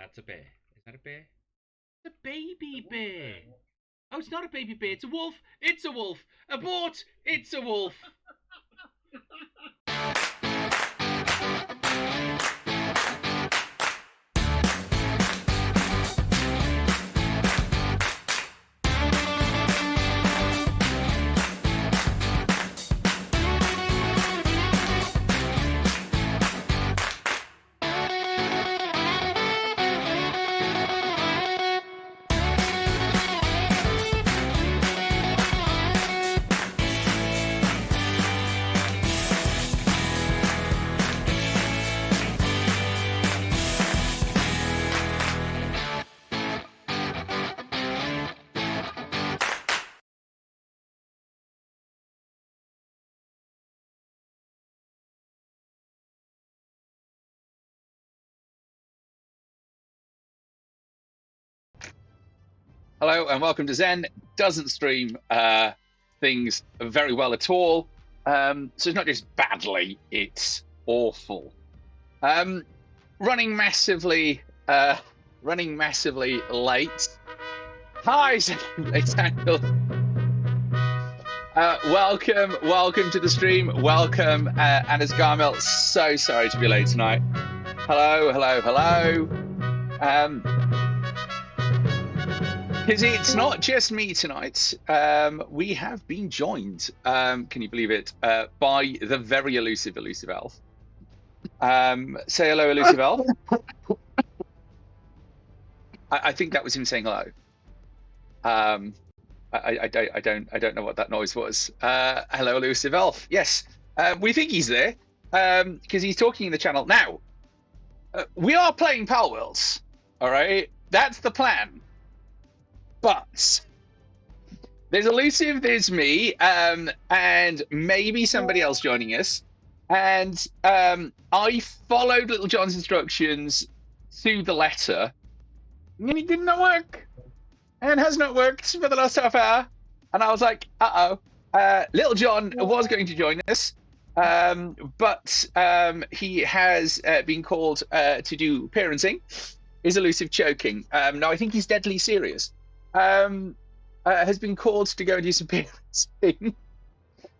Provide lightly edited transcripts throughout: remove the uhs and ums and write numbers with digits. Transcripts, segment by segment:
That's a bear. Is that a bear? The baby bear. Oh, it's not a baby bear. It's a wolf. It's a wolf. Abort! It's a wolf. Hello and welcome to Zen. Doesn't stream things very well at all. So it's not just badly, it's awful. Running massively late. Hi, Zen. Welcome to the stream. Welcome, Anas Garmel. So sorry to be late tonight. Hello. Because it's not just me tonight. We have been joined, can you believe it, by the very elusive elf. Say hello, elusive elf. I think that was him saying hello. I don't know what that noise was. Hello, elusive elf. Yes, we think he's there because he's talking in the channel now. We are playing PalWorld. All right, that's the plan. But there's elusive, there's me, and maybe somebody else joining us. And I followed Little John's instructions to the letter, and it did not work, and has not worked for the last half hour. And I was like, Little John was going to join us, but he has been called to do parenting. Is elusive choking? No, I think he's deadly serious. Has been called to go and do some parenting.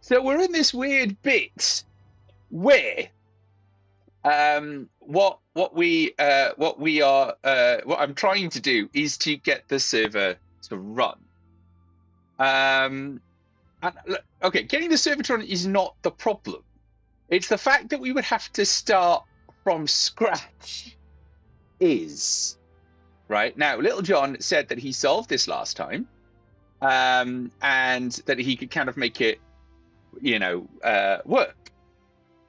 So we're in this weird bit where what I'm trying to do is to get the server to run. Okay, getting the server to run is not the problem. It's the fact that we would have to start from scratch is. Right now, Little John said that he solved this last time, and that he could kind of make it, work.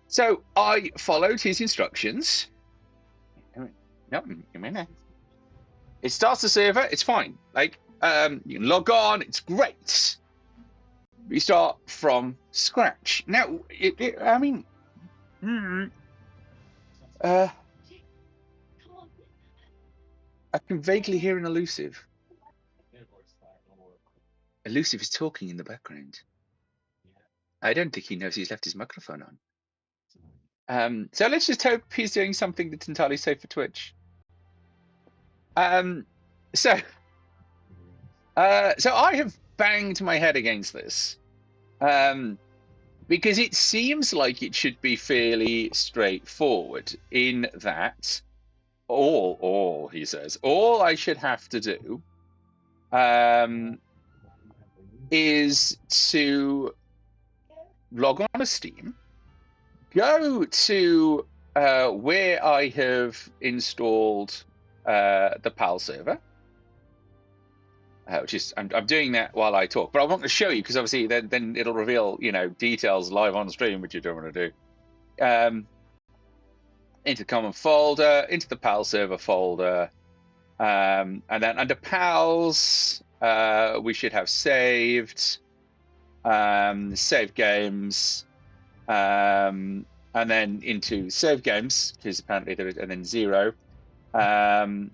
So I followed his instructions. No, it starts the server. It's fine. Like you can log on. It's great. We start from scratch. Now, I can vaguely hear an elusive. Elusive is talking in the background. I don't think he knows he's left his microphone on. So let's just hope he's doing something that's entirely safe for Twitch. So I have banged my head against this because it seems like it should be fairly straightforward in that. All he says, all I should have to do is to log on to Steam, go to where I have installed the PAL server, which is I'm doing that while I talk, but I want to show you because obviously then it'll reveal details live on stream, which you don't want to do. Into the common folder, into the PAL server folder, and then under PALs, we should have saved, save games, and then into save games, because apparently there is, and then 0. And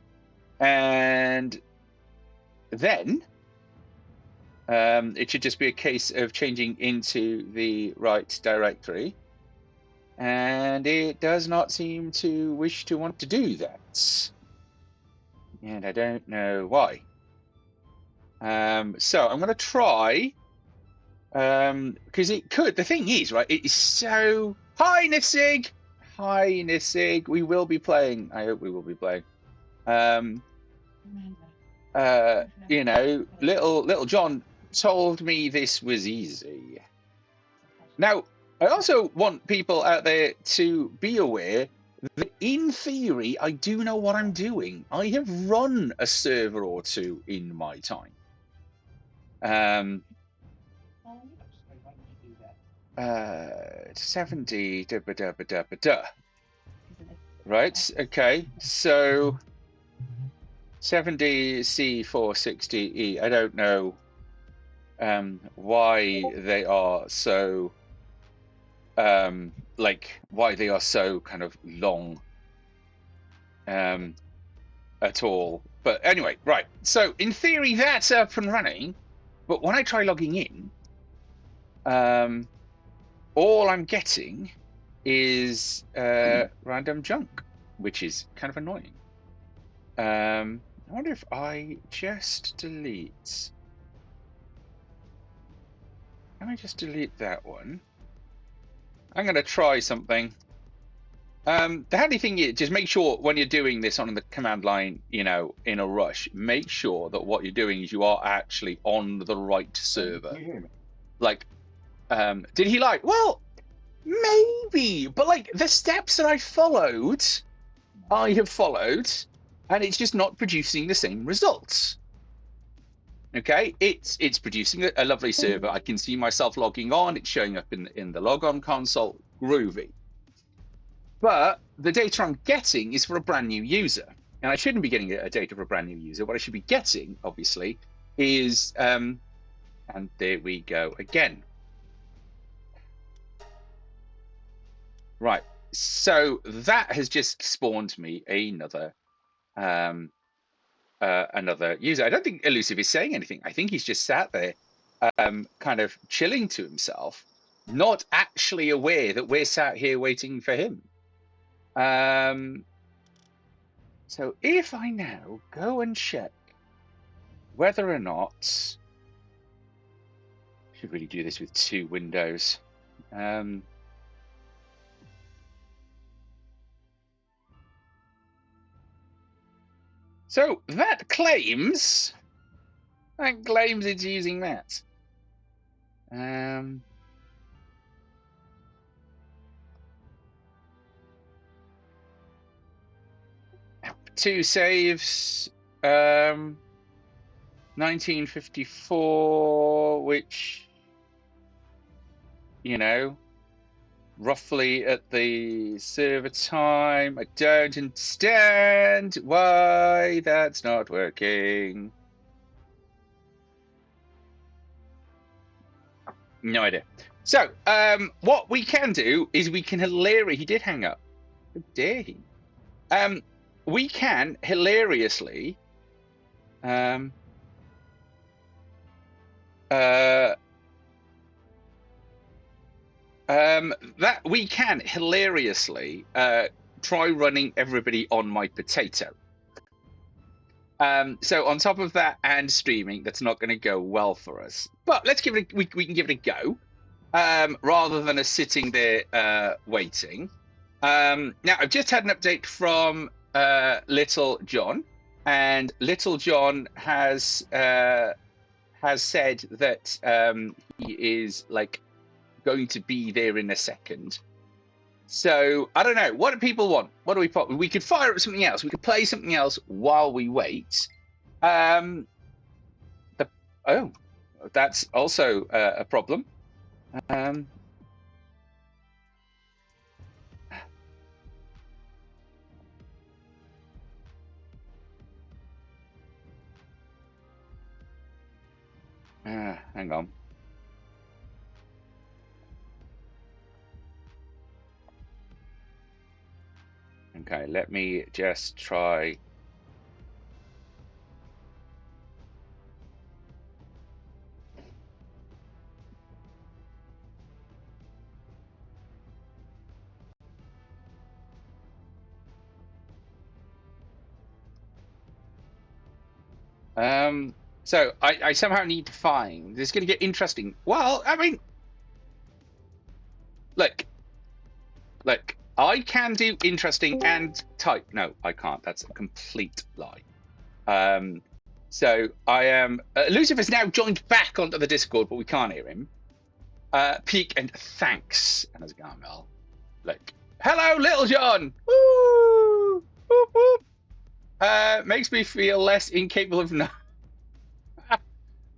then it should just be a case of changing into the right directory. And it does not seem to wish to want to do that. and I don't know why. So I'm going to try, because it could. The thing is, right? It is so. Hi, Nissig. Hi, Nissig. We will be playing. I hope we will be playing. You know, little John told me this was easy. Now, I also want people out there to be aware that in theory, I do know what I'm doing. I have run a server or two in my time. 70 da, ba, da, ba, da, ba, da. Right, okay, so 70 C460E. I don't know why they are so why they are so kind of long at all. But anyway, right. So in theory, that's up and running. But when I try logging in, all I'm getting is random junk, which is kind of annoying. I wonder if I just delete. Can I just delete that one? I'm going to try something. The handy thing is just make sure when you're doing this on the command line, you know, in a rush, make sure that what you're doing is you are actually on the right server. Can you hear me? Like, did he like? Well, maybe, but like the steps that I have followed, and it's just not producing the same results. Okay, it's producing a lovely server. I can see myself logging on. It's showing up in the logon console. Groovy. But the data I'm getting is for a brand new user. And I shouldn't be getting a data for a brand new user. What I should be getting, obviously, is, and there we go again. Right, so that has just spawned me another another user. I don't think Elusive is saying anything. I think he's just sat there kind of chilling to himself, not actually aware that we're sat here waiting for him. So if I now go and check whether or not, I should really do this with two windows. So that claims it's using that. Two saves, 1954, which, you know, roughly at the server time. I don't understand why that's not working. No idea. So, what we can do is we can hilariously. He did hang up. How dare he? We can hilariously. That we can hilariously try running everybody on my potato. So on top of that and streaming, that's not going to go well for us. But let's give it. We can give it a go, rather than us sitting there waiting. Now I've just had an update from Little John, and Little John has said that he is like going to be there in a second. So I don't know. What do people want? What do we pop? We could fire up something else. We could play something else while we wait. Oh, that's also a problem. Hang on. Okay, let me just try. So I somehow need to find. It's going to get interesting. Well, I mean, look. I can do interesting and type. No, I can't. That's a complete lie. So I am. Lucifer's now joined back onto the Discord, but we can't hear him. Peak and thanks. And how's it going, Mel? Look. Hello, Little John. Woo! Whoop, whoop. Makes me feel less incapable of.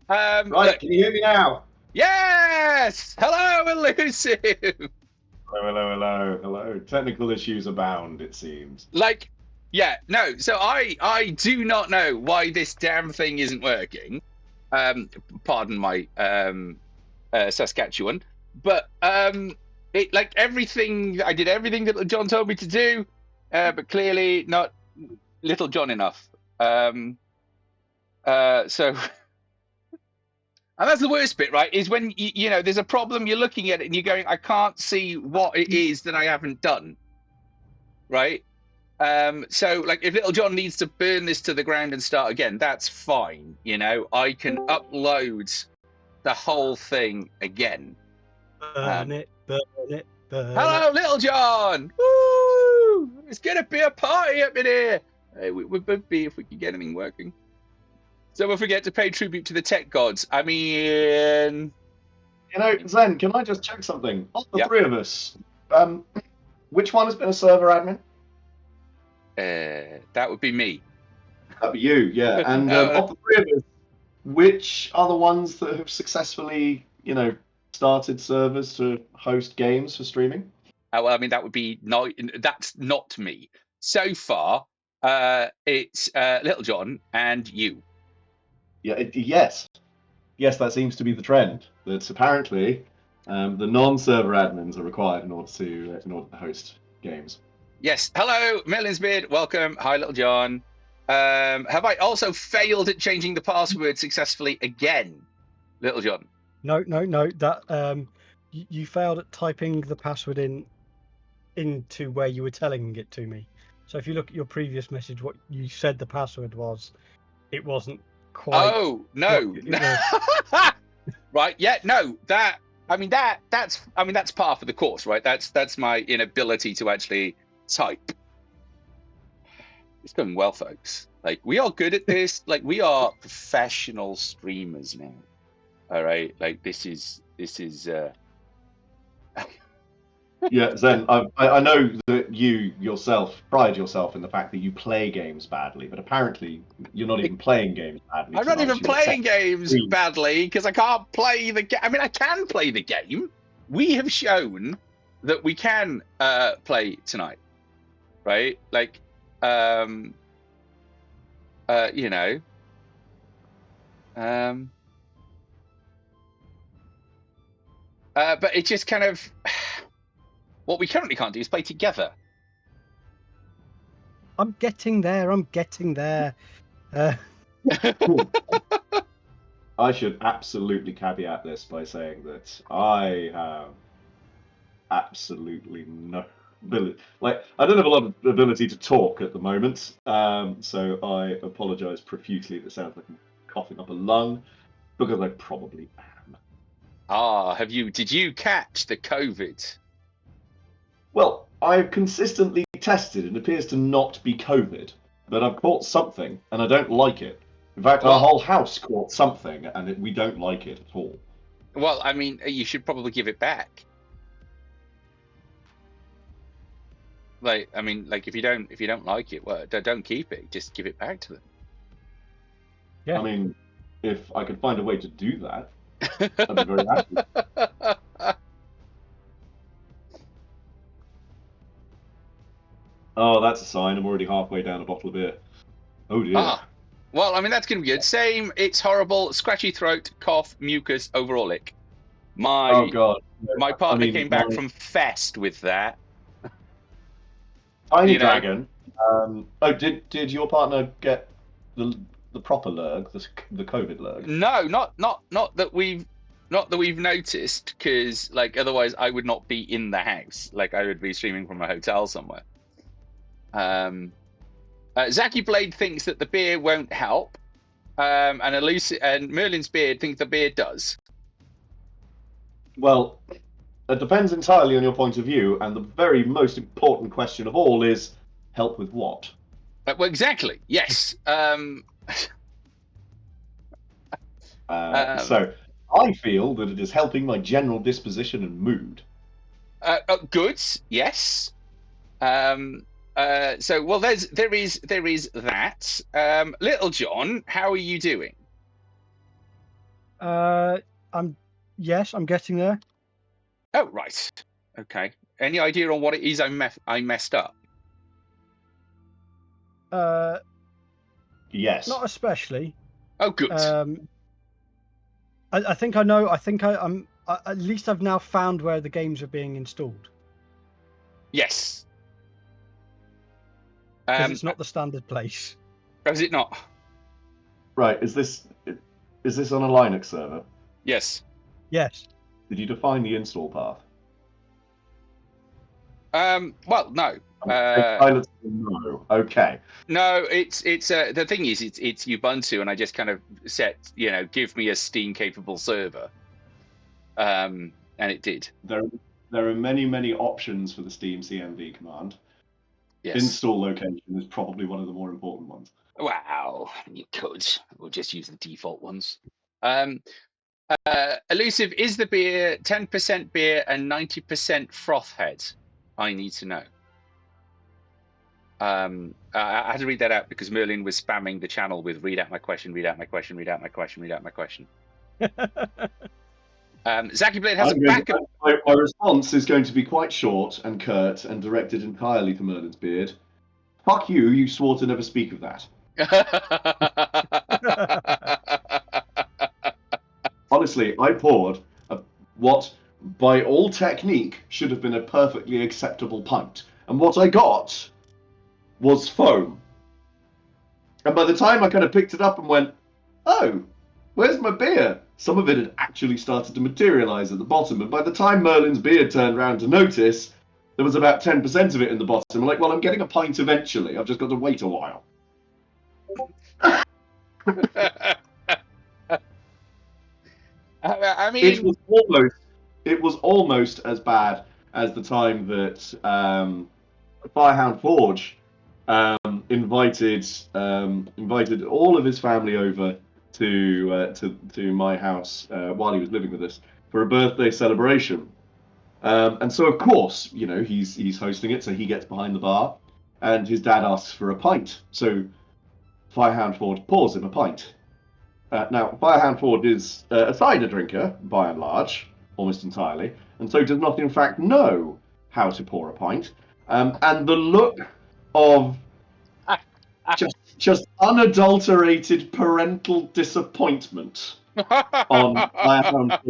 Right, look. can you hear me now? Yes. Hello, elusive. Hello. Technical issues abound, it seems. Like, yeah, no. So I do not know why this damn thing isn't working. Pardon my Saskatchewan, but it like everything. I did everything that John told me to do, but clearly not Little John enough. So. And that's the worst bit, right? Is when you know there's a problem, you're looking at it and you're going, I can't see what it is that I haven't done, right? So like if Little John needs to burn this to the ground and start again, that's fine. You know, I can upload the whole thing again. Burn it. Hello, Little John. Woo! It's gonna be a party up in here. Hey, we would be if we could get anything working. So we'll forget to pay tribute to the tech gods. I mean... You know, Zen, can I just check something? Of the Yep. three of us, which one has been a server admin? That would be me. That'd be you, yeah. And of the three of us, which are the ones that have successfully, you know, started servers to host games for streaming? Well, I mean, that would be... that's not me. So far, it's Little John and you. Yeah, yes, that seems to be the trend. That apparently the non-server admins are required in order to host games. Yes. Hello, Millionsbeard. Welcome. Hi, Little John. Have I also failed at changing the password successfully again, Little John? No. That you failed at typing the password into where you were telling it to me. So if you look at your previous message, what you said the password was, it wasn't quite. Oh no. Right. Yeah. No. That's par for the course, right? That's my inability to actually type. It's going well, folks. Like we are good at this. Like we are professional streamers now. All right. Like this is. Yeah, Zen, I know that you yourself pride yourself in the fact that you play games badly, but apparently you're not even playing games badly. I'm not even playing games screen. badly because I can't play the game. I mean, I can play the game. We have shown that we can play tonight, right? Like, you know, but it just kind of. What we currently can't do is play together. I'm getting there. I should absolutely caveat this by saying that I have absolutely no ability. Like, I don't have a lot of ability to talk at the moment, so I apologise profusely if it sounds like I'm coughing up a lung, because I probably am. Did you catch the COVID? Well, I've consistently tested and it appears to not be COVID, but I've caught something and I don't like it. In fact, our whole house caught something and we don't like it at all. Well, I mean, you should probably give it back. Like, I mean, like if you don't like it, well, don't keep it. Just give it back to them. Yeah. I mean, if I could find a way to do that, I'd be very happy. Oh, that's a sign. I'm already halfway down a bottle of beer. Oh dear. Well, I mean, that's going to be good. Same, it's horrible, scratchy throat, cough, mucus, overall ick. Oh god. My partner came back from Fest with that. Tiny Dragon. Did your partner get the proper lurg, the COVID lurg? No, not that we've noticed, because like otherwise I would not be in the house. Like I would be streaming from a hotel somewhere. Zacky Blade thinks that the beer won't help. and Merlin's beard thinks the beard does. Well, it depends entirely on your point of view, and the very most important question of all is, help with what? Well, exactly. Yes. So, I feel that it is helping my general disposition and mood. Goods. Yes. So, well, there is that. Little John, how are you doing? I'm getting there. Oh, right. Okay. Any idea on what it is I messed up? Yes. Not especially. Oh, good. I think I know. I'm. At least I've now found where the games are being installed. Yes. Because it's not the standard place. Oh, is it not? Right. Is this on a Linux server? Yes. Yes. Did you define the install path? Well, no. No. Okay. No, it's the thing is it's Ubuntu, and I just kind of set give me a Steam capable server, and it did. There are many options for the Steam CMV command. Yes. Install location is probably one of the more important ones. Wow, you could. We'll just use the default ones. Elusive, is the beer 10% beer and 90% froth head? I need to know. I had to read that out because Merlin was spamming the channel with read out my question, read out my question, read out my question, read out my question. Zaki Blade has a backup. My response is going to be quite short and curt and directed entirely to Merlin's beard. Fuck you, you swore to never speak of that. Honestly, I poured what, by all technique, should have been a perfectly acceptable pint. And what I got was foam. And by the time I kind of picked it up and went, oh, where's my beer? Some of it had actually started to materialise at the bottom. And by the time Merlin's beard turned round to notice, there was about 10% of it in the bottom. I'm like, well, I'm getting a pint eventually. I've just got to wait a while. I mean, it was almost as bad as the time that Firehound Forge invited all of his family over to my house while he was living with us for a birthday celebration. And so, of course, he's hosting it, so he gets behind the bar, and his dad asks for a pint. So Firehound Forge pours him a pint. Now, Firehound Forge is a cider drinker, by and large, almost entirely, and so does not, in fact, know how to pour a pint. And the look of just unadulterated parental disappointment on Firehound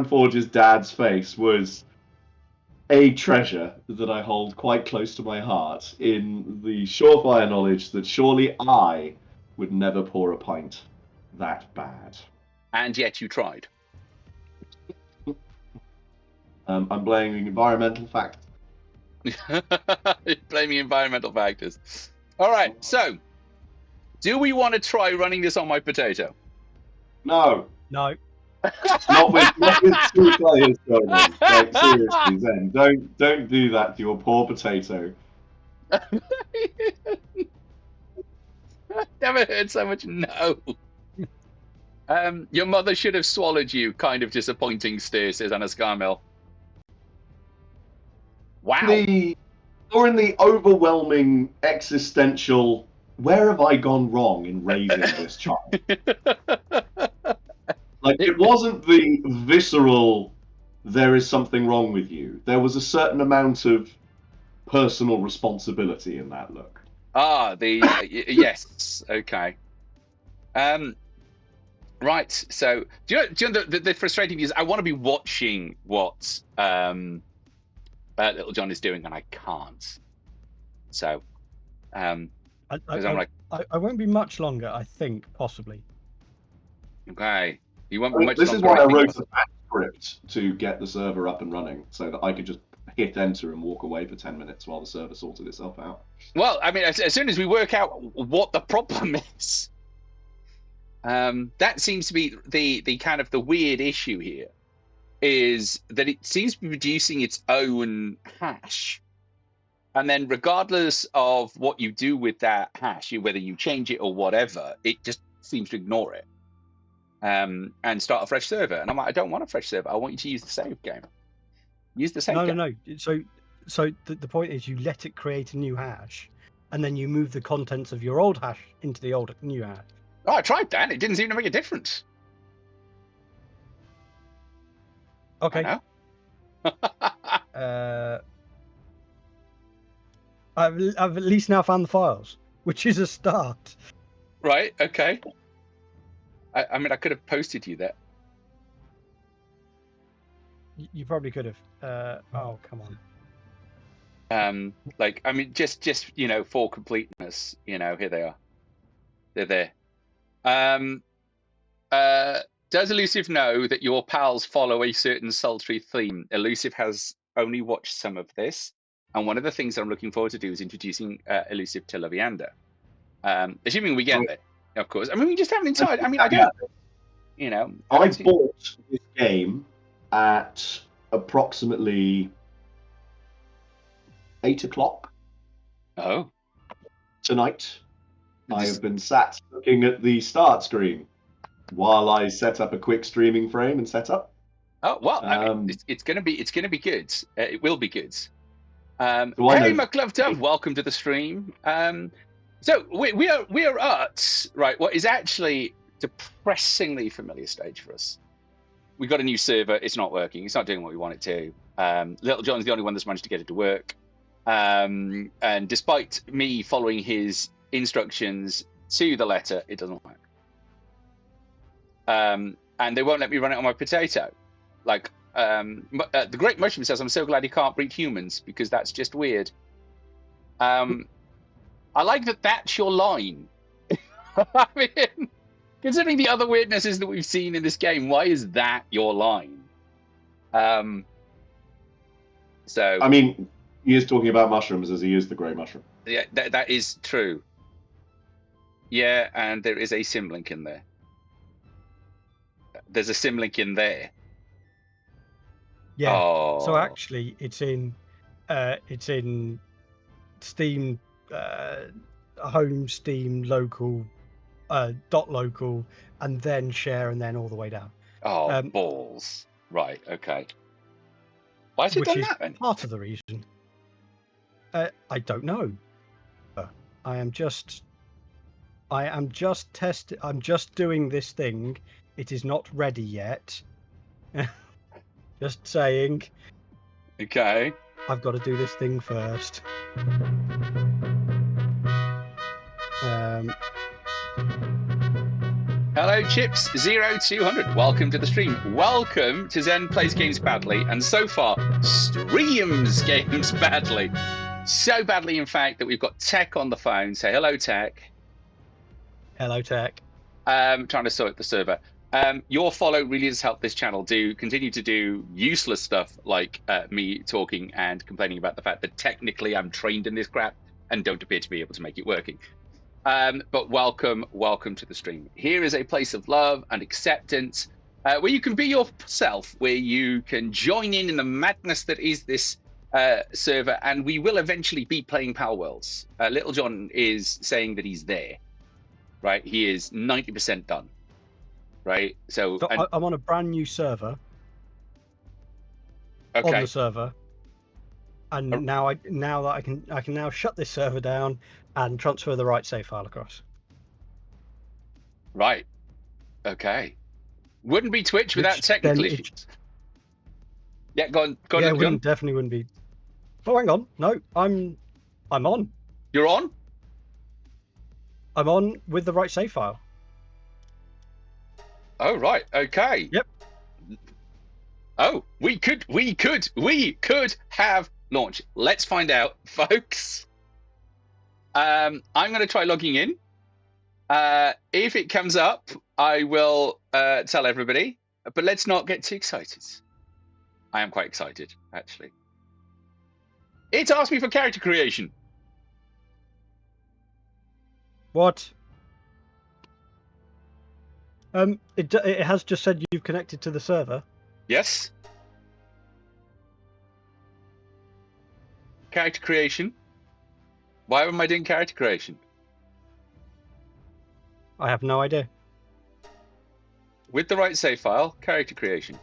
Forge's dad's face was a treasure that I hold quite close to my heart, in the surefire knowledge that surely I would never pour a pint that bad. And yet you tried. I'm blaming environmental factors. Blaming environmental factors. All right, so do we want to try running this on my potato? No. No. Not with 2 players going on. Like, seriously, Zen, don't do that to your poor potato. Never heard so much no. Your mother should have swallowed you. Kind of disappointing stare, says Anna Scarmel. Wow. Or in the overwhelming existential, where have I gone wrong in raising this child? Like, it wasn't the visceral, there is something wrong with you. There was a certain amount of personal responsibility in that look. Yes, okay. Right, so do you know the frustrating thing is I want to be watching what Little John is doing, and I can't. So, I won't be much longer, I think, possibly. Okay. You won't be much this longer, is why I wrote possibly. a back script to get the server up and running, so that I could just hit enter and walk away for 10 minutes while the server sorted itself out. Well, I mean, as soon as we work out what the problem is. That seems to be the kind of the weird issue here, is that it seems to be producing its own hash. And then regardless of what you do with that hash, whether you change it or whatever, it just seems to ignore it and start a fresh server. And I'm like, I don't want a fresh server. I want you to use the save game. Use the save game. No. So the point is, you let it create a new hash, and then you move the contents of your old hash into the new hash. Oh, I tried that. It didn't seem to make a difference. Okay. I've at least now found the files, which is a start. Right. Okay. I mean, I could have posted you that. You probably could have. Oh, come on. Like, I mean, just for completeness, here they are. They're there. Does Elusive know that your pals follow a certain sultry theme? Elusive has only watched some of this, and one of the things I'm looking forward to do is introducing Elusive to Lavianda. Assuming we get there, of course. I mean, we just haven't decided. I mean, I don't. I bought this game at approximately 8 o'clock. Oh. Tonight, I have been sat looking at the start screen while I set up a quick streaming frame and setup. Oh well, I mean, it's gonna be good. It will be good. I Hey, know- McLovdove, welcome to the stream. So we are at what is actually depressingly familiar stage for us. We got a new server. It's not working. It's not doing what we want it to. Little John's the only one that's managed to get it to work. And despite me following his instructions to the letter, it doesn't work. And they won't let me run it on my potato. The Great Mushroom says, I'm so glad he can't breed humans, because that's just weird. I like that that's your line. I mean, considering the other weirdnesses that we've seen in this game, why is that your line? So I mean, he is talking about mushrooms as he is the Great Mushroom. yeah, that is true. Yeah, and there is a symlink in there. There's a symlink in there. Yeah. Oh. So actually, it's in Steam, home, Steam, local, .local, and then share, and then all the way down. Oh, balls. Right. Okay. Why has it Which done is that then? part of the reason. I don't know. I am just testing. I'm just doing this thing. It is not ready yet. Just saying. Okay. I've got to do this thing first. Hello, Chips0200. Welcome to the stream. Welcome to Zen Plays Games Badly, and so far, streams games badly. So badly, in fact, that we've got Tech on the phone. Say hello, Tech. Hello, Tech. Trying to sort the server. Your follow really does help this channel continue to do useless stuff like me talking and complaining about the fact that technically I'm trained in this crap and don't appear to be able to make it working. But welcome to the stream. Here is a place of love and acceptance where you can be yourself, where you can join in the madness that is this server, and we will eventually be playing PalWorlds. Little John is saying that he's there, right? He is 90% done. Right, so I'm on a brand new server. Okay. On the server, and now that I can now shut this server down and transfer the right save file across. Right. Okay. Wouldn't be Twitch without technical issues. Yeah, go on. Yeah, definitely wouldn't be. Oh, hang on. No, I'm on. You're on? I'm on with the right save file. Oh, right. Okay. Yep. Oh, we could have launched. Let's find out, folks. I'm going to try logging in. If it comes up, I will tell everybody. But let's not get too excited. I am quite excited, actually. It asked me for character creation. What? It has just said you've connected to the server. Yes. Character creation. Why am I doing character creation? I have no idea. With the right save file, character creation.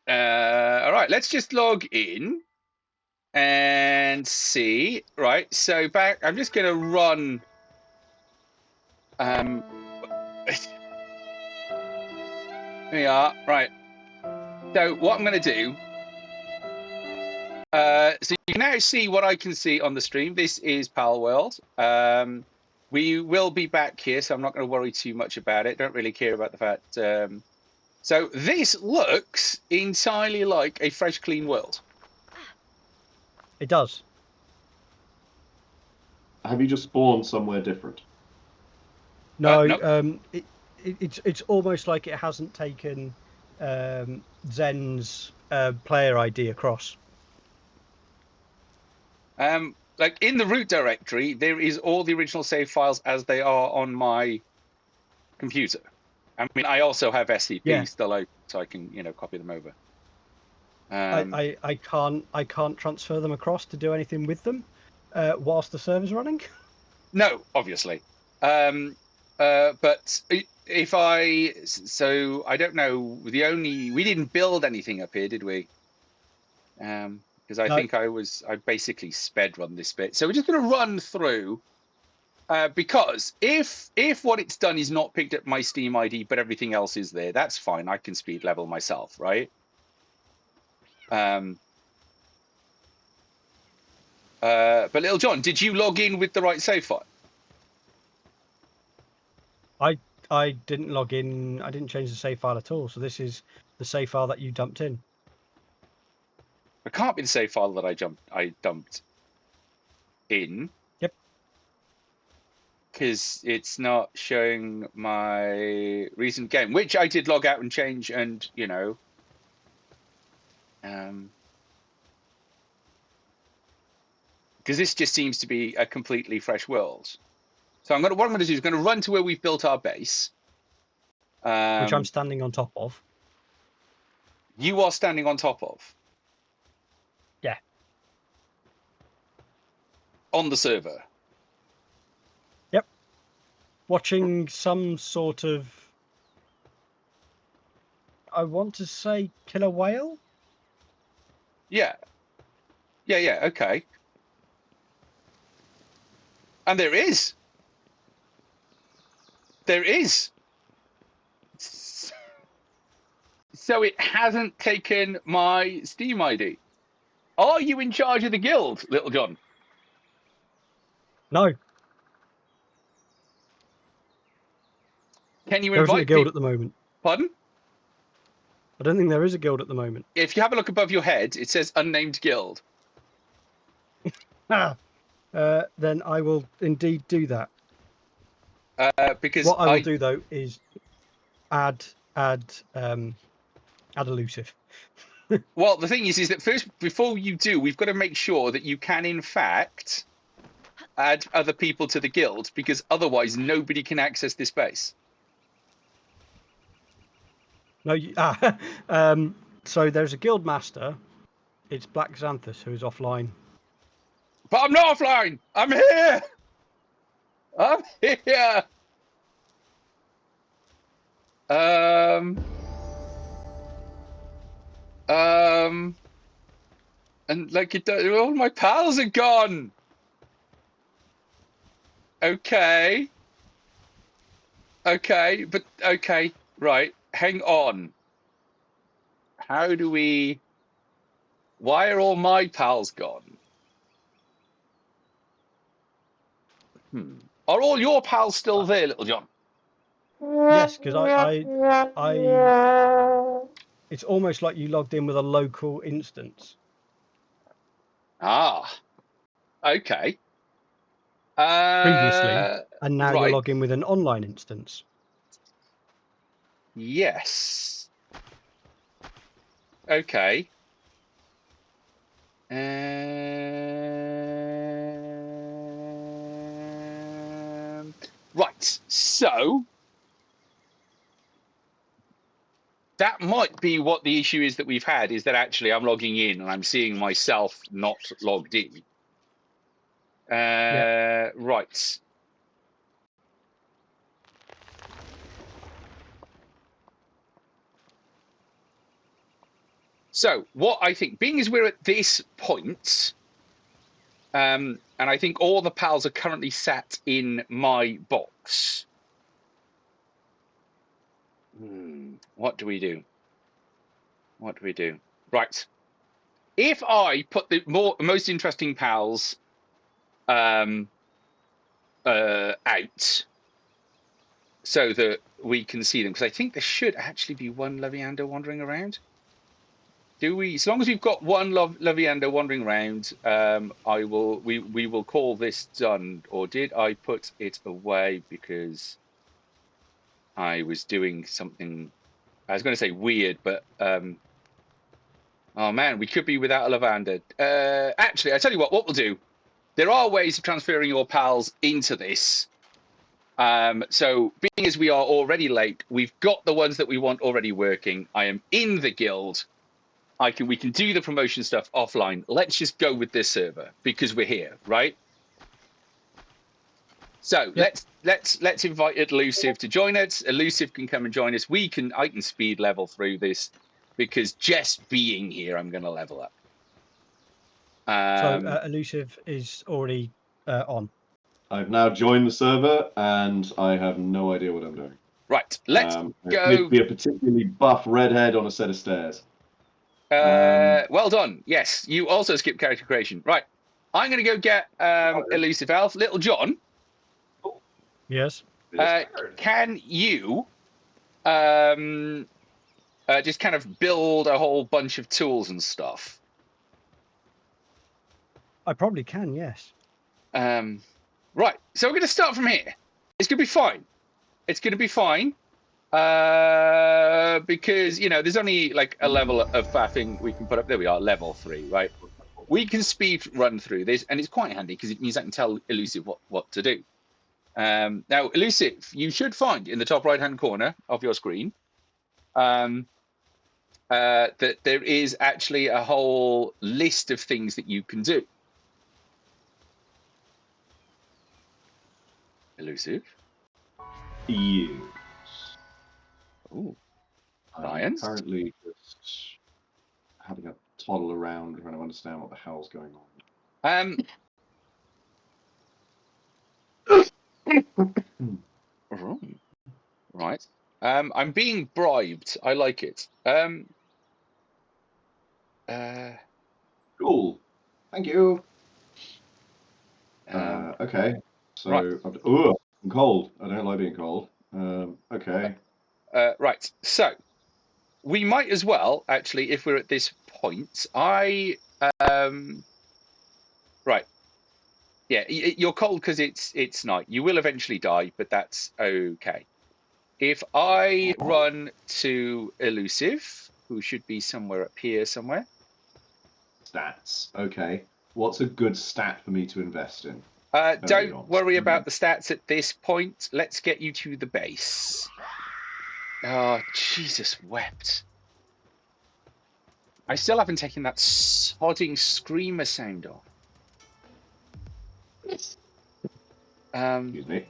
All right, let's just log in and see. Right, so back. I'm just going to run. Here we are. Right. So what I'm going to do. So you can now see what I can see on the stream. This is PalWorld. We will be back here, so I'm not going to worry too much about it. Don't really care about the fact. So this looks entirely like a fresh, clean world. It does. Have you just spawned somewhere different? No, no. It's almost like it hasn't taken Zen's player ID across. Like in the root directory, there is all the original save files as they are on my computer. I mean, I also have SCP still open, so I can, copy them over. I can't transfer them across to do anything with them whilst the server's running. No, obviously. But if so I don't know. We didn't build anything up here, did we? Because I think I basically sped run this bit. So we're just going to run through. Because if what it's done is not picked up my Steam ID, but everything else is there, that's fine. I can speed level myself, right? But Little John, did you log in with the right save file? I didn't log in. I didn't change the save file at all. So this is the save file that you dumped in. It can't be the save file that I dumped in. Yep. Because it's not showing my recent game, which I did log out and change, and because this just seems to be a completely fresh world. So what I'm going to do is going to run to where we've built our base, which I'm standing on top of. You are standing on top of. Yeah. On the server. Yep. Watching some sort of, I want to say, killer whale. Yeah. Yeah. Okay. And there is. So it hasn't taken my Steam ID. Are you in charge of the guild, Little John? No. Can you there invite isn't a guild at the moment. Pardon? I don't think there is a guild at the moment. If you have a look above your head, it says unnamed guild. Then I will indeed do that. Because what I will do though is add elusive. Well, the thing is that first, before you do, we've got to make sure that you can, in fact, add other people to the guild, because otherwise nobody can access this base. No, so there's a guild master. It's Black Xanthus, who is offline. But I'm not offline. I'm here. I'm here. And like all my pals are gone. Okay, but okay, right. Hang on. How do we? Why are all my pals gone? Are all your pals still there, Little John? Yes, because I it's almost like you logged in with a local instance. Ah, okay. Previously, and now right. you're logging with an online instance. Yes. Okay. So that might be what the issue is that we've had, is that actually I'm logging in and I'm seeing myself not logged in. Right. So what I think, being as we're at this point, and I think all the pals are currently sat in my box. What do we do? What do we do? Right. If I put the most interesting pals out so that we can see them, because I think there should actually be one Leviander wandering around. Do we? As long as we've got one Leviander wandering around, we will call this done. Or did I put it away because I was doing something? I was going to say weird, but oh man, we could be without a Leviander. Actually, I tell you what we'll do. There are ways of transferring your pals into this. So being as we are already late, we've got the ones that we want already working. I am in the guild. We can do the promotion stuff offline. Let's just go with this server because we're here, right? So Yep. let's invite Elusive to join us. Elusive can come and join us. I can speed level through this because just being here, I'm going to level up. So Elusive is already on. I've now joined the server, and I have no idea what I'm doing. Right, let's It go. appears to be a particularly buff redhead on a set of stairs. Well done. Yes, you also skipped character creation. Right, I'm going to go get Elusive Elf. Little John. Yes. Can you just kind of build a whole bunch of tools and stuff? I probably can, yes. Right, so we're going to start from here. It's going to be fine. It's going to be fine. Because, you know, there's only like a level of faffing we can put up. There we are, level 3, right? We can speed run through this, and it's quite handy because it means I can tell Elusive what to do. Now, Elusive, you should find in the top right-hand corner of your screen that there is actually a whole list of things that you can do. Elusive? Yes. Ooh. I'm Science? currently just having a toddle around trying to understand what the hell's going on. Right. I'm being bribed. I like it. Cool. Thank you. Okay. So, right. I'm cold. I don't like being cold. Okay. Right. So, we might as well, actually, if we're at this point, right. Yeah, you're cold because it's night. You will eventually die, but that's okay. If I run to Elusive, who should be somewhere up here somewhere. Stats. Okay. What's a good stat for me to invest in? Don't worry about the stats at this point. Let's get you to the base. Oh, Jesus wept. I still haven't taken that sodding screamer sound off. Excuse me.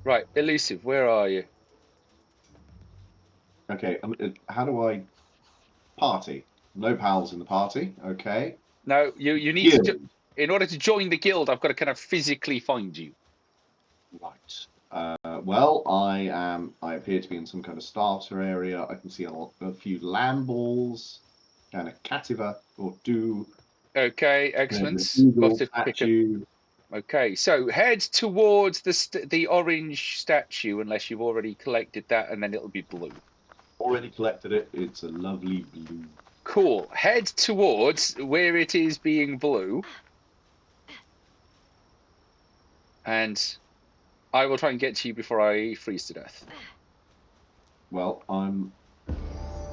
Right, Elusive, where are you? Okay, how do I party? No pals in the party. Okay. No, you need to. In order to join the guild, I've got to kind of physically find you. Right. Well, I appear to be in some kind of starter area. I can see a few lamb balls, and a cativa or two. Okay, excellent. Statue. Okay, so head towards the orange statue, unless you've already collected that, and then it'll be blue. Already collected it. It's a lovely blue. Cool. Head towards where it is being blue. And I will try and get to you before I freeze to death. Well,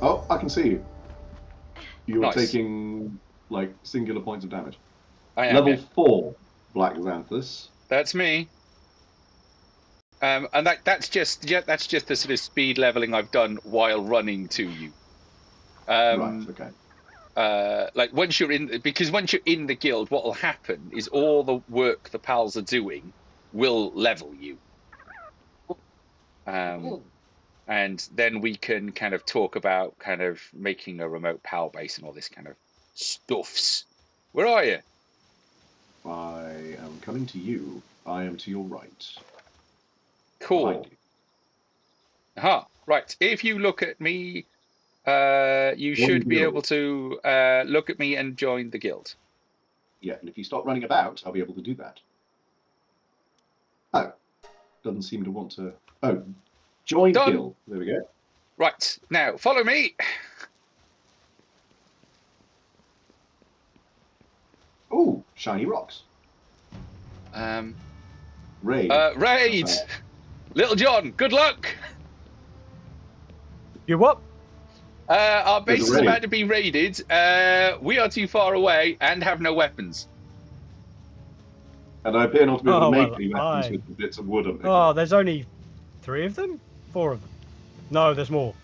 Oh, I can see you. You're Nice. taking, like, singular points of damage. I am, Level yeah. 4, Black Xanthus. That's me. And that's just the sort of speed leveling I've done while running to you. Right. Okay. Like once you're in the guild, what will happen is all the work the pals are doing will level you. And then we can kind of talk about kind of making a remote pal base and all this kind of stuffs. Where are you? I am coming to you. I am to your right. Cool. Behind you. Aha. Right. If you look at me, you Join should the be guild. able to look at me and join the guild. Yeah, and if you stop running about, I'll be able to do that. Oh, doesn't seem to want to. Oh, join Done. guild. There we go. Right. Now, follow me. Oh, shiny rocks. Raid. Raid. Little John, good luck. You what? Our base There's a is raid. about to be raided. We are too far away and have no weapons. And I appear not to be able to Oh, make well, any weapons with the bits of wood I'm picking Oh, up. there's only 3 of them? 4 of them. No, there's more.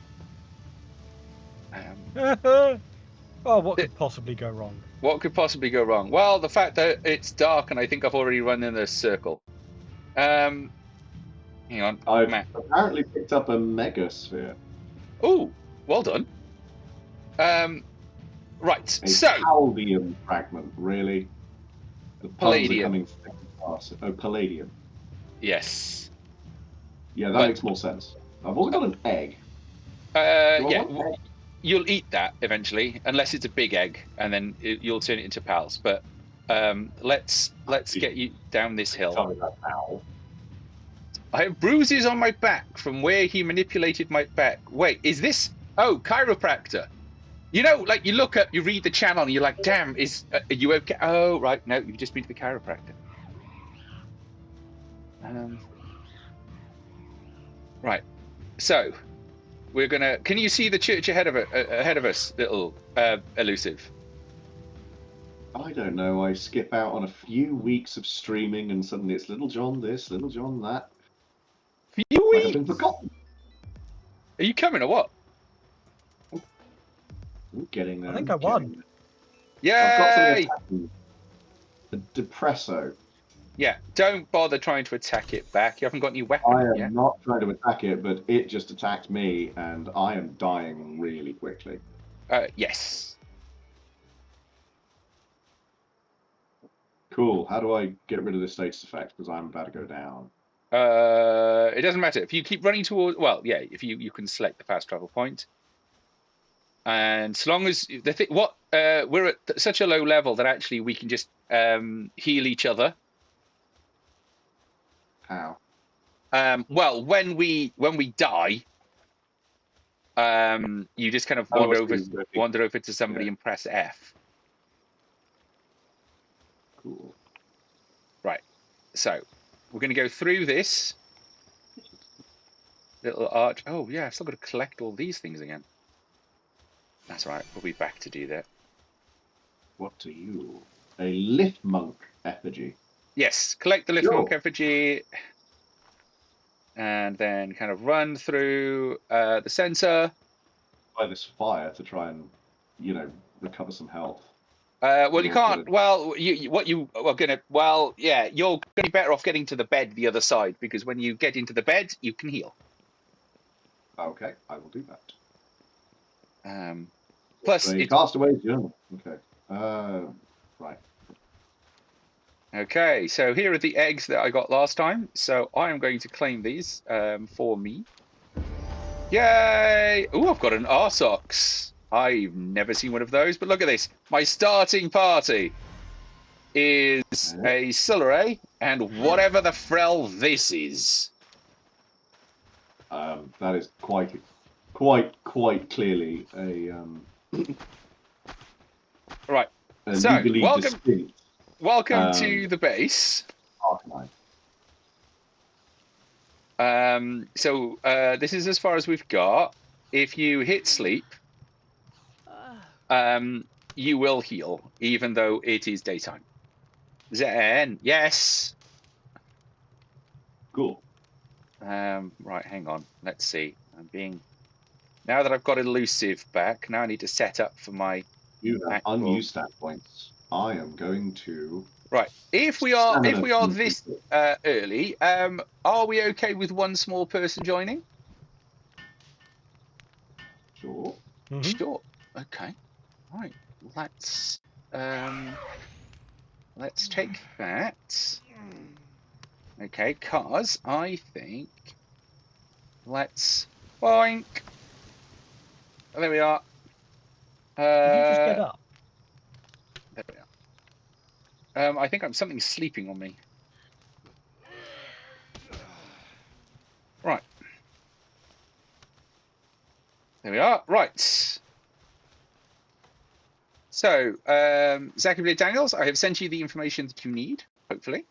Oh, what could possibly go wrong? What could possibly go wrong? Well, the fact that it's dark and I think I've already run in a circle. Hang on. I've Matt. apparently picked up a megasphere. Oh, well done. Right, A so Paldium fragment, really? The puns Palladium. are coming thick and fast. Oh, Palladium. yes. Yeah, that makes more sense. I've also got an egg. Do I Yeah, want egg? you'll eat that eventually, unless it's a big egg, and then you'll turn it into pals. But let's get you down this Tell hill. me that now. I have bruises on my back from where he manipulated my back. Wait, is this? Oh, chiropractor. You know, like you read the channel, and you're like, damn, are you okay? Oh, right, no, you've just been to the chiropractor. Right, so we're gonna. Can you see the church ahead of us, little elusive? I don't know. I skip out on a few weeks of streaming, and suddenly it's Little John this, Little John that. Few Like I've been weeks. forgotten. Are you coming or what? I'm getting there. I think I'm I won. getting there. I've got something Yay! attacking. A depresso. Yeah, don't bother trying to attack it back. You haven't got any weapon I am yet. not trying to attack it, but it just attacked me, and I am dying really quickly. Yes. Cool. How do I get rid of this status effect? Because I'm about to go down. It doesn't matter if you keep running towards. Well, yeah, if you can select the fast travel point, and so long as we're at such a low level that actually we can just heal each other. How? Well, when we die, you just kind of Oh, wander over to somebody Yeah. and press F. Cool. Right. So we're going to go through this little arch. Oh yeah, I've still got to collect all these things again. That's right. We'll be back to do that. What are you? A lift monk effigy. Yes, collect the lift Sure. monk effigy, and then kind of run through the center. By this fire to try and, recover some health. Well, you can't. Well, you are gonna. Well, yeah, you're gonna be better off getting to the bed the other side, because when you get into the bed, you can heal. Okay, I will do that. Plus, So Castaway's Journal. Okay. Right. Okay, so here are the eggs that I got last time. So I am going to claim these for me. Yay! Oh, I've got an Arsox. I've never seen one of those, but look at this. My starting party is a Silare and whatever the frell this is. That is quite clearly a Right. a So, legally distinct welcome to the base. arcanine. So this is as far as we've got. If you hit sleep, you will heal, even though it is daytime. Zen, yes. Cool. Right, hang on. Let's see. Now that I've got elusive back, now I need to set up for my You have actual... unused stat points. I am going to. Right. If we are this early, are we okay with one small person joining? Sure. Sure. Okay. Right. Let's take that. Okay, cause I think let's boink. Oh, there we are. Did you just get up? There we are. I think something's sleeping on me. Right. There we are. Right. So, Zachary Daniels, I have sent you the information that you need, hopefully.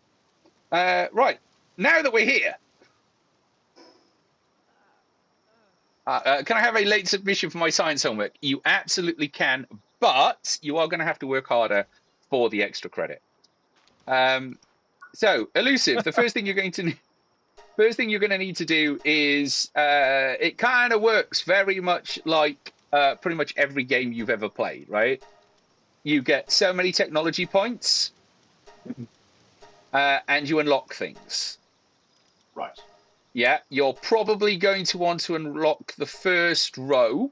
Right. Now that we're here, can I have a late submission for my science homework? You absolutely can, but you are going to have to work harder for the extra credit. So, elusive. The first thing you're going to need to do is it kind of works very much like pretty much every game you've ever played, right? You get so many technology points, and you unlock things. Right. Yeah, you're probably going to want to unlock the first row.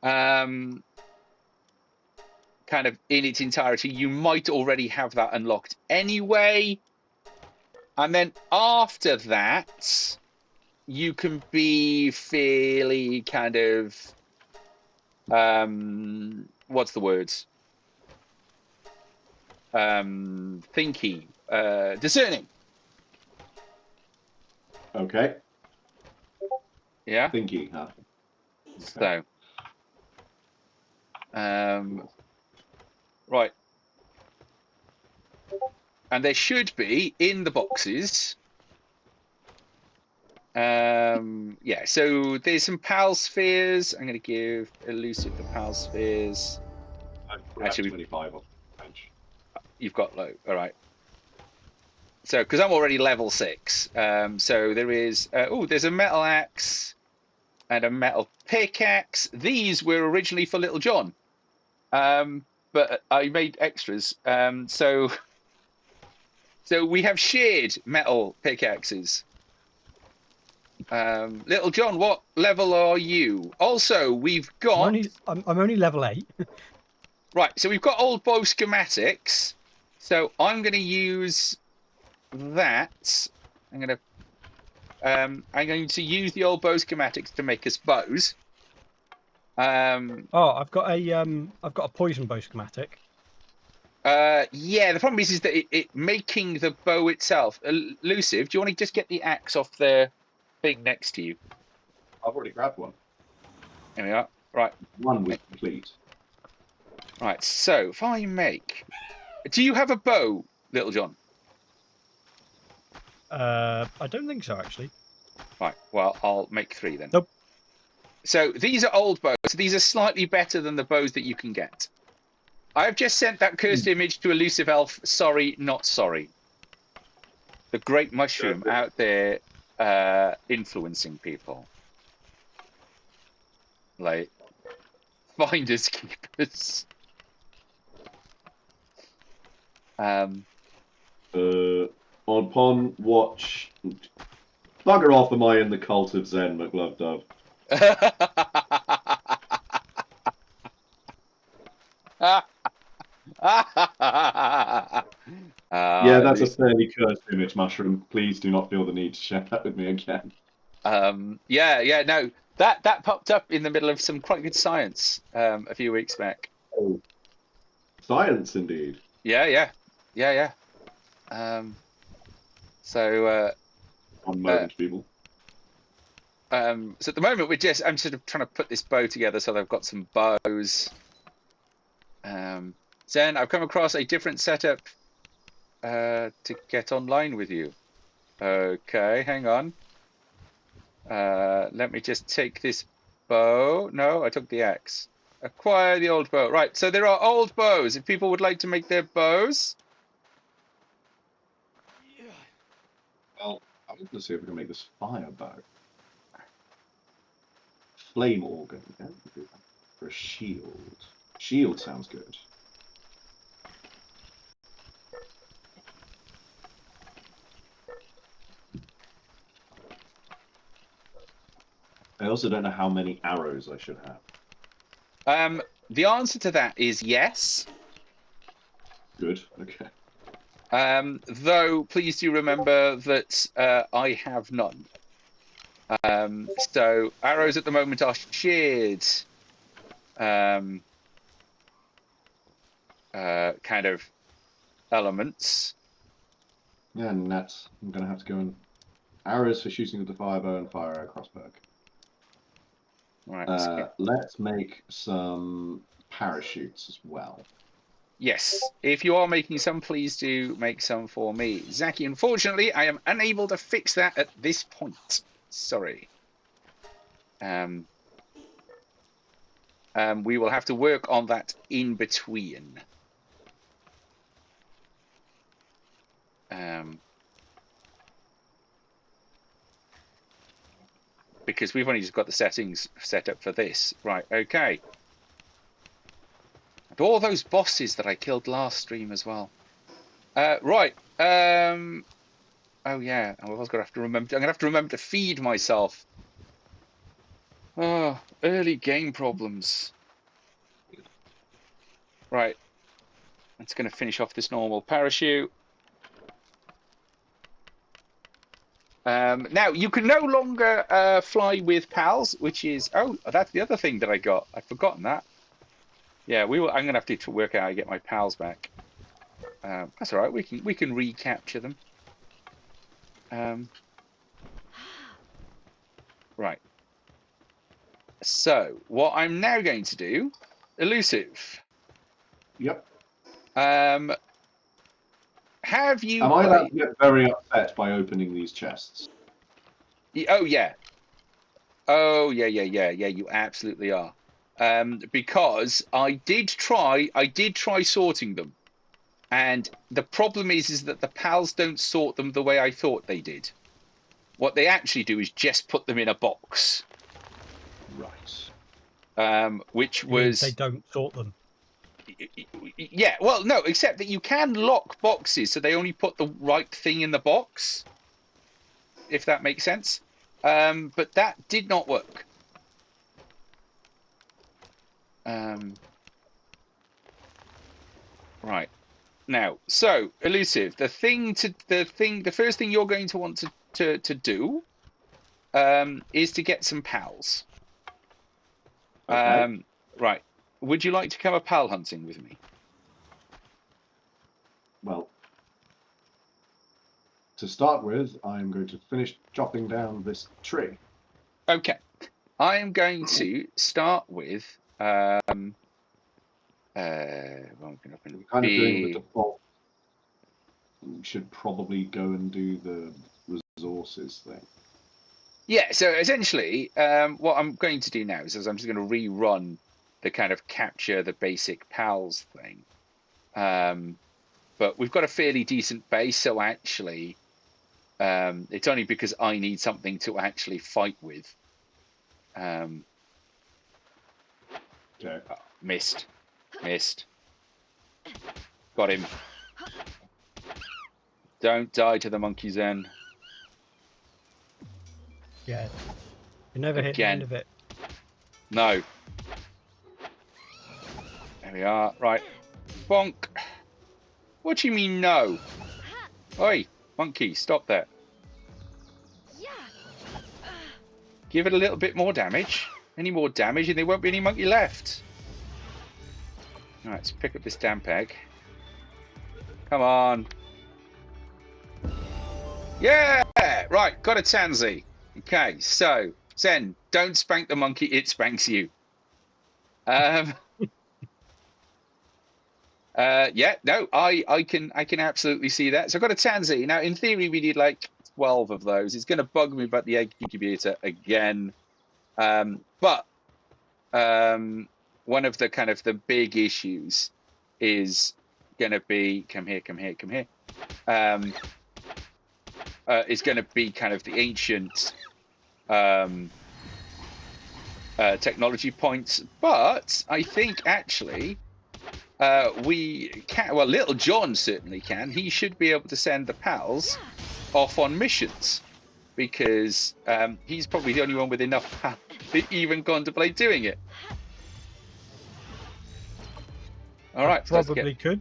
Kind of in its entirety. You might already have that unlocked anyway. And then after that, you can be fairly kind of what's the word? Thinky, discerning. Okay. Yeah. Thinky, huh? Okay. So, right. And there should be in the boxes. Yeah, so there's some PAL spheres. I'm going to give elusive the PAL spheres. Actually, 25 on the bench. You've got low. All right. So, because I'm already level 6. So there is. There's a metal axe and a metal pickaxe. These were originally for Little John, but I made extras. So we have shared metal pickaxes. Little John, what level are you? Also, we've got. I'm only level 8. Right, so we've got old bow schematics. So I'm going to use that. I'm going to use the old bow schematics to make us bows. I've got a poison bow schematic. Yeah, the problem is that it making the bow itself elusive. Do you want to just get the axe off the thing next to you? I've already grabbed one. There we are. Right. One was complete. Right, so if I make... Do you have a bow, Little John? I don't think so, actually. Right, well, I'll make 3 then. Nope. So these are old bows. These are slightly better than the bows that you can get. I've just sent that cursed image to Elusive Elf. Sorry, not sorry. The great mushroom out there influencing people. Like, finders keepers. Upon watch. Bugger off, am I in the cult of Zen, McLove Dove? Yeah, that's a fairly cursed image, Mushroom. Please do not feel the need to share that with me again. Yeah, no, that popped up in the middle of some quite good science a few weeks back. Oh, science indeed. Yeah. So one moment, people. So at the moment I'm sort of trying to put this bow together so that I've got some bows. Zen, I've come across a different setup to get online with you. Okay, hang on. Let me just take this bow. No, I took the axe. Acquire the old bow. Right, so there are old bows. If people would like to make their bows. Well, I'm Let's see if we can make this fire bow. Flame organ. Yeah, we can do that. For a shield. Shield sounds good. I also don't know how many arrows I should have. The answer to that is yes. Good. Okay. Though, please do remember that I have none. So arrows at the moment are shared kind of elements. Yeah, nets. I'm gonna have to go and arrows for shooting with the fire bow and fire arrow crossbow. Right. Let's make some parachutes as well. Yes, if you are making some, please do make some for me. Zaki, unfortunately, I am unable to fix that at this point. Sorry. We will have to work on that in between. Because we've only just got the settings set up for this. Right, okay. And all those bosses that I killed last stream as well. Right. Oh yeah, I was gonna have to remember. I'm gonna have to remember to feed myself. Oh, early game problems. Right. That's gonna finish off this normal parachute. Now you can no longer fly with pals, which is that's the other thing that I got. I've forgotten that. Yeah, I'm gonna have to work out how to get my pals back. That's all right. We can recapture them. Right. So what I'm now going to do, elusive. Yep. Have you? Am I allowed to get very upset by opening these chests? Oh yeah. Oh yeah. You absolutely are. Because I did try sorting them, and the problem is that the pals don't sort them the way I thought they did. What they actually do is just put them in a box. Right. Which was they don't sort them. Yeah, well, no, except that you can lock boxes, so they only put the right thing in the box, if that makes sense. But that did not work. Right. Now, so elusive. The first thing you're going to want to do is to get some pals. Okay. Right. Would you like to come a pal hunting with me? Well, to start with, I'm going to finish chopping down this tree. Okay. I am going to start with We're kind of doing the default. We should probably go and do the resources thing. Yeah, so essentially, what I'm going to do now is I'm just going to rerun the kind of capture the basic pals thing. But we've got a fairly decent base, so actually, it's only because I need something to actually fight with. Okay. Oh, missed. Got him. Don't die to the monkey Zen. Yeah. You never hit the end of it. No. There we are. Right. Bonk. What do you mean no? Oi, monkey, stop that. Give it a little bit more damage. Any more damage and there won't be any monkey left. Alright, let's pick up this damp egg. Come on. Yeah! Right, got a tansy. Okay, so, Zen, don't spank the monkey, it spanks you. Yeah, no, I can absolutely see that. So I've got a tansy. Now, in theory, we need like 12 of those. It's going to bug me about the egg incubator again. But one of the kind of the big issues is going to be, come here. is going to be kind of the ancient technology points, but I think actually we can. Well, Little John certainly can. He should be able to send the pals off on missions because he's probably the only one with enough pals to even contemplate doing it. All right, Probably could.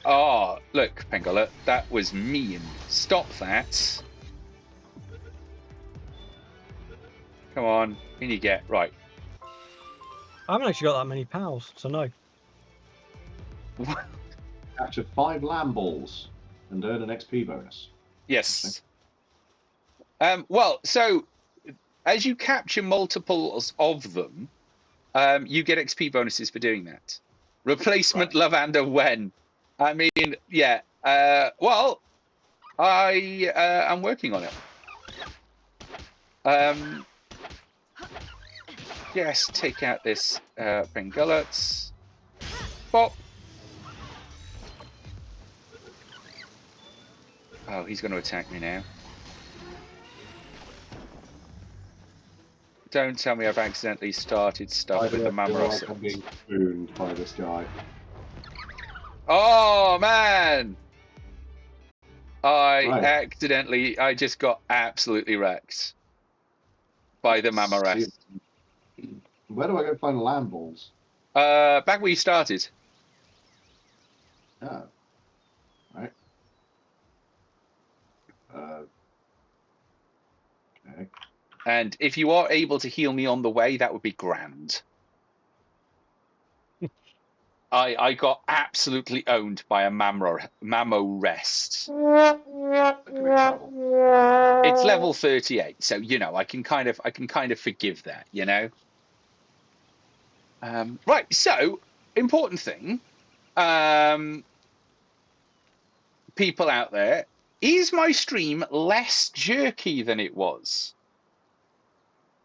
Oh, look, Pengola, that was mean. Stop that. Come on, in you get. Right. I haven't actually got that many pals, so no. Capture 5 lamb balls and earn an XP bonus. Yes. Well, so as you capture multiples of them, you get XP bonuses for doing that. Replacement Right. Lavanda when? I mean, yeah. Well, I'm working on it. Yes, take out this Bengullets. Bop. Oh, he's going to attack me now. Don't tell me I've accidentally started stuff with the I feel Mamoros. like I'm being spooned by this guy. Oh, man! Right. I just got absolutely wrecked by the Mamoras. Where do I go find lamb balls? Back where you started. Oh. Right. Okay. And if you are able to heal me on the way, that would be grand. I got absolutely owned by a Mamo rest. It's level 38, so you know I can kind of forgive that, you know. Right, so important thing, people out there, is my stream less jerky than it was?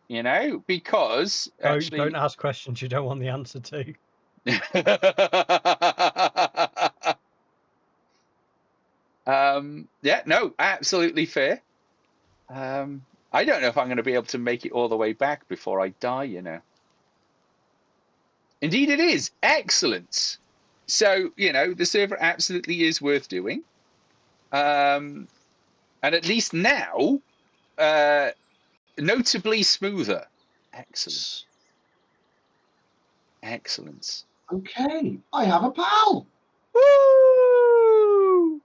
You know, because actually, Don't ask questions you don't want the answer to. Yeah, no, absolutely fair. I don't know if I'm going to be able to make it all the way back before I die, you know. Indeed, it is. Excellent. So, you know, the server absolutely is worth doing. And at least now, notably smoother. Excellent. Excellent. Okay, I have a pal! Woo!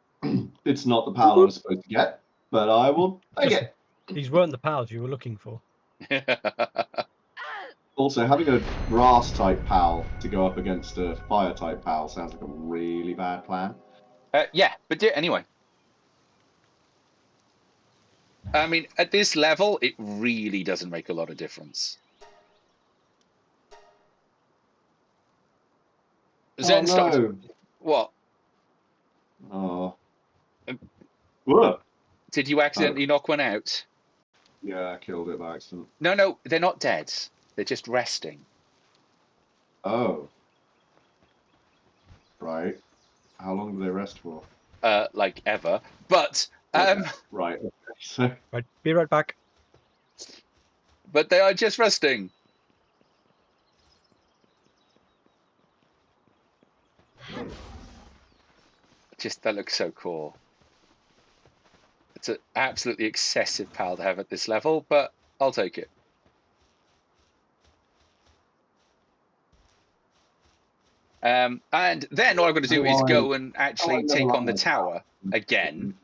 It's not the pal I was supposed to get, but I will take it. These weren't the pals you were looking for. Also, having a grass type pal to go up against a fire type pal sounds like a really bad plan. Yeah, but anyway. I mean, at this level, it really doesn't make a lot of difference. Zen, stop. No. What? Oh. What? Did you accidentally knock one out? Yeah, I killed it by accident. No, they're not dead. They're just resting. Oh. Right. How long do they rest for? Like ever. But Right. Okay. So Right, be right back. but they are just resting. Just that looks so cool. It's an absolutely excessive pal to have at this level, but I'll take it. And then all I'm going to do is go and actually take on the tower again.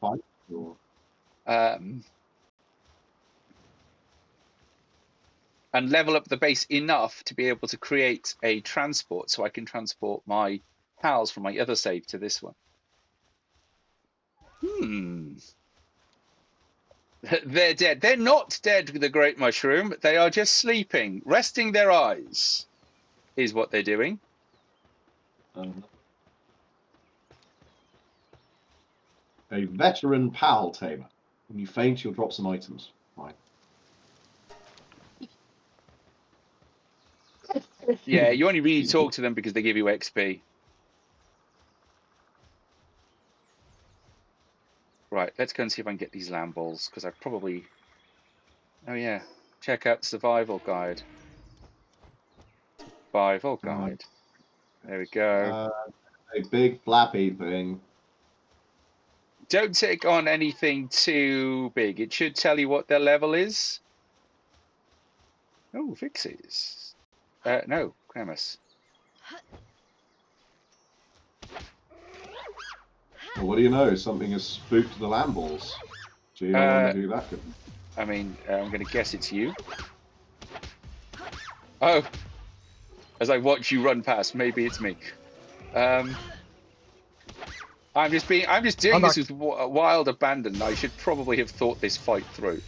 And level up the base enough to be able to create a transport so I can transport my pals from my other save to this one. They're dead. They're not dead with the Great Mushroom. They are just sleeping, resting their eyes, is what they're doing. A veteran pal tamer. When you faint, you'll drop some items. Right. Yeah, you only really talk to them because they give you XP. let's go and see if I can get these lamb balls, because I probably... Oh yeah, check out the survival guide. Survival guide. There we go. A big flappy thing. Don't take on anything too big. It should tell you what their level is. Oh, fixes. No, Cremus. Well, what do you know? Something has spooked the lamb balls. Gee, I wonder who that could be. I mean, I'm going to guess it's you. Oh, as I watch you run past, maybe it's me. I'm just doing this with wild abandon. I should probably have thought this fight through.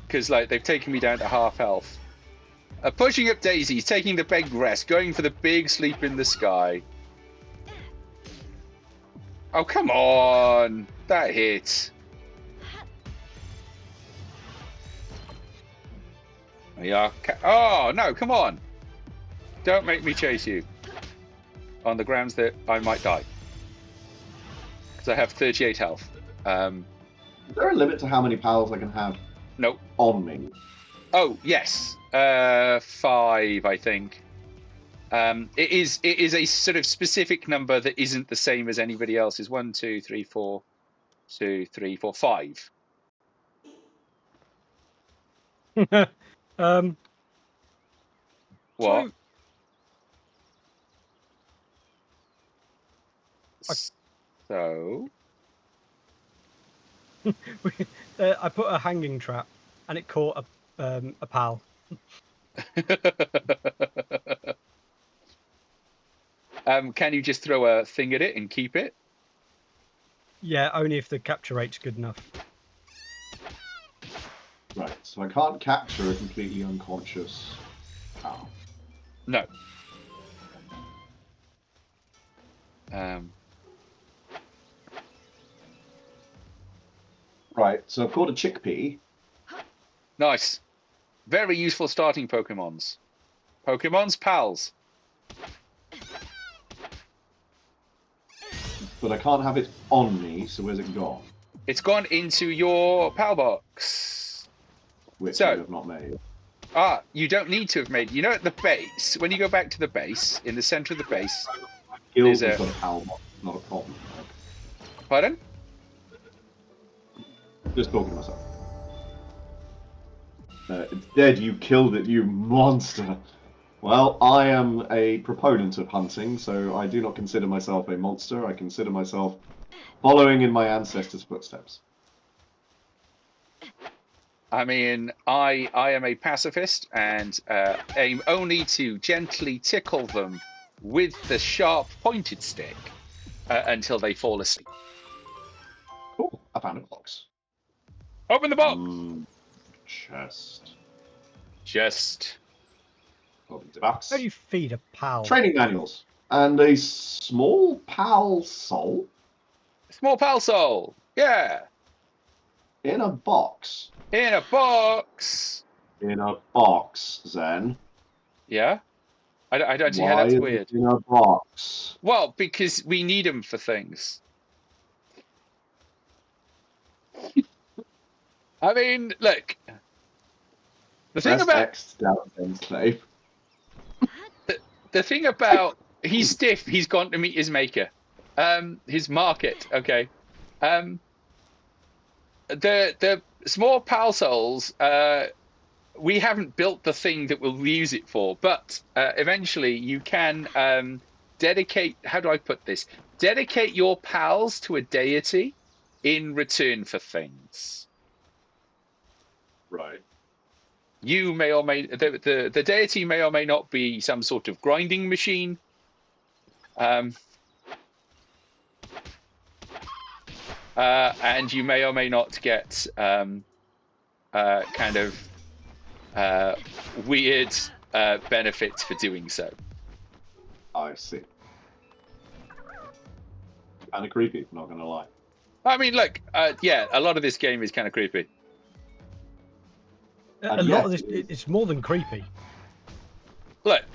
Because like they've taken me down to half health. Pushing up daisies, taking the big rest, going for the big sleep in the sky. Oh, come on! That hit. Yeah. Oh, no, come on! Don't make me chase you. On the grounds that I might die. Because I have 38 health. Is there a limit to how many pals I can have? Nope. On me? Oh, yes. 5, I think. It is a sort of specific number that isn't the same as anybody else's. 1, 2, 3, 4, 2, 3, 4, 5. What? So? I put a hanging trap, and it caught a pal. Can you just throw a thing at it and keep it? Yeah, only if the capture rate's good enough. Right, so I can't capture a completely unconscious pal. No. Right, so I've caught a chickpea. Nice. Very useful starting Pokemons. Pokemon's pals. But I can't have it on me, so where's it gone? It's gone into your pal box. Which So- I have not made. You don't need to have made... You know at the base, when you go back to the base, in the center of the base... Guild There's has a- got a pal box, not a problem. Pardon? Just talking to myself. It's dead, you killed it, you monster. Well, I am a proponent of hunting, so I do not consider myself a monster. I consider myself following in my ancestors' footsteps. I mean, I am a pacifist and aim only to gently tickle them with the sharp pointed stick until they fall asleep. Oh, I found a box. Open the box! Chest. Just... Box. How do you feed a pal? Training manuals. And a small pal soul Small pal soul! Yeah! in a box. In a box! In a box, Zen. Yeah? I don't see how Why that's is weird. it in a box? Well, because we need them for things. I mean, look. The thing Press about X down and save. the thing about he's stiff. He's gone to meet his maker, his market. Okay, the small pal souls. We haven't built the thing that we'll use it for, but eventually you can dedicate. How do I put this? Dedicate your pals to a deity in return for things. Right. You may or may the deity may or may not be some sort of grinding machine. And you may or may not get kind of weird benefits for doing so. I see. Kind of creepy, not gonna lie. I mean, look, yeah, a lot of this game is kind of creepy. A lot of this, it's more than creepy. Look,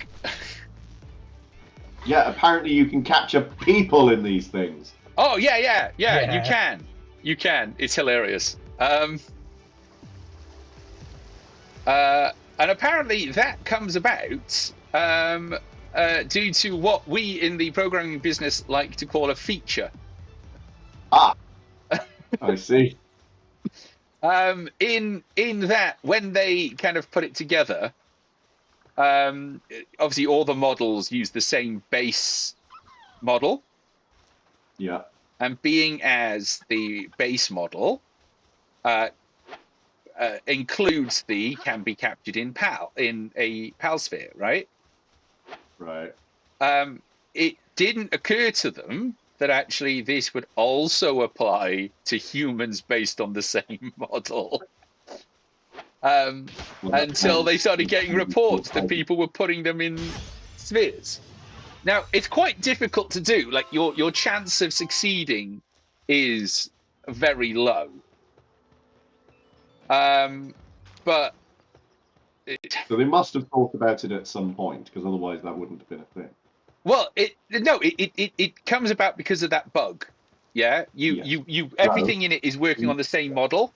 Yeah, apparently you can capture people in these things. Oh yeah. You Yeah. can. You can. It's hilarious. And apparently that comes about due to what we in the programming business like to call a feature. Ah, I see. In that, when they kind of put it together, obviously all the models use the same base model, Yeah. and being as the base model includes the can be captured in a PAL sphere, right? Right. It didn't occur to them that actually this would also apply to humans based on the same model. Well, Until they started getting reports that people were putting them in spheres. Now, it's quite difficult to do. Like your chance of succeeding is very low. But So they must have thought about it at some point, because otherwise that wouldn't have been a thing. well, it comes about because of that bug. Yeah, Yes. you everything in it is working on the same model.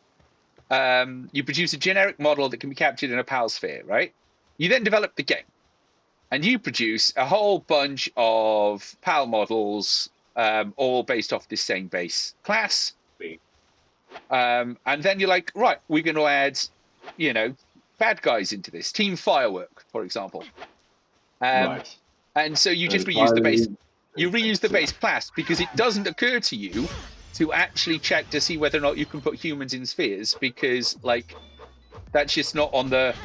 You produce a generic model that can be captured in a PAL sphere, right? You then develop the game, and you produce a whole bunch of PAL models, all based off this same base class. And then you're like, right, we're going to add, bad guys into this. Team Firework, for example. Right. And so you just reuse the base. You reuse the base class because it doesn't occur to you to actually check to see whether or not you can put humans in spheres, because that's just not on the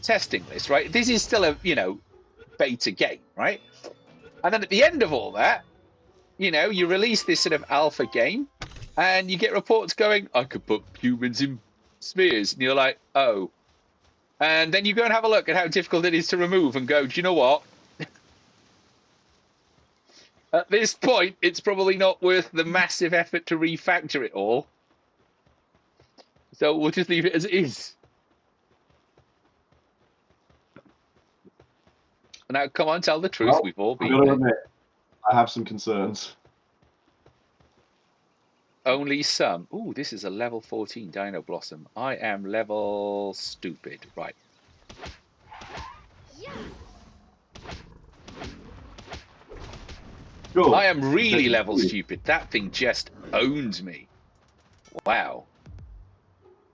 testing list, right? This is still a beta game, right? And then at the end of all that, you release this sort of alpha game, and you get reports going, I could put humans in spheres, and you're like, oh. And then you go and have a look at how difficult it is to remove, and go, do you know what? At this point, it's probably not worth the massive effort to refactor it all. So we'll just leave it as it is. Now, come on, tell the truth. Well, We've all I've been got to there. admit, I have some concerns. Only some. Ooh, this is a level 14 Dino Blossom. I am level stupid. Right. Cool. I am really level stupid. That thing just owned me. Wow.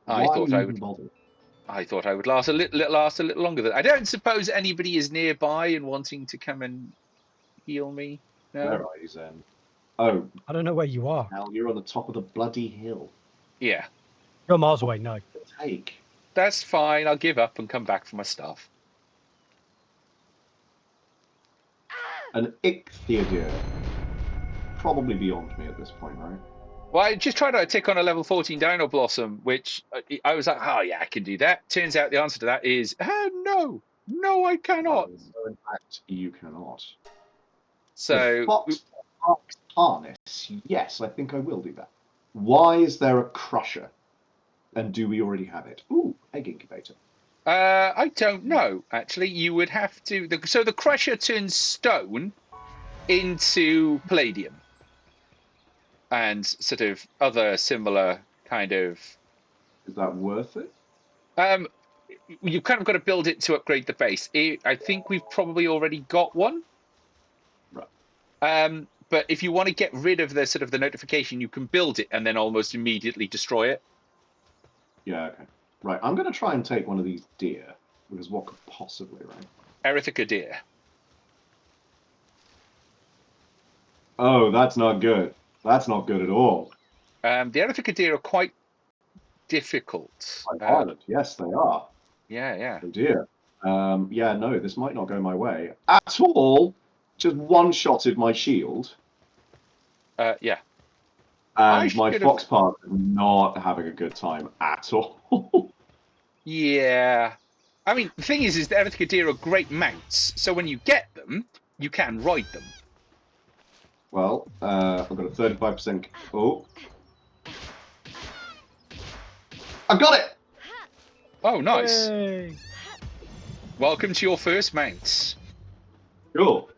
I thought I would last a little longer than. I don't suppose anybody is nearby and wanting to come and heal me. No. Where are you, Zen? Oh, I don't know where you are. Al, you're on the top of the bloody hill. Yeah. You're miles away. No. Take. That's fine. I'll give up and come back for my stuff. An ichthyodeer. Probably beyond me at this point, right? Well, I just tried to tick on a level 14 Dino Blossom, which I was like, oh yeah, I can do that. Turns out the answer to that is, no, I cannot. So in fact, you cannot. So Fox harness. Yes, I think I will do that. Why is there a crusher? And do we already have it? Ooh, egg incubator. I don't know. Actually, you would have to. So the crusher turns stone into palladium and sort of other similar kind of. Is that worth it? You've kind of got to build it to upgrade the base. I think we've probably already got one. Right. But if you want to get rid of the sort of the notification, you can build it and then almost immediately destroy it. Yeah, okay. Right, I'm going to try and take one of these deer, because what could possibly, right? Erythica deer. Oh, that's not good. That's not good at all. The Erythica deer are quite difficult. Violent, yes, they are. Yeah. Oh dear. Yeah, no, this might not go my way at all. Just one-shotted my shield. Yeah. And my fox part is not having a good time at all. Yeah. I mean, the thing is the Erythica deer are great mounts, so when you get them, you can ride them. Well, I've got a 35%. Oh. I got it! Oh, nice. Yay. Welcome to your first mounts. Cool.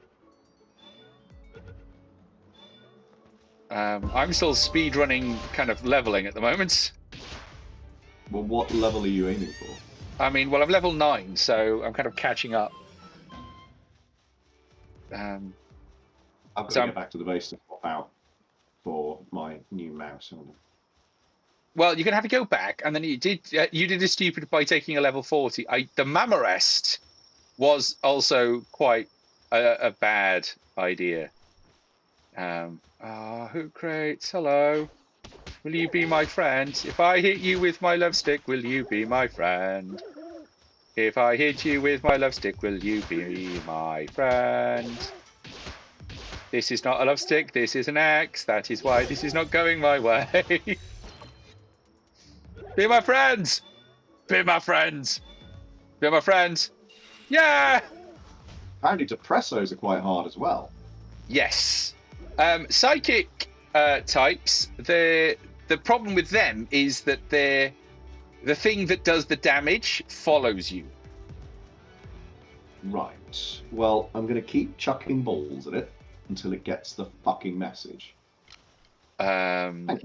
I'm still speed running, kind of leveling at the moment. Well, what level are you aiming for? I mean, well, I'm level 9, so I'm kind of catching up. I've got So to get back to the base to swap out for my new mouse. well, you're gonna have to go back, and then you did a stupid by taking a level 40. The Mama Rest was also quite a bad idea. Hoot crates, hello. Will you be my friend? If I hit you with my love stick, will you be my friend? If I hit you with my love stick, will you be my friend? This is not a love stick, this is an axe. That is why this is not going my way. Be my friends! Be my friends! Be my friends! Yeah! Apparently, depressos are quite hard as well. Yes. Psychic types, the problem with them is that the thing that does the damage follows you. Right. Well, I'm going to keep chucking balls at it until it gets the fucking message.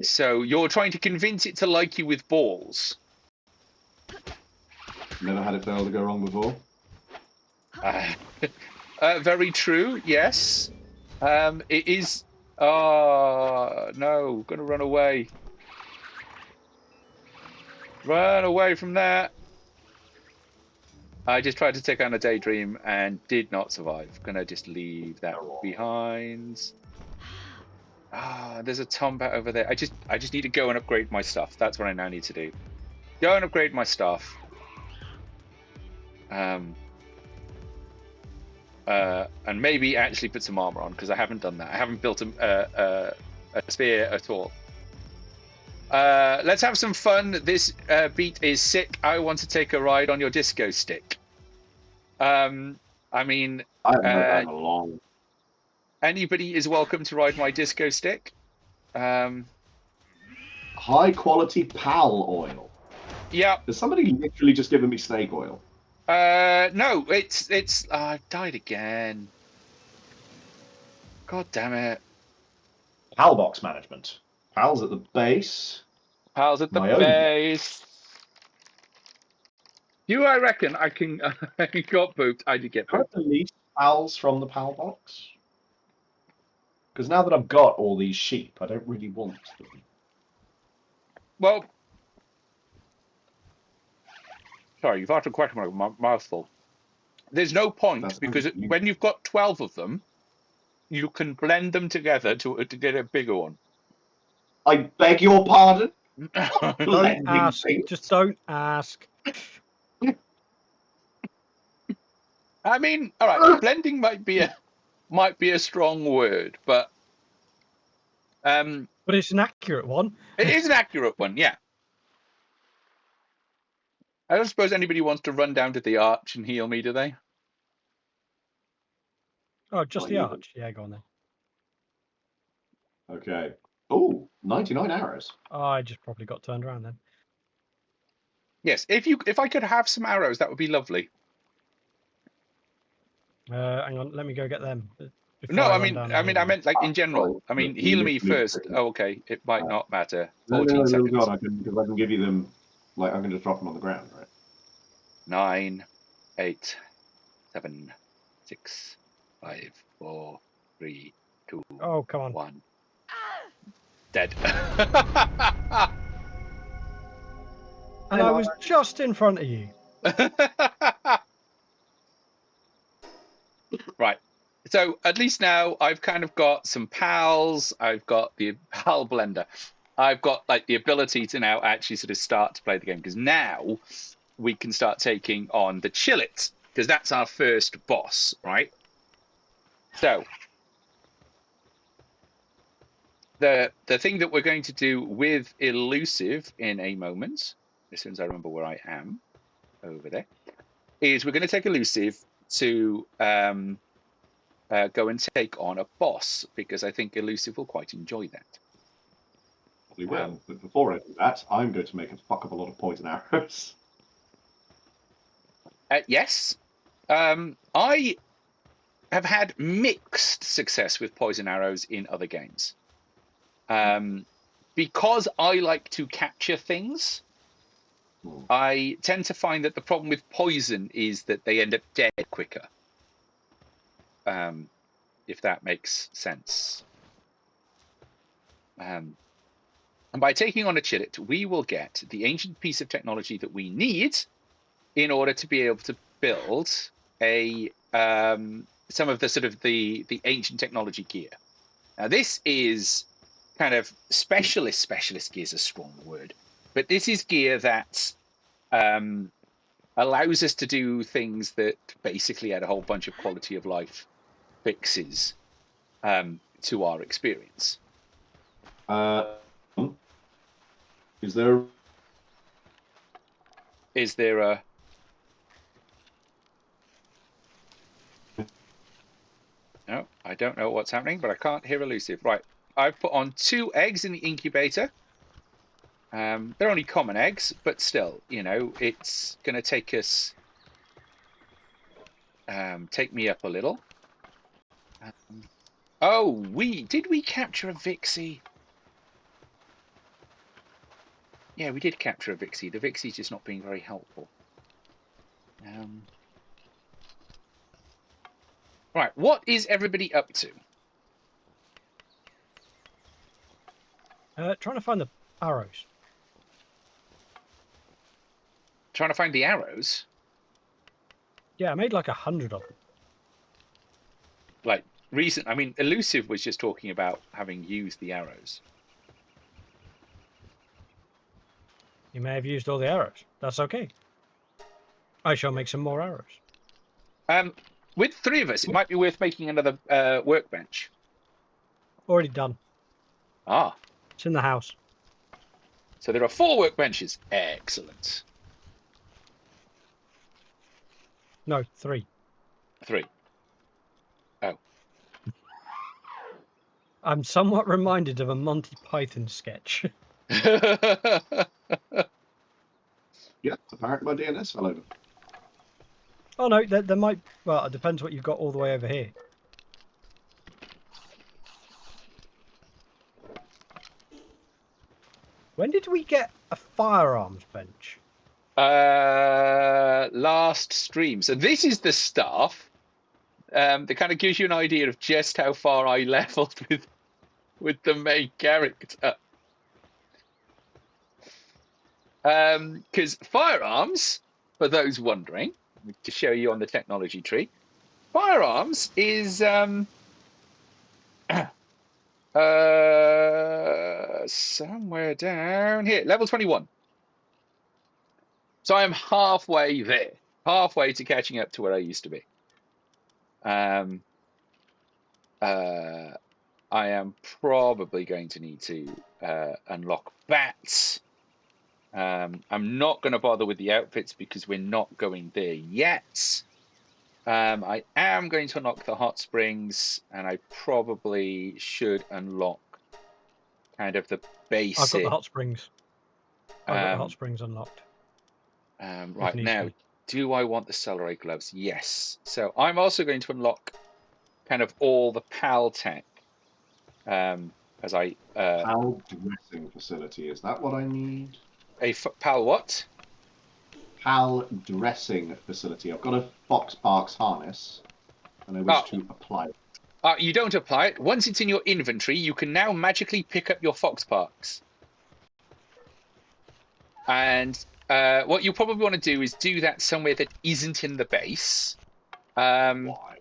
So you're trying to convince it to like you with balls. Never had it fail to go wrong before. Very true, yes. It is... Oh, no, gonna run away. Run away from that. I just tried to take on a daydream and did not survive. Gonna just leave that behind. There's a tombat over there. I just need to go and upgrade my stuff. That's what I now need to do. Go and upgrade my stuff. And maybe actually put some armor on, because I haven't done that. I haven't built a spear at all. Let's have some fun. This beat is sick. I want to take a ride on your disco stick. I mean, I haven't heard that in a long. Anybody is welcome to ride my disco stick. High quality PAL oil. Yeah. Has somebody literally just given me snake oil? No, it's. I died again. God damn it. PAL box management. PAL's at the base. PAL's at the My own base. You, I reckon I can. I got booped. I did get Can I booped. delete PALs from the PAL box? Because now that I've got all these sheep, I don't really want them. Well, sorry, you've asked a question with a mouthful. There's no point, That's because okay. when you've got 12 of them, you can blend them together to get a bigger one. I beg your pardon? Don't Blending ask. things? Just don't ask. I mean, all right, blending might be a strong word, but But it's an accurate one. it is an accurate one, yeah. I don't suppose anybody wants to run down to the arch and heal me, do they? Oh, just Not the you. arch. Yeah, go on then. Okay. Oh, 99 arrows. Oh, I just probably got turned around then. Yes, if I could have some arrows, that would be lovely. Hang on, let me go get them. before No, I run mean, down I and mean, heal I you. meant like in general. Oh, I mean, no, heal me no, first. Oh, okay, it might not matter. No, 14 little seconds. god, because I can give you them, like, I can just drop them on the ground, right? 9, 8, 7, 6, 5, 4, 3, 2, Oh, come on. 1. Dead. And I was just in front of you. Right. So at least now I've kind of got some pals. I've got the PAL blender. I've got like the ability to now actually sort of start to play the game, because now we can start taking on the Chillet, because that's our first boss, right? So the thing that we're going to do with Elusive in a moment, as soon as I remember where I am over there, is we're going to take Elusive to go and take on a boss, because I think Elusive will quite enjoy that. We will, but before I do that, I'm going to make a fuck of a lot of poison arrows. Yes. I have had mixed success with poison arrows in other games. Because I like to capture things, I tend to find that the problem with poison is that they end up dead quicker. If that makes sense. And by taking on a Chillet, we will get the ancient piece of technology that we need in order to be able to build a some of the sort of the ancient technology gear. Now, this is kind of specialist gear is a strong word, but this is gear that allows us to do things that basically add a whole bunch of quality of life fixes to our experience. Is there a No, I don't know what's happening, but I can't hear Elusive. Right, I've put on 2 eggs in the incubator. They're only common eggs, but still, you know, it's going to take us, take me up a little. Oh, did we capture a Vixie? Yeah, we did capture a Vixie. The Vixie's just not being very helpful. Right, what is everybody up to? Trying to find the arrows. Trying to find the arrows? Yeah, I made like 100 of them. Like, I mean, Elusive was just talking about having used the arrows. You may have used all the arrows. That's okay. I shall make some more arrows. With 3 of us, it might be worth making another workbench. Already done. Ah. It's in the house. So there are 4 workbenches. Excellent. No, 3. 3. Oh. I'm somewhat reminded of a Monty Python sketch. Yeah, apparently my DNS fell over. Oh no, there might. Well, it depends what you've got all the way over here. When did we get a firearms bench? Last stream. So this is the stuff that kind of gives you an idea of just how far I leveled with the main character. Because firearms, for those wondering, to show you on the technology tree, firearms is somewhere down here, level 21. So I'm halfway there, halfway to catching up to where I used to be. I am probably going to need to unlock bats. I'm not going to bother with the outfits because we're not going there yet. I am going to unlock the hot springs, and I probably should unlock kind of the basic. I've got the hot springs. I've got the hot springs unlocked. Right now, do I want the celery gloves? Yes. So I'm also going to unlock kind of all the PAL tech. As I PAL dressing facility. Is that what I need? A PAL what? PAL dressing facility. I've got a Fox Parks harness, and I wish to apply it. You don't apply it. Once it's in your inventory, you can now magically pick up your Fox Parks. And what you probably want to do is do that somewhere that isn't in the base. Why?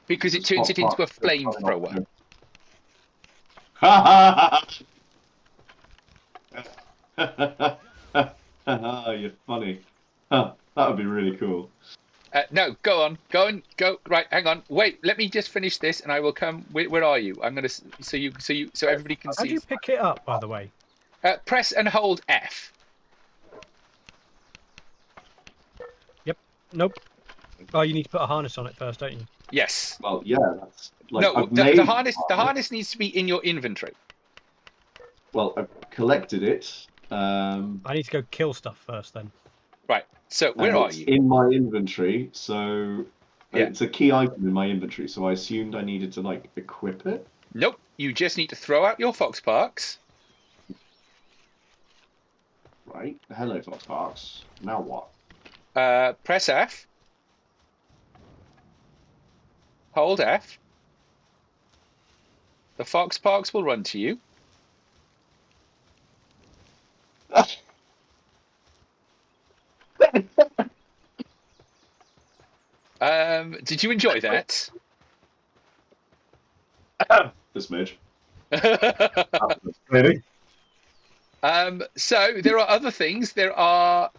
Because it turns it into a flamethrower. You're funny. That would be really cool. No, go. Right, hang on. Wait, let me just finish this, and I will come. Where are you? I'm gonna so everybody can see. How do you pick it up, by the way? Press and hold F. Yep. Nope. Oh, you need to put a harness on it first, don't you? Yes. Well, yeah. That's like no, the harness needs to be in your inventory. Well, I've collected it. I need to go kill stuff first, then. Right. So where are you? In my inventory. So yeah. It's a key item in my inventory. So I assumed I needed to like equip it. Nope. You just need to throw out your fox parks. Right. Hello, Fox Parks. Now what? Press F. Hold F. The fox parks will run to you. Did you enjoy that? The smidge. Maybe. So there are other things. There are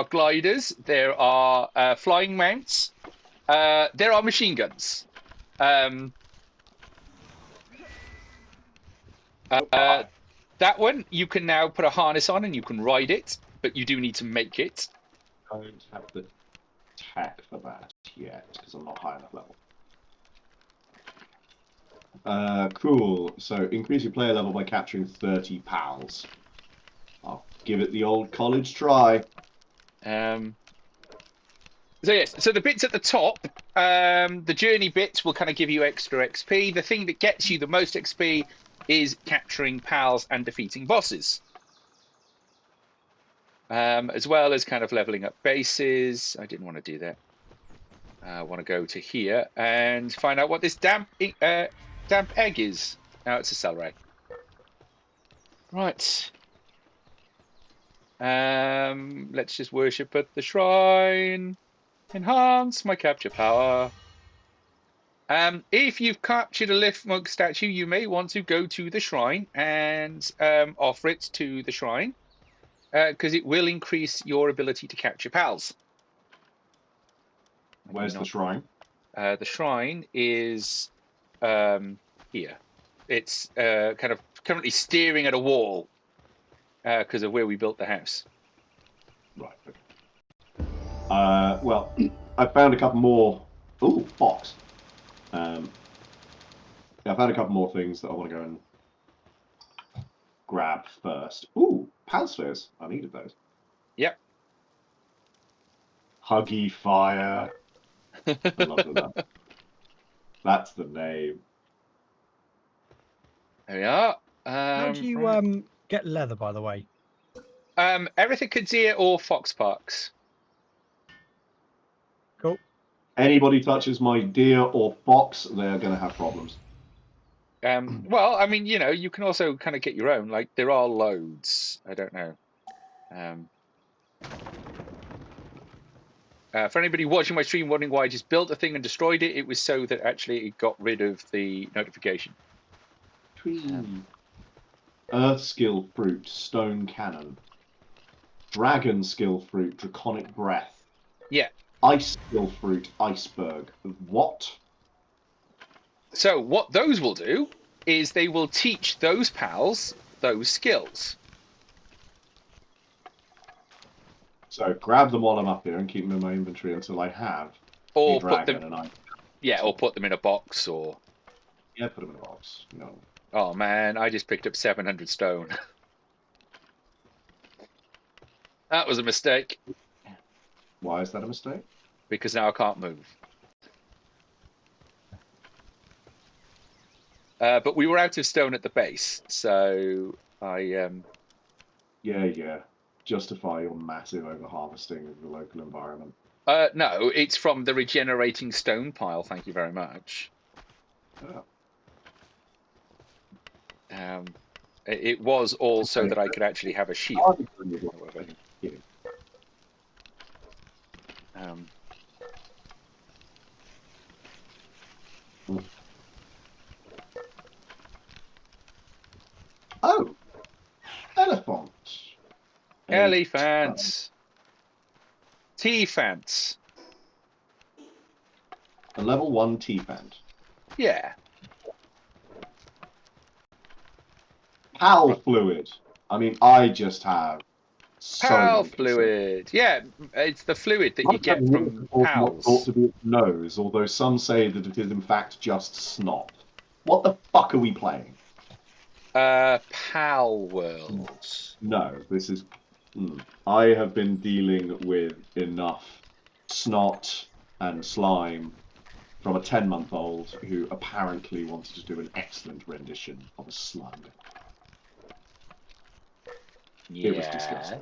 gliders. There are flying mounts. There are machine guns. That one you can now put a harness on and you can ride it, but you do need to make it. I don't have the tech for that yet because I'm not high enough level. Cool. So increase your player level by capturing 30 pals. I'll give it the old college try. So yes, so the bits at the top, the journey bits will kind of give you extra XP. The thing that gets you the most XP is capturing pals and defeating bosses. As well as kind of leveling up bases. I didn't want to do that. I want to go to here and find out what this damp egg is. Now it's a cell ray. Right. Let's just worship at the shrine. Enhance my capture power. If you've captured a Lifmunk statue, you may want to go to the shrine and offer it to the shrine, because it will increase your ability to capture pals. Where's the shrine? The shrine is here. It's kind of currently staring at a wall because of where we built the house. Right. Okay. Well, I found a couple more. Ooh, box. Yeah, I found a couple more things that I want to go and grab first. Ooh, pal spheres. I needed those. Yep. Huggy Fire. I love that. That's the name. There we are. How do you get leather, by the way? Erythica deer or fox parks. Cool. Anybody touches my deer or fox, they're going to have problems. Well, I mean, you know, you can also kind of get your own. Like, there are loads. I don't know. For anybody watching my stream wondering why I just built a thing and destroyed it, it was so that actually it got rid of the notification. Earth skill fruit, stone cannon. Dragon skill fruit, draconic breath. Yeah. Ice skill fruit, iceberg. What? So what those will do is they will teach those pals those skills. So grab them while I'm up here and keep them in my inventory until I have Or a dragon and I. Yeah, or put them in a box, or. Yeah, put them in a box. No. Oh man, I just picked up 700 stone. That was a mistake. Why is that a mistake? Because now I can't move. But we were out of stone at the base, so I. Yeah. Justify your massive overharvesting of the local environment. No, it's from the regenerating stone pile. Thank you very much. Oh. It was also that I could actually have a shield. Oh, elephants. Elephants. T-fants. A level 1 T-fant. Yeah. Pal fluid. I mean, I just have so Pal many fluid. Yeah, it's the fluid that you get from pals. Thought to be its nose, although some say that it is in fact just snot. What the fuck are we playing? PalWorld. No, this is. I have been dealing with enough snot and slime from a 10-month-old who apparently wanted to do an excellent rendition of a slug. It was disgusting.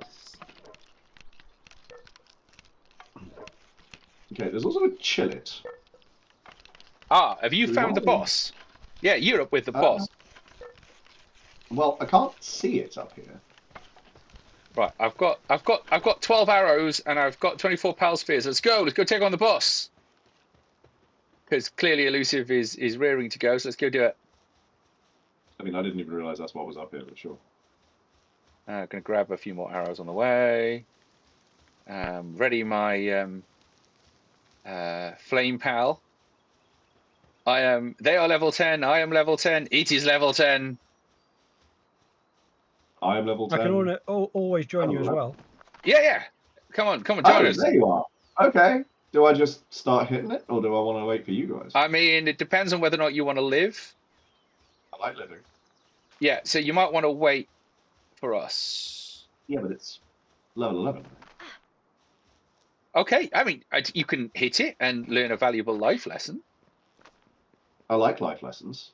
Okay, there's also a chillet. Ah, have you Do we found the want to- boss? Yeah, you're up with the boss. Well, I can't see it up here. Right, I've got 12 arrows and I've got 24 pal spears. Let's go take on the boss. Because clearly Elusive is rearing to go, so let's go do it. I mean, I didn't even realise that's what was up here, but sure. I'm gonna grab a few more arrows on the way. Ready my flame pal. They are level 10. I am level 10. It is level 10. I am level 10. I can always join you as well. Yeah. Come on, join us. There you are. Okay. Do I just start hitting it, or do I want to wait for you guys? I mean, it depends on whether or not you want to live. I like living. Yeah, so you might want to wait for us. Yeah, but it's level 11. Okay, I mean, you can hit it and learn a valuable life lesson. I like life lessons.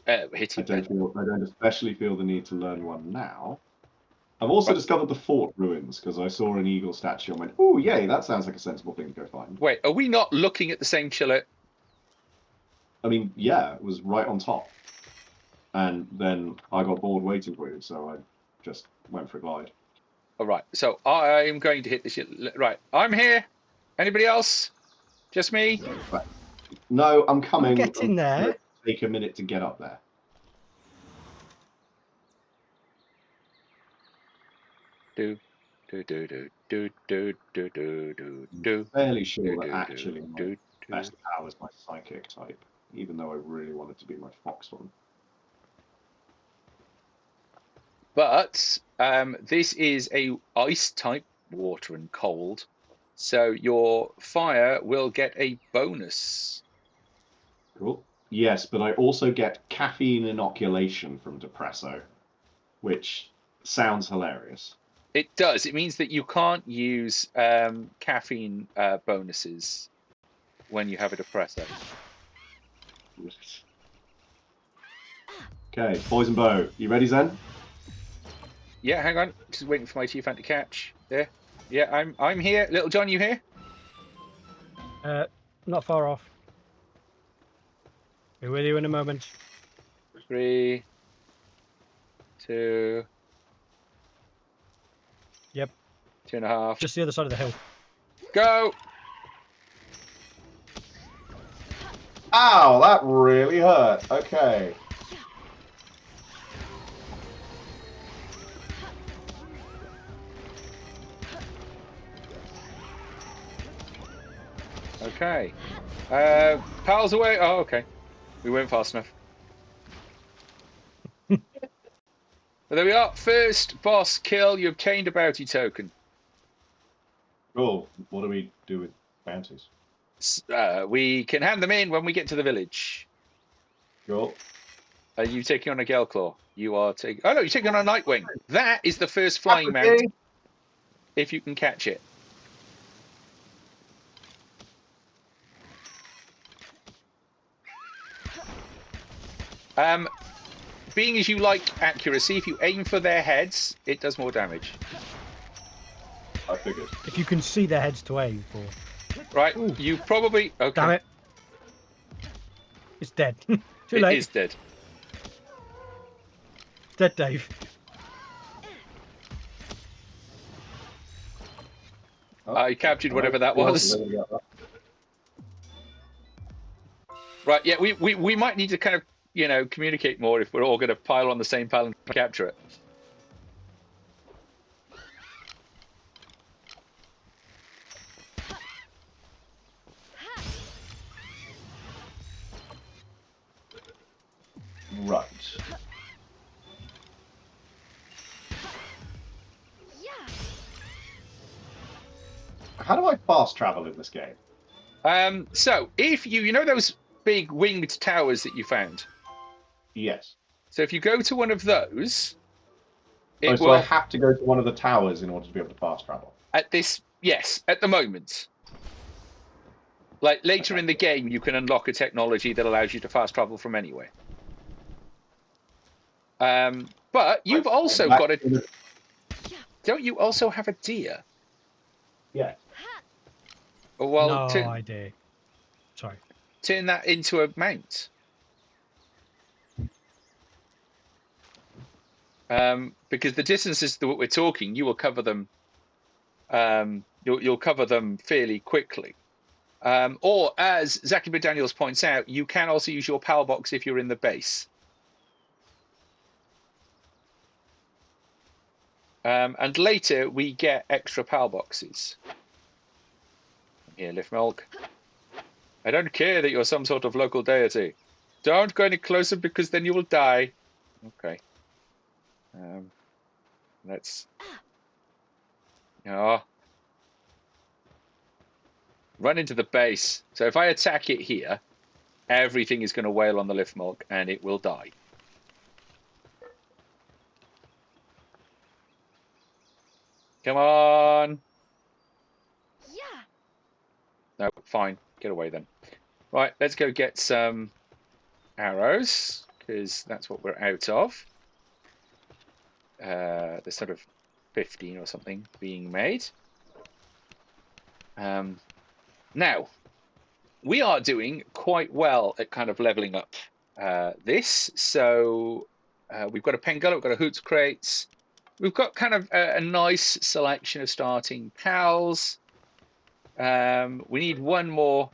Hit it. I don't especially feel the need to learn one now. I've also discovered the fort ruins because I saw an eagle statue and went, "Oh, yay! That sounds like a sensible thing to go find." Wait, are we not looking at the same chillet? I mean, yeah, it was right on top, and then I got bored waiting for you, so I just went for a glide. All right, so I'm going to hit the shit. Right, I'm here. Anybody else? Just me? Right. No, I'm coming. Get in there. Take a minute to get up there. Do. Fairly sure that actually my best power is my psychic type, even though I really want it to be my fox one. But this is a ice type, water and cold, so your fire will get a bonus. Cool. Yes, but I also get caffeine inoculation from Depresso, which sounds hilarious. It does. It means that you can't use caffeine bonuses when you have a depressor. Okay, poison bow. You ready, Zen? Yeah, hang on. Just waiting for my Chief Ant to catch. There. Yeah, I'm here. Little John, you here? Not far off. Be with you in a moment. 3, 2. Yep. 2.5. Just the other side of the hill. Go! Ow, that really hurt. Okay. Okay. Pals away. Oh, okay. We weren't fast enough. But there we are. First boss kill. You obtained a bounty token. Cool. What do we do with bounties? We can hand them in when we get to the village. Cool. Are you taking on a Gelclaw? You are taking... Oh, no, you're taking on a Nightwing. That is the first flying mount, if you can catch it. Being as you like accuracy, if you aim for their heads, it does more damage. I figured. If you can see their heads to aim for. Right, Ooh. you probably... Okay. Damn it. It's dead. Too late. It is dead. Dead, Dave. I captured whatever that was. Right, yeah, we might need to kind of, communicate more if we're all going to pile on the same pile and capture it. Right. How do I fast travel in this game? So if you know those big winged towers that you found. Yes. So if you go to one of those, So I have to go to one of the towers in order to be able to fast travel. Yes, at the moment. Like later in the game, you can unlock a technology that allows you to fast travel from anywhere. But you've also got a. Don't you also have a deer? Yeah. Well, no idea. Sorry. turn that into a mount. Because the distances that we're talking, you will cover them. You'll cover them fairly quickly. Or, as Zachary B. Daniels points out, you can also use your power box if you're in the base. And later we get extra power boxes. Here, lift milk. I don't care that you're some sort of local deity. Don't go any closer because then you will die. Okay. Let's. Oh. Run into the base. So if I attack it here, everything is going to wail on the lift milk and it will die. Come on. Yeah. No, fine. Get away then. Right, let's go get some arrows, because that's what we're out of. There's sort of 15 or something being made. Now, we are doing quite well at kind of leveling up this. So we've got a Pengullet, we've got a Hoots Crates. We've got kind of a nice selection of starting pals. We need one more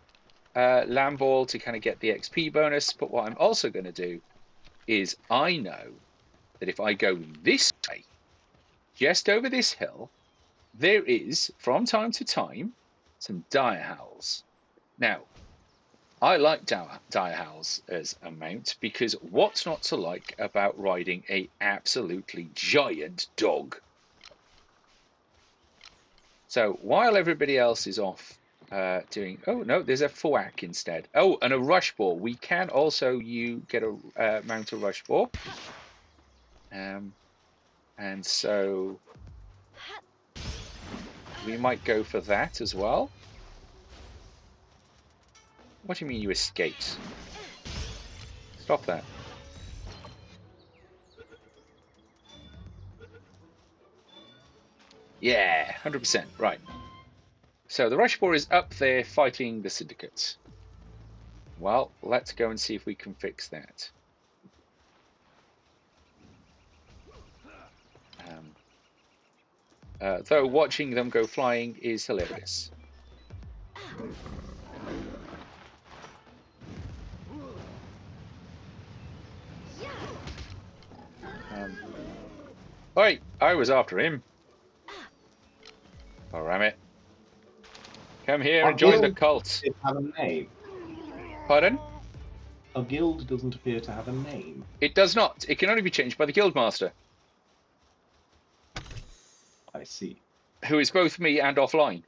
Lamb Ball to kind of get the XP bonus. But what I'm also going to do is I know that if I go this way, just over this hill, there is, from time to time, some dire howls. Now, I like dire howls as a mount because what's not to like about riding a absolutely giant dog? So while everybody else is off doing... Oh, no, there's a Fouac instead. Oh, and a Rush Boar. We can also get a mount a Rush Boar. And so we might go for that as well. What do you mean you escaped? Stop that. Yeah, 100%. Right. So the Rush Boar is up there fighting the Syndicate. Well, let's go and see if we can fix that. Though watching them go flying is hilarious. Oi! I was after him. Oh, ram it. Come here and join the cult. It have a name. Pardon? A guild doesn't appear to have a name. It does not. It can only be changed by the Guildmaster, I see. who is both me and offline.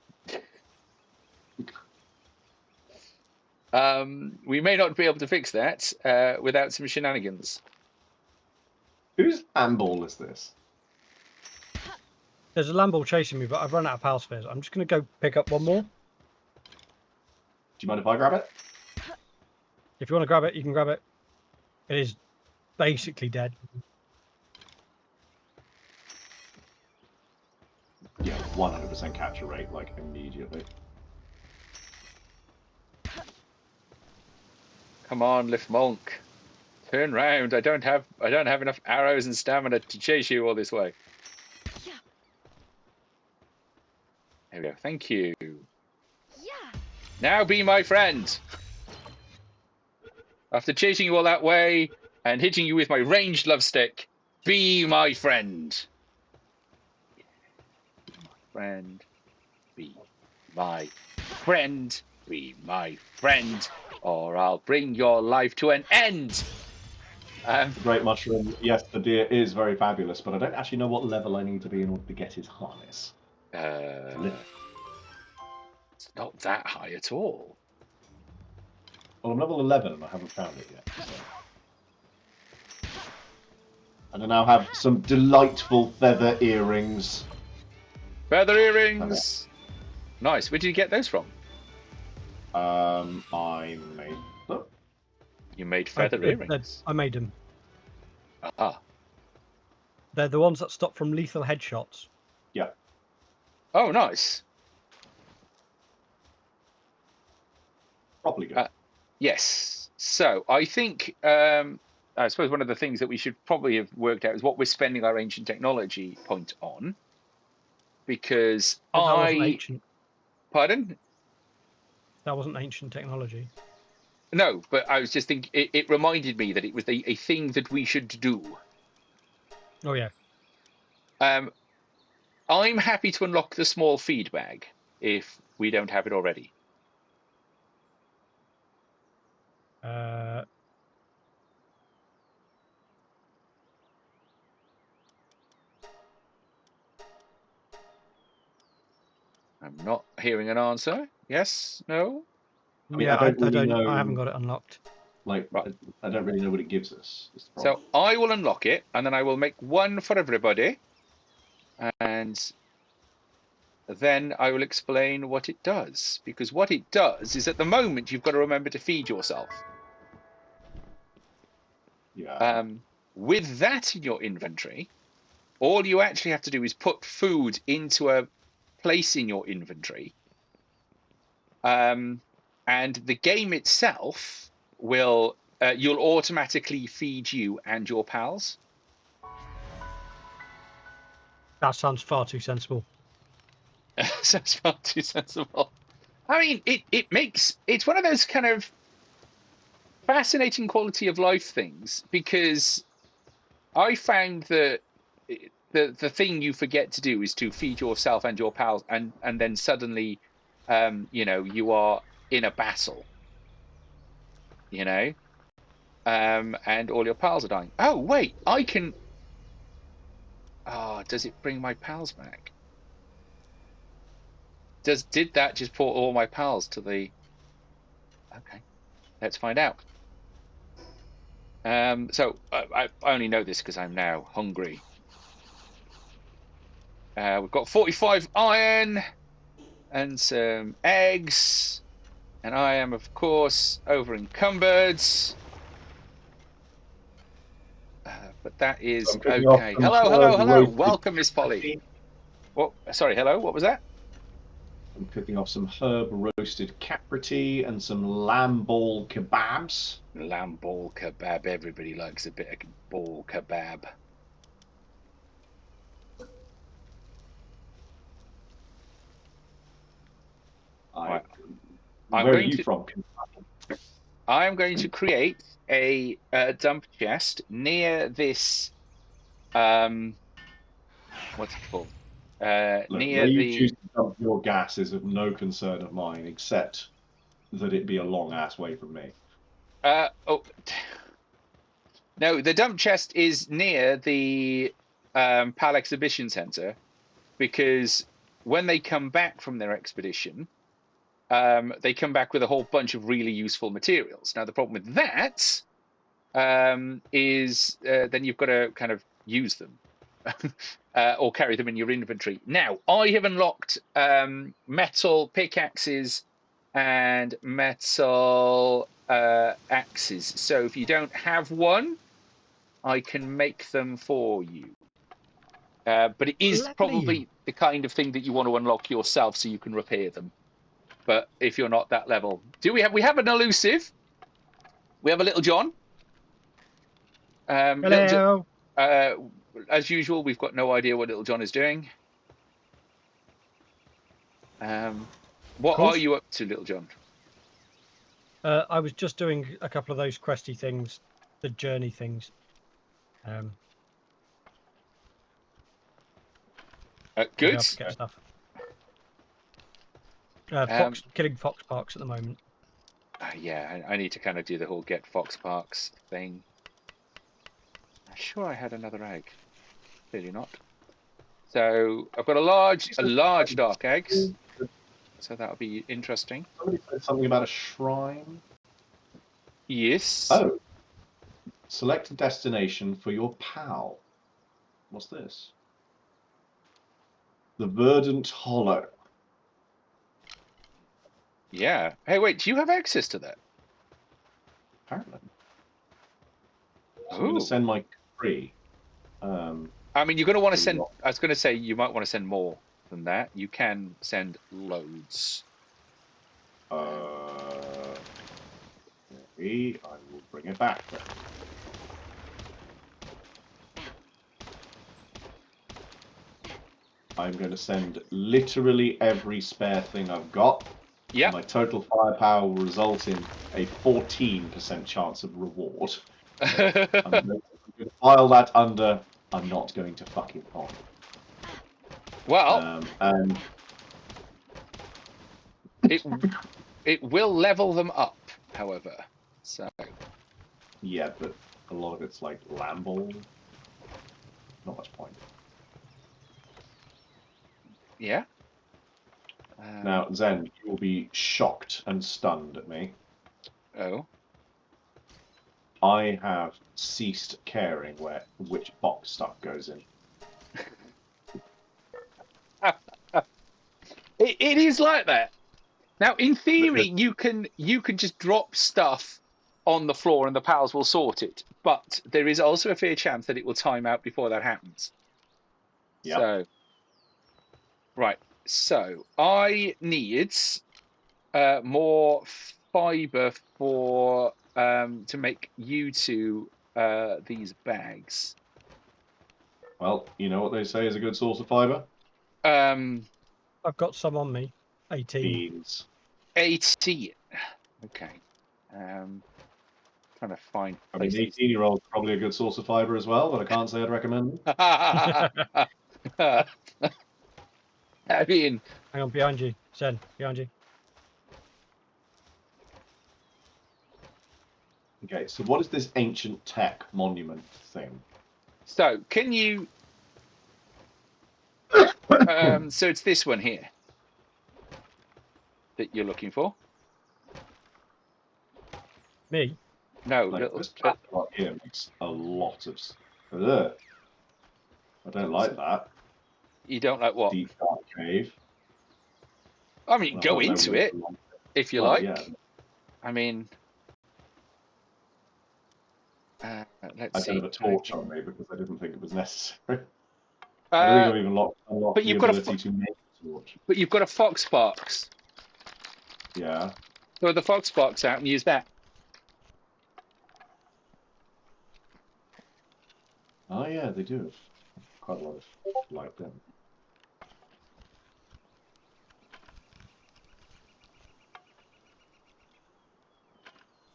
We may not be able to fix that without some shenanigans. Whose handball is this? There's a Lamb Ball chasing me, but I've run out of power spheres. I'm just going to go pick up one more. Do you mind if I grab it? If you want to grab it, you can grab it. It is basically dead. Yeah, 100% capture rate, like immediately. Come on, Lift Monk. Turn round. I don't have enough arrows and stamina to chase you all this way. Yeah. There we go. Thank you. Yeah. Now be my friend. After chasing you all that way and hitting you with my ranged love stick, be my friend. Friend. Be my friend. Be my friend. Or I'll bring your life to an end. Great Mushroom, yes, the deer is very fabulous, but I don't actually know what level I need to be in order to get his harness. It's not that high at all. Well, I'm level 11 and I haven't found it yet. So. And I now have some delightful feather earrings. Feather earrings! Nice. Where did you get those from? I made them. You made feather earrings. I made them. Ah. They're the ones that stop from lethal headshots. Yeah. Oh, nice. Probably good. Yes. So I think I suppose one of the things that we should probably have worked out is what we're spending our ancient technology point on. Because That wasn't ancient. Pardon? That wasn't ancient technology. No, but I was just thinking. It reminded me that it was a thing that we should do. Oh yeah. I'm happy to unlock the small feed bag if we don't have it already. I'm not hearing an answer. Yes? No? I mean, yeah, I don't know. I haven't got it unlocked. Like, Right. I don't really know what it gives us. So I will unlock it, and then I will make one for everybody, and then I will explain what it does. Because what it does is, at the moment, you've got to remember to feed yourself. Yeah. With that in your inventory, all you actually have to do is put food into a place in your inventory, and the game itself will you'll automatically feed you and your pals. That sounds far too sensible. Sounds far too sensible. I mean, it's one of those kind of fascinating quality of life things, because I found that the thing you forget to do is to feed yourself and your pals, and then suddenly you are in a battle, and all your pals are dying. Oh wait, I can. Oh, does it bring my pals back? Did that just put all my pals to the? Okay, let's find out. So I only know this because I'm now hungry. We've got 45 iron and some eggs, and I am, of course, over encumbered. But that is okay. Hello. Welcome, Miss Polly. What? Sorry, hello. What was that? I'm cooking off some herb roasted caprati and some lamb ball kebabs. Lamb ball kebab. Everybody likes a bit of ball kebab. Where I'm are going you to, from? I am going to create a dump chest near this. What's it called? Look, Near where you the. choose to dump your gas is of no concern of mine, except that it be a long ass way from me. No, the dump chest is near the PAL Exhibition Centre, because when they come back from their expedition, they come back with a whole bunch of really useful materials. Now, the problem with that is then you've got to kind of use them or carry them in your inventory. Now, I have unlocked metal pickaxes and metal axes. So if you don't have one, I can make them for you. But it is probably the kind of thing that you want to unlock yourself so you can repair them. But if you're not that level, we have an elusive. We have a Little John. Hello. As usual, we've got no idea what Little John is doing. What are you up to, Little John? I was just doing a couple of those questy things, the journey things. Good. Get stuff. Killing fox parks at the moment. Yeah, I need to kind of do the whole get fox parks thing. I'm sure I had another egg. Clearly not. So I've got a large dark eggs. So that'll be interesting. Somebody said something about a shrine. Yes. Oh. Select a destination for your pal. What's this? The Verdant Hollow. Yeah. Hey, wait. Do you have access to that? Apparently. So I'm going Ooh. to send my free. I mean, you're going to want to So send. what? I was going to say you might want to send more than that. You can send loads. Maybe I will bring it back then. I'm going to send literally every spare thing I've got. Yeah. My total firepower will result in a 14% chance of reward. I'm going to file that under I'm not going to fucking on. Well, And it will level them up, however. So yeah, but a lot of it's like Lamble. Not much point. yeah. Now, Zen, you will be shocked and stunned at me. Oh. I have ceased caring which box stuff goes in. It is like that. Now, in theory, Because- you can just drop stuff on the floor and the pals will sort it. But there is also a fair chance that it will time out before that happens. Yep. So, right. So I need more fiber for to make you two these bags. Well, you know what they say is a good source of fibre? I've got some on me. 18. Beans. 18. Okay. Trying to find I mean, places. 18-year-old's probably a good source of fibre as well, but I can't say I'd recommend them. I mean, Hang on, behind you. Zen, behind you. Okay, so what is this ancient tech monument thing? so can you? So it's this one here that you're looking for. Me? No, Like, little. this platform up here makes a lot of... Ugh. I don't like that. You don't like what? Deep dark cave. I mean, Well, go I don't know into where it belong. if you Well, like. yeah. I mean, let's I see. don't have a torch on me because I didn't think it was necessary. I don't think Uh, I've even unlocked but the you've got a ability to make a torch. but you've got a fox box. Yeah. Throw the fox box out and use that. Oh yeah, they do have quite a lot of light then.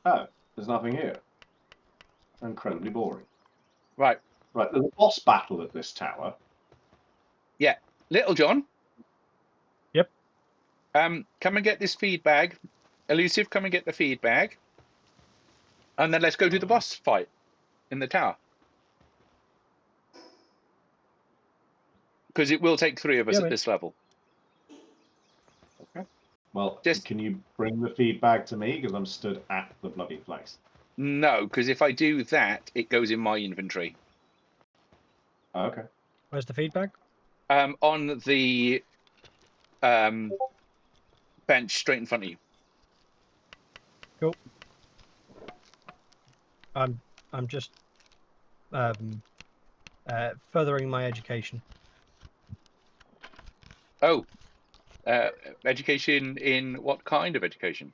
Oh, there's nothing here. Incredibly boring. Right. Right, there's a boss battle at this tower. Yeah. Little John. Yep. Come and get this feed bag. Elusive, come and get the feed bag. And then let's go do the boss fight in the tower. Because it will take 3 of us Yeah, at mate. this level. Okay. Well, Just- can you bring the feedback to me? Because I'm stood at the bloody place. No, because if I do that, it goes in my inventory. Oh, okay. Where's the feedback? On the bench straight in front of you. Cool. I'm just furthering my education. Oh, education in what kind of education?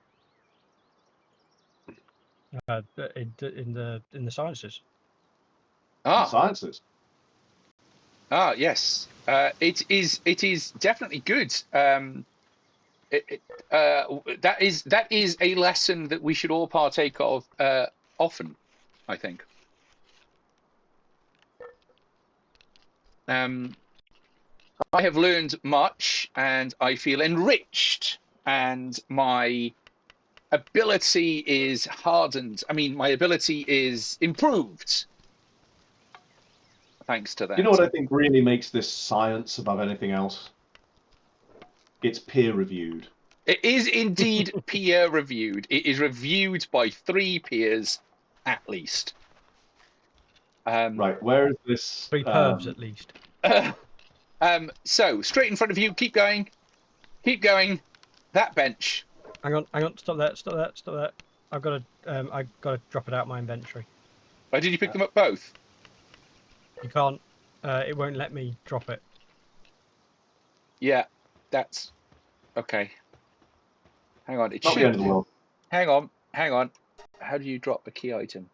In the sciences. Sciences. Yes. It is definitely good. That is a lesson that we should all partake of often, I think. I have learned much, and I feel enriched, and my ability is hardened. I mean, my ability is improved. Thanks to that. You know what I think really makes this science above anything else? It's peer reviewed. It is indeed peer reviewed. It is reviewed by 3 peers at least. Right, where is this? 3 pervs at least. So straight in front of you. Keep going. Keep going. That bench. Hang on, stop that. I've got to drop it out my inventory. Or did you pick them up both? You can't. It won't let me drop it. Yeah, that's okay. Hang on, it Not the should. end of the world. Hang on. How do you drop a key item?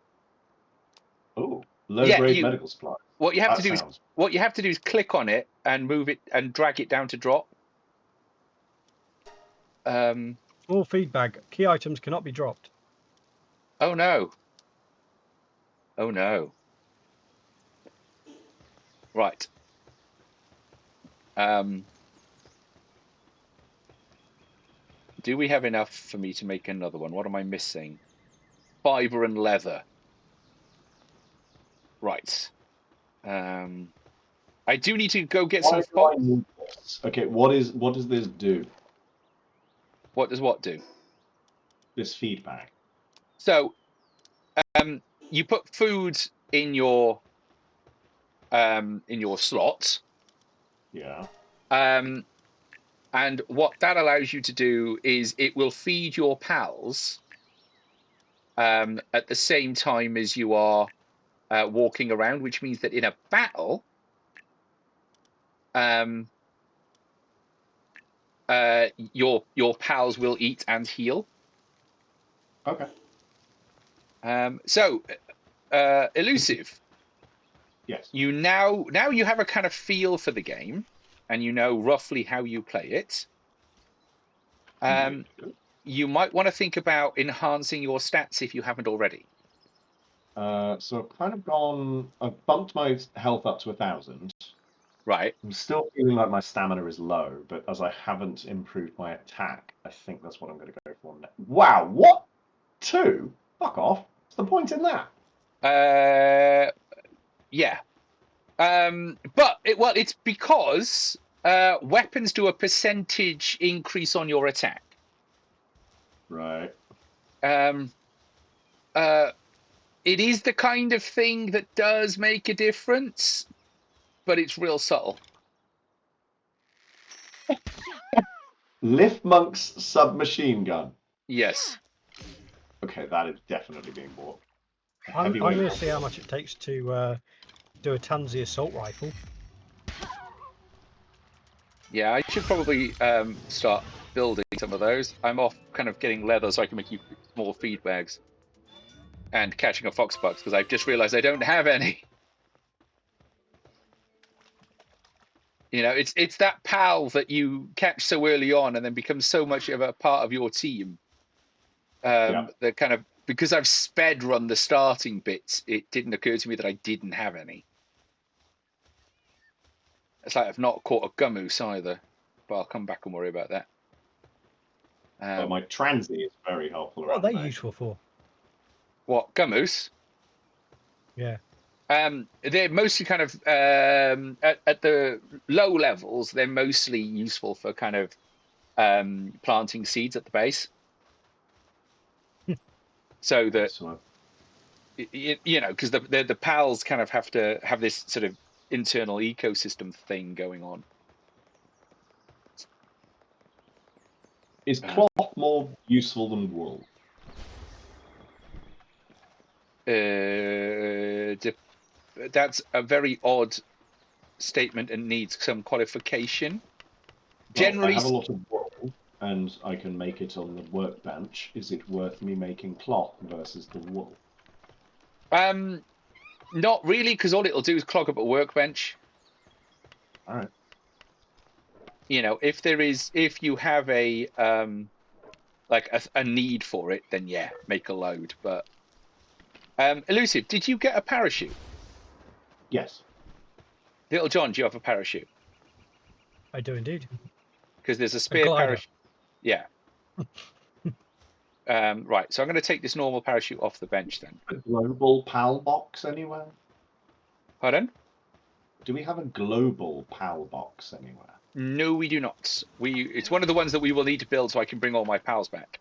Oh, low-grade medical supplies. What you have That to do sounds- is what you have to do is click on it and move it and drag it down to drop. Small feedback. Key items cannot be dropped. Oh no. Oh no. Right. Do we have enough for me to make another one? What am I missing? Fiber and leather. Right. I do need to go get Why some do I need this? Okay, what does this do? What does what do? This feedback. So, you put food in your slot. Yeah. And what that allows you to do is it will feed your pals at the same time as you are walking around, which means that in a battle, your pals will eat and heal. Okay. So, Elusive. Yes. You now you have a kind of feel for the game, and you know roughly how you play it. You might want to think about enhancing your stats if you haven't already. So I've kind of I've bumped my health up to 1,000. Right. I'm still feeling like my stamina is low, but as I haven't improved my attack, I think that's what I'm going to go for now. Wow, what? 2? Fuck off. What's the point in that? Yeah. But it's because weapons do a percentage increase on your attack. Right. It is the kind of thing that does make a difference, but it's real subtle. Lift Monk's submachine gun. Yes. Okay, that is definitely being bought. I'm going to see how much it takes to do a Tanzi assault rifle. Yeah, I should probably start building some of those. I'm off kind of getting leather so I can make you small feed bags. And catching a foxbucks because I've just realized I don't have any. You know, it's that pal that you catch so early on and then becomes so much of a part of your team. That kind of, because I've sped run the starting bits, it didn't occur to me that I didn't have any. It's like I've not caught a gummoose either, but I'll come back and worry about that. But my transi is very helpful. What are they useful for? What, gummoose? Yeah. They're mostly kind of at the low levels. They're mostly useful for kind of planting seeds at the base, so that you know, because the pals kind of have to have this sort of internal ecosystem thing going on. Is cloth more useful than wool? That's a very odd statement and needs some qualification. Generally, I have a lot of wool, and I can make it on the workbench. Is it worth me making cloth versus the wool? Not really, because all it'll do is clog up a workbench. All right. You know, if you have a need for it, then yeah, make a load. But Elusive, did you get a parachute? Yes. Little John, do you have a parachute? I do indeed. Because there's a spare parachute. Yeah. Right, so I'm going to take this normal parachute off the bench then. A global PAL box anywhere? Pardon? Do we have a global PAL box anywhere? No, we do not. It's one of the ones that we will need to build so I can bring all my pals back.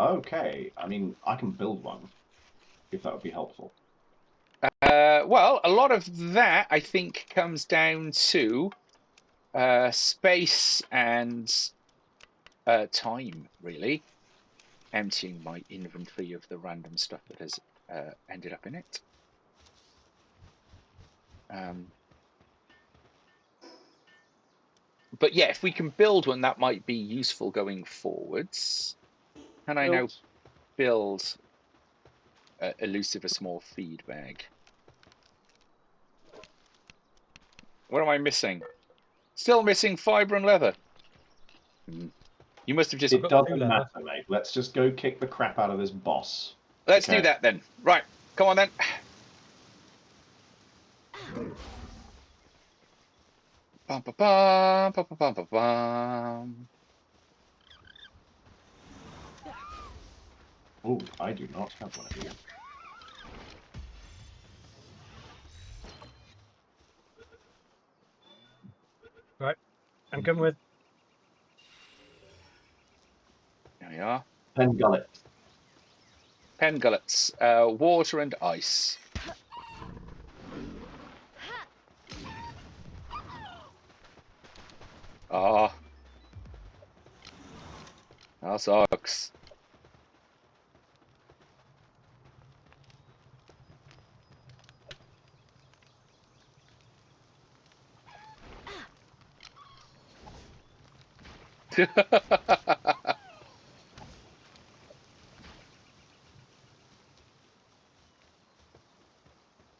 Okay, I mean, I can build one, if that would be helpful. Well, a lot of that, I think, comes down to space and time, really, emptying my inventory of the random stuff that has ended up in it. But yeah, if we can build one, that might be useful going forwards. Can I now build elusive a small feed bag? What am I missing? Still missing fiber and leather. You must have just... It doesn't matter, mate. Let's just go kick the crap out of this boss. Let's do that then. Right, come on then. Bum, ba, bum, bum, bum, bum, bum. Oh, I do not have one of these. Right, I'm coming with. There we are. Pen gullet. Pen gullets, water and ice. Ah, that sucks.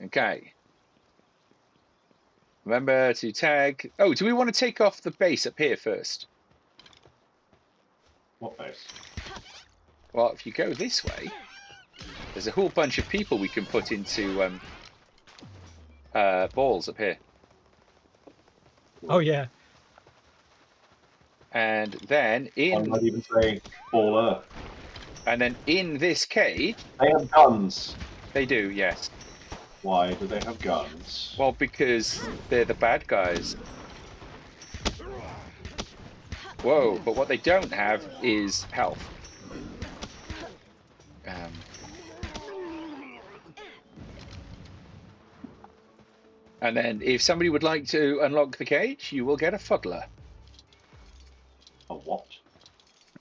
Okay. Remember to tag. Oh, do we want to take off the base up here first? What base? Well, if you go this way, there's a whole bunch of people we can put into balls up here. Oh yeah. And then I might even say baller. And then in this cage, they have guns. They do, yes. Why do they have guns? Well, because they're the bad guys. Whoa, but what they don't have is health. And then if somebody would like to unlock the cage, you will get a fuddler. A what?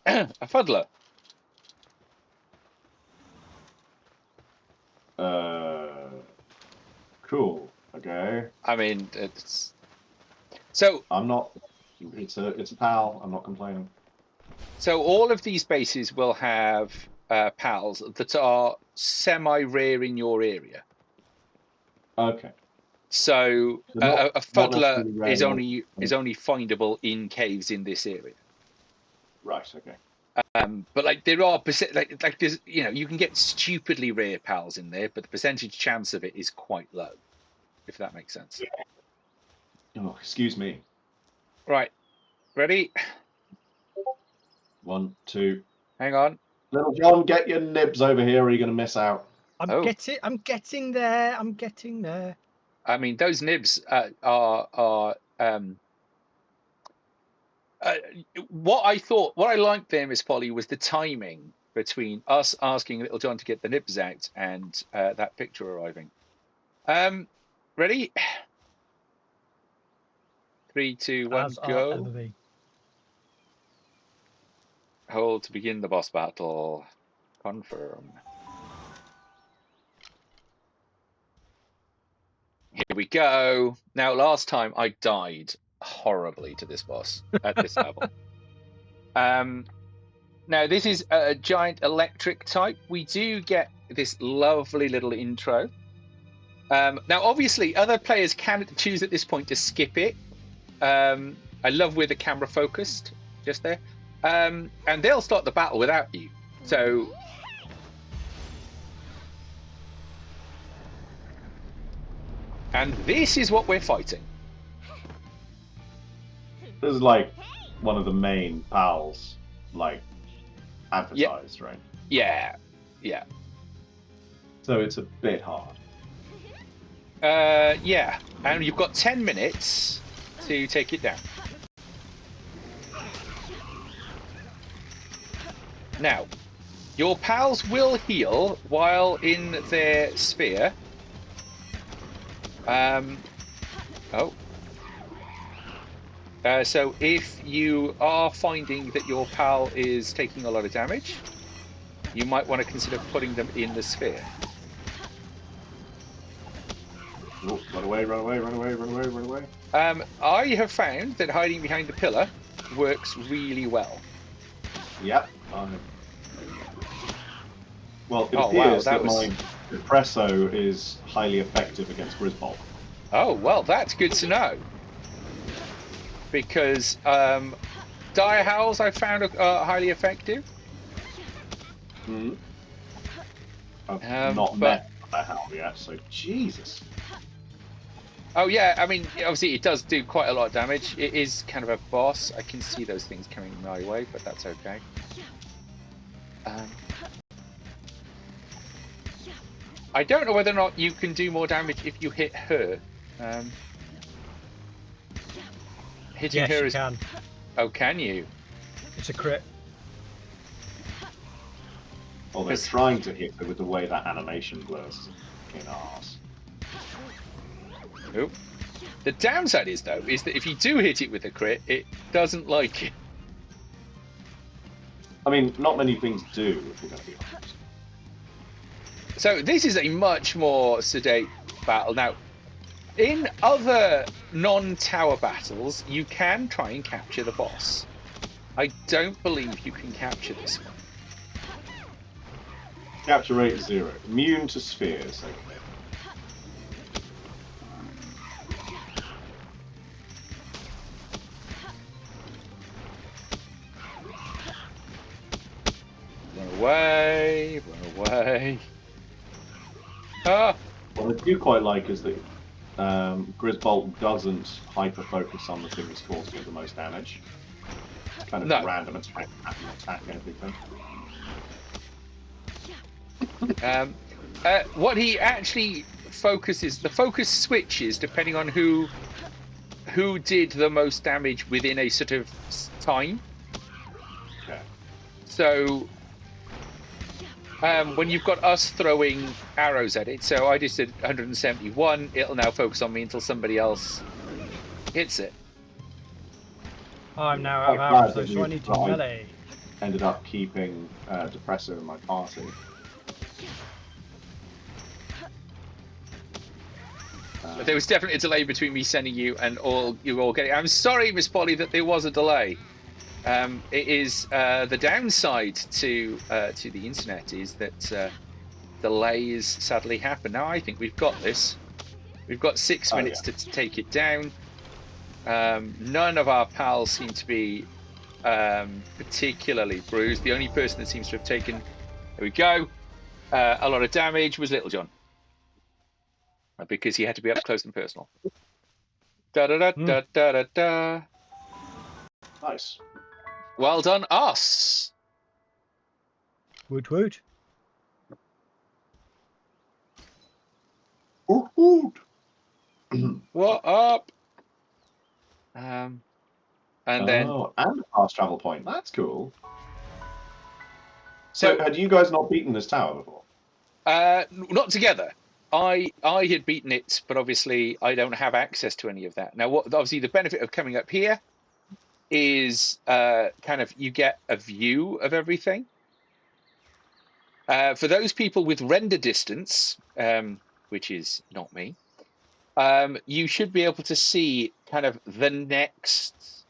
A fuddler. Cool. Okay. I mean, it's... So... I'm not... It's a pal. I'm not complaining. So all of these bases will have pals that are semi-rare in your area. Okay. So a fuddler is only findable in caves in this area. Right. Okay. But like there are like there's, you know, you can get stupidly rare pals in there, but the percentage chance of it is quite low, if that makes sense. Oh, excuse me. Right. Ready? 1, 2. Hang on. Little John, get your nibs over here, or are you going to miss out? I'm getting there. I'm getting there. I mean, those nibs what I liked there, Miss Polly, was the timing between us asking Little John to get the nibs out and that picture arriving. Ready? 3, 2, 1, go. Hold to begin the boss battle. Confirm. Here we go. Now, last time I died horribly to this boss at this level. Now, this is a giant electric type. We do get this lovely little intro. Now, obviously, other players can choose at this point to skip it. I love where the camera focused, just there. And they'll start the battle without you. So... And this is what we're fighting. This is like one of the main pals, like, advertised, right? Yeah, yeah. So it's a bit hard. Yeah, and you've got 10 minutes to take it down. Now, your pals will heal while in their sphere. Oh. So if you are finding that your pal is taking a lot of damage, you might want to consider putting them in the sphere. Oh, run away, run away, run away, run away, run away. I have found that hiding behind the pillar works really well. Yep. Well, it Oh, wow, appears that my Depresso is highly effective against Grisbolt. Oh, well, that's good to know. Because Dire Howls I found are highly effective. Hmm. I've not met Dire Howl yet, so Jesus. Oh, yeah, I mean, obviously it does do quite a lot of damage. It is kind of a boss. I can see those things coming my way, but that's okay. I don't know whether or not you can do more damage if you hit her. Hitting Yes, her you is... can. Oh, can you? It's a crit. Well, they're trying to hit her with the way that animation blurs. Fucking arse. Nope. The downside is, though, is that if you do hit it with a crit, it doesn't like it. I mean, not many things do, if we're going to be honest. So this is a much more sedate battle. Now, in other non-tower battles, you can try and capture the boss. I don't believe you can capture this one. Capture rate 0. Immune to spheres. Okay. Run away, run away. Ah! What I do quite like is that Grisbolt doesn't hyper-focus on the thing that's causing it the most damage. It's kind of No. random attack everything. What he actually focuses, the focus switches depending on who did the most damage within a sort of time. Okay. So when you've got us throwing arrows at it, so I just did 171, it'll now focus on me until somebody else hits it. I'm now out of arrows, though, so I need to I melee. ended up keeping Depresso in my party. But there was definitely a delay between me sending you and you all getting. I'm sorry, Miss Polly, that there was a delay. It is the downside to the internet is that delays sadly happen. Now I think we've got this. We've got 6 minutes to take it down. None of our pals seem to be particularly bruised. The only person that seems to have taken, there we go, a lot of damage was Little John. Because he had to be up close and personal. Da da da da da da da. Nice. Well done, us. Woot woot. Woot woot. What up? And then. Oh, and a fast travel point. That's cool. So, had you guys not beaten this tower before? Not together. I had beaten it, but obviously I don't have access to any of that. Now, obviously the benefit of coming up here is kind of you get a view of everything. For those people with render distance, which is not me, you should be able to see kind of the next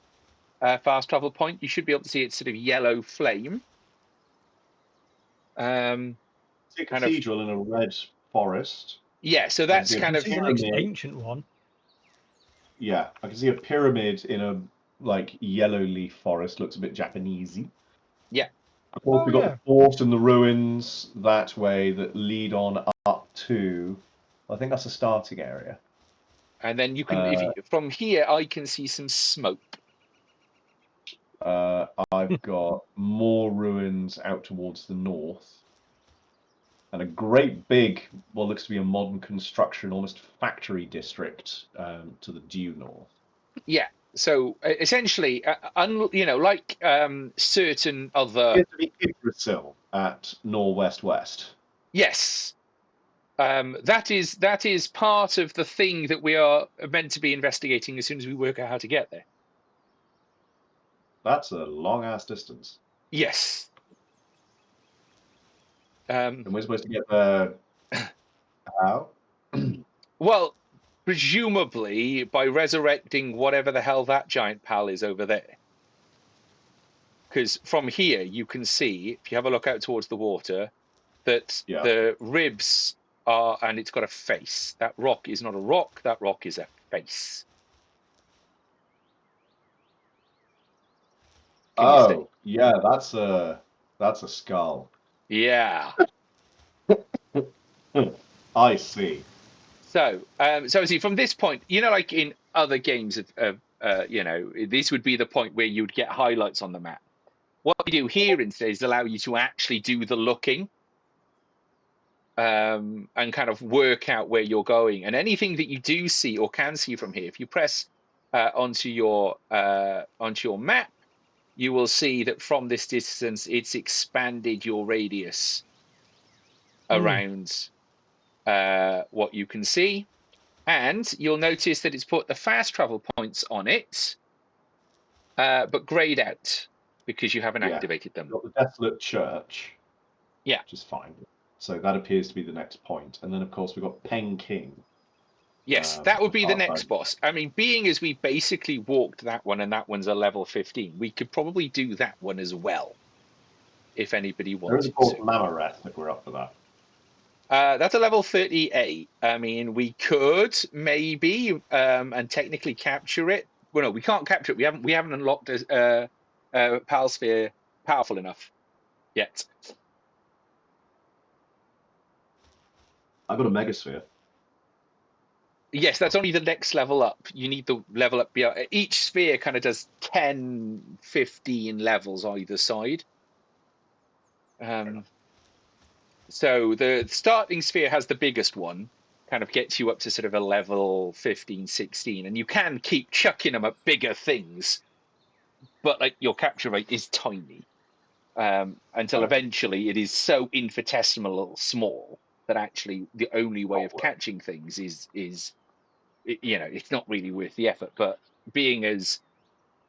fast travel point. You should be able to see its sort of yellow flame. It's a cathedral in a red forest. Yeah, so that's kind of the next ancient one. Yeah, I can see a pyramid in a like yellow leaf forest. Looks a bit Japanesey. Yeah. Of course, we've got the fort and the ruins that way that lead on up to. I think that's a starting area. And then you can, from here, I can see some smoke. I've got more ruins out towards the north. And a great big, what looks to be a modern construction, almost factory district to the due north. Yeah. So essentially, like certain other. It appears to be Yggdrasil at northwest. Yes. That is part of the thing that we are meant to be investigating as soon as we work out how to get there. That's a long ass distance. Yes. And we're supposed to get there. How? Well, presumably by resurrecting whatever the hell that giant pal is over there. Because from here you can see, if you have a look out towards the water, that Yeah. the ribs are, and it's got a face. That rock is not a rock, that rock is a face. Can you see? Yeah, that's a skull. Yeah. I see. So, so see, from this point, like in other games of this would be the point where you'd get highlights on the map. What we do here instead is allow you to actually do the looking, and kind of work out where you're going. And anything that you do see or can see from here, if you press onto your map, you will see that from this distance, it's expanded your radius around what you can see. And you'll notice that it's put the fast travel points on it, but grayed out because you haven't activated them. Got the desolate church. Yeah. Which is fine. So that appears to be the next point. And then, of course, we've got Peng King. Yes, that would be the next boss. I mean, being as we basically walked that one and that one's a level 15, we could probably do that one as well, if anybody wanted There is a boss to. Mammoret, if we're up for that. That's a level 38. I mean, we could maybe and technically capture it. Well, no, we can't capture it. We haven't unlocked a PAL sphere powerful enough yet. I've got a Megasphere. Yes, that's only the next level up. You need the level up beyond. Each sphere kind of does 10, 15 levels either side. So the starting sphere has the biggest one, kind of gets you up to sort of a level 15, 16, and you can keep chucking them at bigger things, but like your capture rate is tiny, until eventually it is so infinitesimal small that actually the only way of catching things is it's not really worth the effort. But being as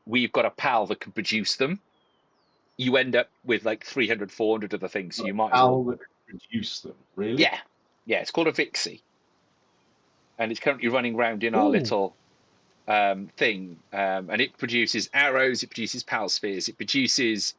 we've got a PAL that can produce them, you end up with like 300, 400 of the things. So you might as well produce them, really? Yeah, it's called a Vixie, and it's currently running around in our little thing, and it produces arrows, it produces PAL spheres, it produces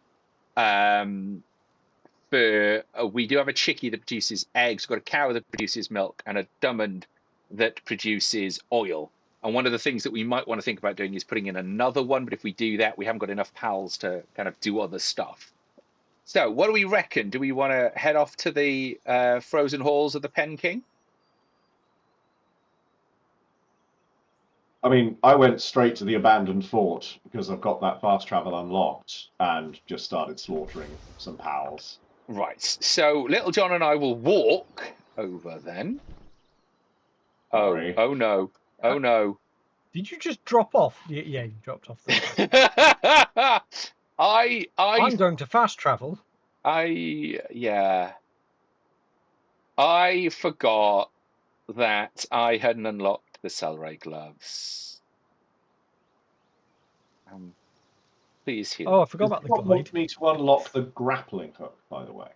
we do have a chickie that produces eggs, we've got a cow that produces milk, and a Drummond that produces oil. And one of the things that we might want to think about doing is putting in another one, but if we do that, we haven't got enough PALs to kind of do other stuff. So what do we reckon? Do we want to head off to the frozen halls of the Pen King? I mean, I went straight to the abandoned fort because I've got that fast travel unlocked and just started slaughtering some pals. Right. So Little John and I will walk over then. Sorry. Oh no. Oh no. Did you just drop off? Yeah, you dropped off. I'm going to fast travel. I forgot that I hadn't unlocked the Cellray gloves. Please heal. Oh, I forgot about the glide. Want me to unlock the grappling hook, by the way?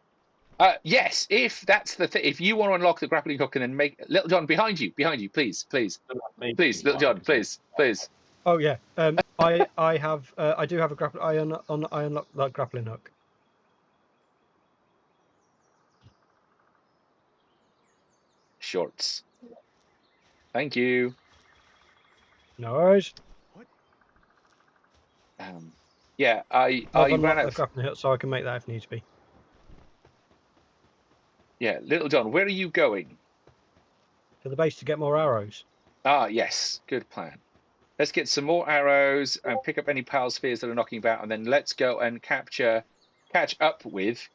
Yes, if that's the thing. If you want to unlock the grappling hook and then make Little John behind you, please, Little John, please. Oh yeah, I do have a grappling. I unlock that grappling hook. Shorts. Thank you. No worries. Yeah, I ran out the grappling hook, so I can make that if needs be. Yeah, Little John, where are you going? To the base to get more arrows. Ah, yes, good plan. Let's get some more arrows and pick up any PAL spheres that are knocking about, and then let's go and catch up with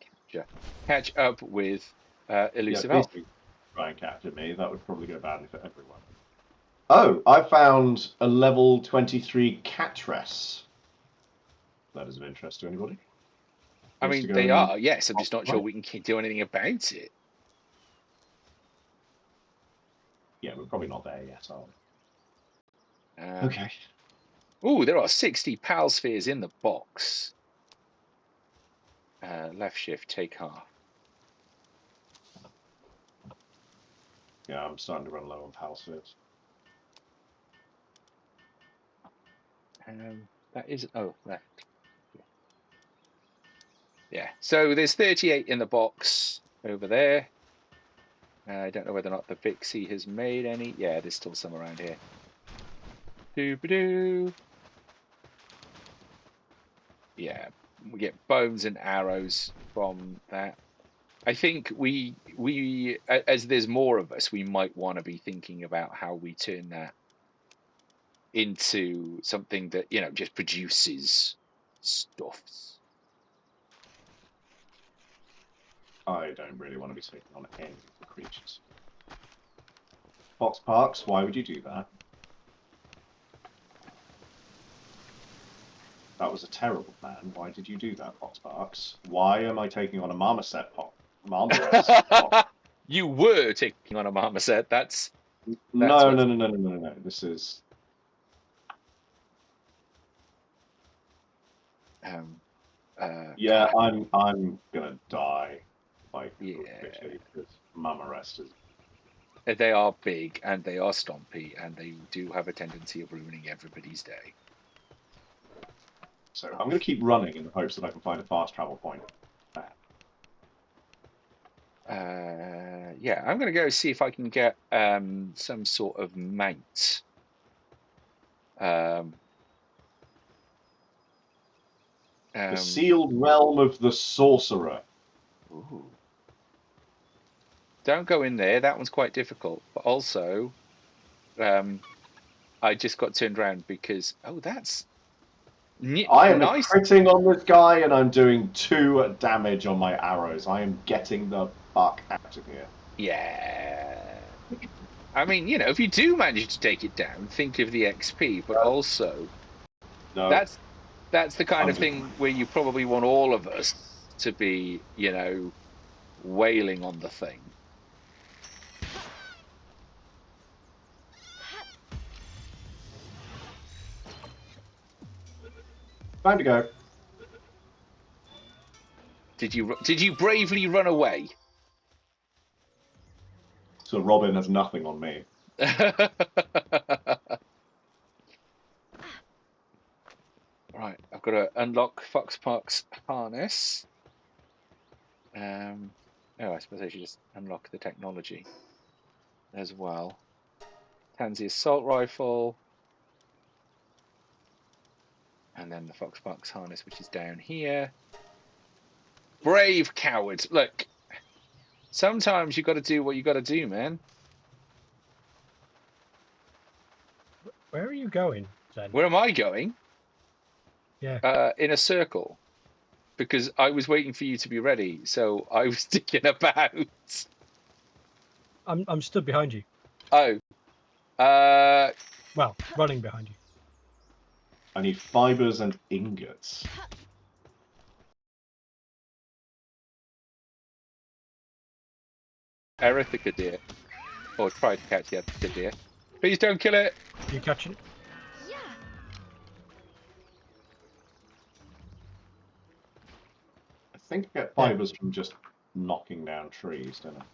Elusive Elf. Try and capture me. That would probably go badly for everyone. Oh, I found a level 23 Catress. That is of interest to anybody. I mean, they are, yes. I'm just not sure we can do anything about it. Yeah, we're probably not there yet, are we? Okay. Ooh, there are 60 PAL spheres in the box. Left shift, take half. Yeah, I'm starting to run low on PAL spheres. That is left. Yeah. So there's 38 in the box over there. I don't know whether or not the Vixie has made any. Yeah, there's still some around here. Doo-ba-doo. Yeah, we get bones and arrows from that. I think we as there's more of us, we might want to be thinking about how we turn that into something that, you know, just produces stuffs. I don't really want to be taking on any of the creatures. Fox Parks, why would you do that? That was a terrible plan. Why did you do that, Fox Parks? Why am I taking on a marmoset pop? Marmoset pop? You were taking on a marmoset. That's No, what... no. This is... yeah, I'm gonna die. Like, yeah. because Mama Rest is... They are big and they are stompy and they do have a tendency of ruining everybody's day. So I'm gonna keep running in the hopes that I can find a fast travel point. Yeah, I'm gonna go see if I can get some sort of mount. The sealed realm of the sorcerer. Ooh. Don't go in there. That one's quite difficult. But also, I just got turned around because that's I am nice. critting on this guy and I'm doing 2 damage on my arrows. I am getting the fuck out of here. Yeah. I mean, you know, if you do manage to take it down, think of the XP, but also that's the kind of thing where you probably want all of us to be, you know, wailing on the thing. Time to go. Did you bravely run away? So Robin has nothing on me. Right, I've got to unlock Foxpark's harness. I suppose I should just unlock the technology as well. Tansy assault rifle. And then the Foxpark's harness, which is down here. Brave coward. Look, sometimes you got to do what you got to do, man. Where are you going, Zen? Where am I going? Yeah. In a circle. Because I was waiting for you to be ready, so I was sticking about. I'm stood behind you. Oh. Well, running behind you. I need fibers and ingots. Erithica deer. Or try to catch the Erithica deer. Please don't kill it. You catching it? Yeah. I think I get fibers from just knocking down trees, don't I?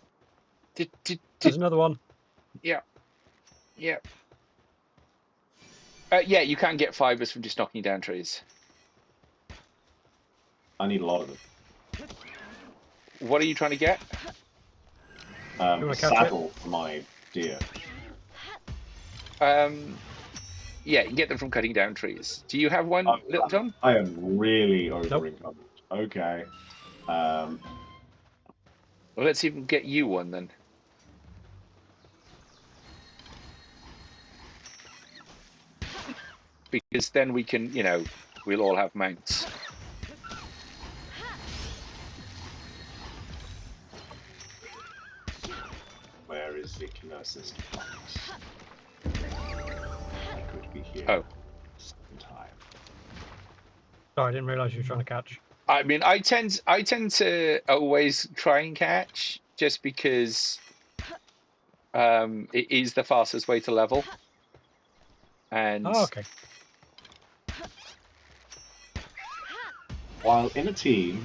There's another one. Yeah. Yeah. Yeah, you can get fibers from just knocking down trees. I need a lot of them. What are you trying to get? A saddle for my deer. Yeah, you can get them from cutting down trees. Do you have one, Little John? I am really over encumbered. Okay. Well, let's even get you one then. Because then we can, you know, we'll all have mounts. Where is the Knossos box? I could be here. Oh. Second time. Sorry, I didn't realise you were trying to catch. I mean, I tend to always try and catch just because it is the fastest way to level. And oh, okay. While in a team,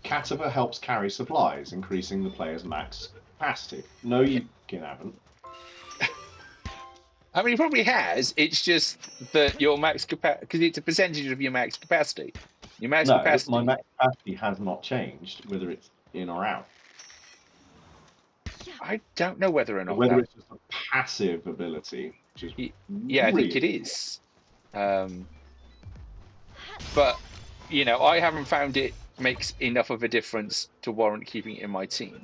Kataver helps carry supplies, increasing the player's max capacity. No, you haven't. I mean, he probably has. It's just that your max capacity, because it's a percentage of your max capacity. Your max No, capacity. my max capacity has not changed, whether it's in or out. I don't know whether or not Whether that. it's just a passive ability, which is Yeah, I think it really is. But you know, I haven't found it makes enough of a difference to warrant keeping it in my team.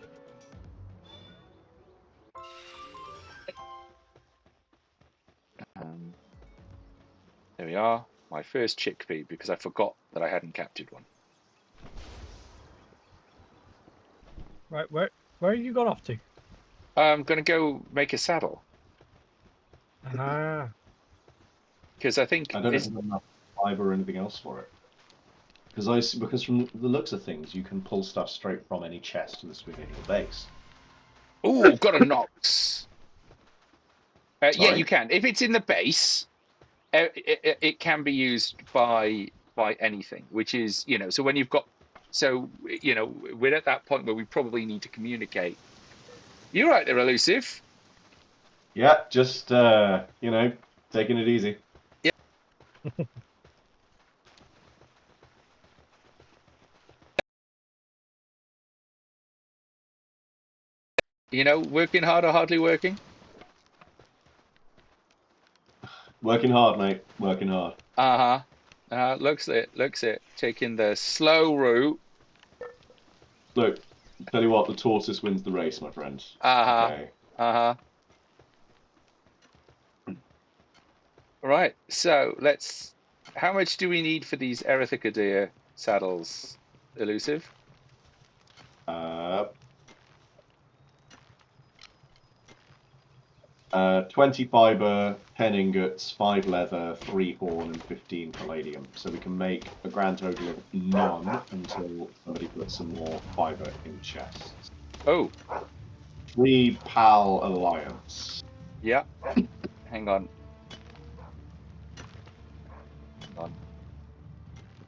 There we are. My first chickpea, because I forgot that I hadn't captured one. Right, where have you got off to? I'm going to go make a saddle. Ah. Because I think I don't have enough fiber or anything else for it. Because from the looks of things, you can pull stuff straight from any chest that's within your base. Oh, got a Nox. Yeah, Sorry? you can. If it's in the base, it can be used by anything, which is, you know, so when you've got, so, you know, we're at that point where we probably need to communicate. You're right there, Elusive. Yeah, just, you know, taking it easy. Yeah. You know, working hard or hardly working? Working hard, mate. Working hard. Uh-huh. Looks it. Taking the slow route. Look, tell you what, the tortoise wins the race, my friend. Uh-huh. Okay. Uh-huh. Right, so let's... How much do we need for these Erythica deer saddles, Elusive? 20 fiber, 10 ingots, 5 leather, 3 horn, and 15 palladium. So we can make a grand total of none until somebody puts some more fiber in chests. Oh. 3 PAL alliance. Yeah. Hang on.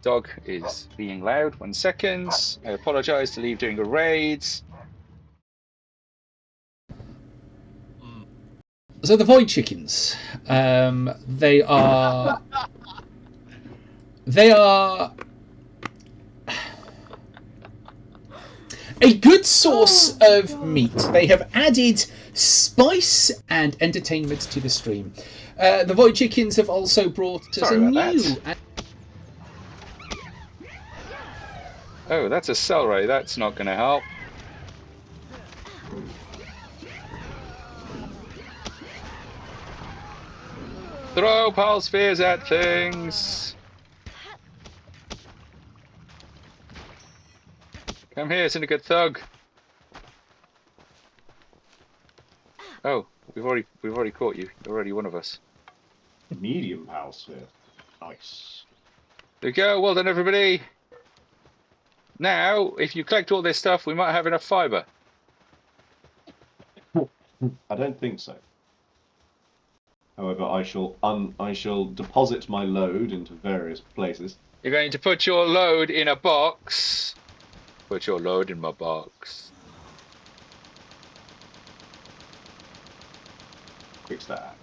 Dog is being loud. 1 second. I apologize to leave doing a raid. So the void chickens, they are a good source of meat. They have added spice and entertainment to the stream. The void chickens have also brought us a new. Oh, that's a celery. That's not going to help. Throw pulse spheres at things. Come here, Syndicate Thug. Oh, we've already caught you. You're already one of us. Medium PAL sphere. Nice. There we go. Well done, everybody. Now, if you collect all this stuff, we might have enough fiber. I don't think so. However, I shall deposit my load into various places. You're going to put your load in a box. Put your load in my box. Quick stack.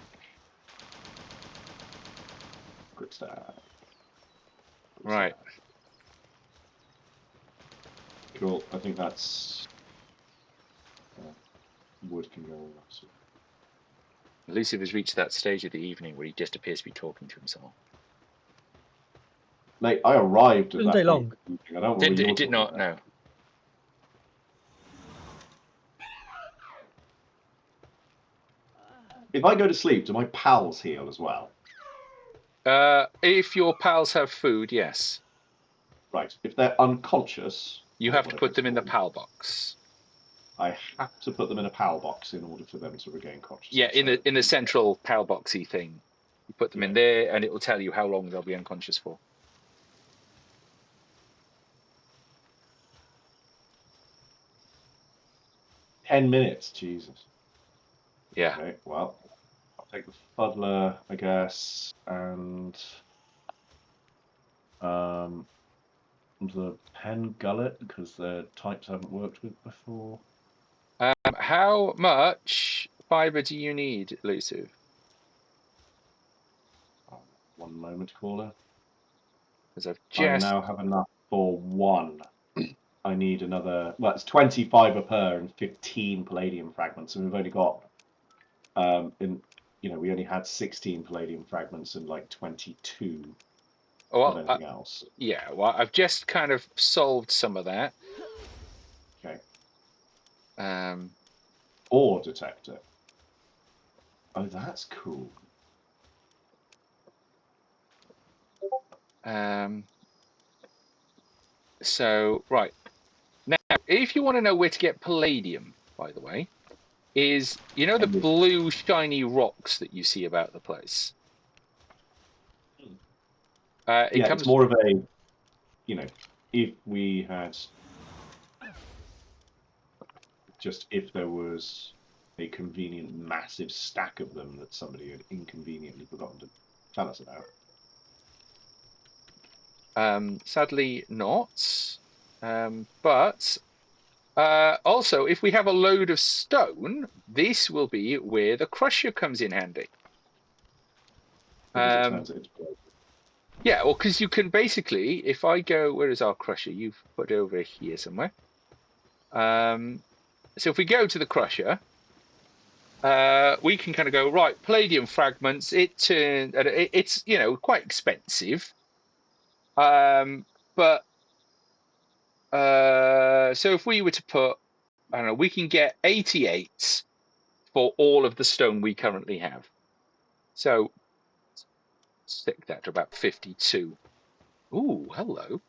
Quick stack. Right. Cool. I think that's wood can go on. Elusive has reached that stage of the evening where he just appears to be talking to himself. Mate, I arrived at Didn't that take long. point. I don't know what It did not, no. If I go to sleep, do my pals heal as well? If your pals have food, yes. Right. If they're unconscious, You have to put them in the pal box. I have to put them in a pal box in order for them to regain consciousness. Yeah, in the central pal boxy thing. You put them in there and it will tell you how long they'll be unconscious for. $10, Jesus. Yeah. Okay, well, I'll take the fuddler, I guess, and the pen gullet because the types I haven't worked with before. How much fibre do you need, Elusive? One moment, caller. Because I've I just now have enough for one. I need another. Well, it's 20 fibre per and 15 palladium fragments, and we've only got. We only had 16 palladium fragments and like 22 of anything else. Yeah, well, I've just kind of solved some of that. Okay. Um, Ore detector. Oh, that's cool. So, right. Now, if you want to know where to get palladium, by the way, is, the blue shiny rocks that you see about the place? It's more of a, if we had, just if there was a convenient massive stack of them that somebody had inconveniently forgotten to tell us about. Sadly not. But also, if we have a load of stone, this will be where the crusher comes in handy. Because it turns it into gold. Yeah, well, because you can basically, if I go, where is our crusher? You've put it over here somewhere. So if we go to the crusher, we can kind of go, right, palladium fragments, it's quite expensive. But so if we were to put, I don't know, we can get 88 for all of the stone we currently have. So stick that to about 52. Ooh, hello.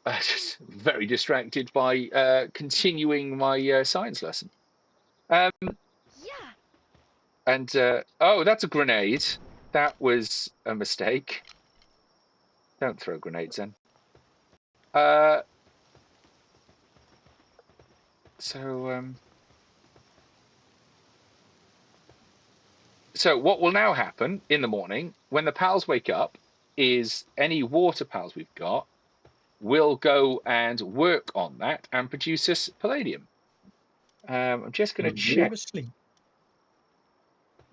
Just very distracted by continuing my science lesson. Yeah. And oh, that's a grenade. That was a mistake. Don't throw grenades in. So what will now happen in the morning when the pals wake up is any water pals we've got will go and work on that and produce us palladium. I'm just going to check.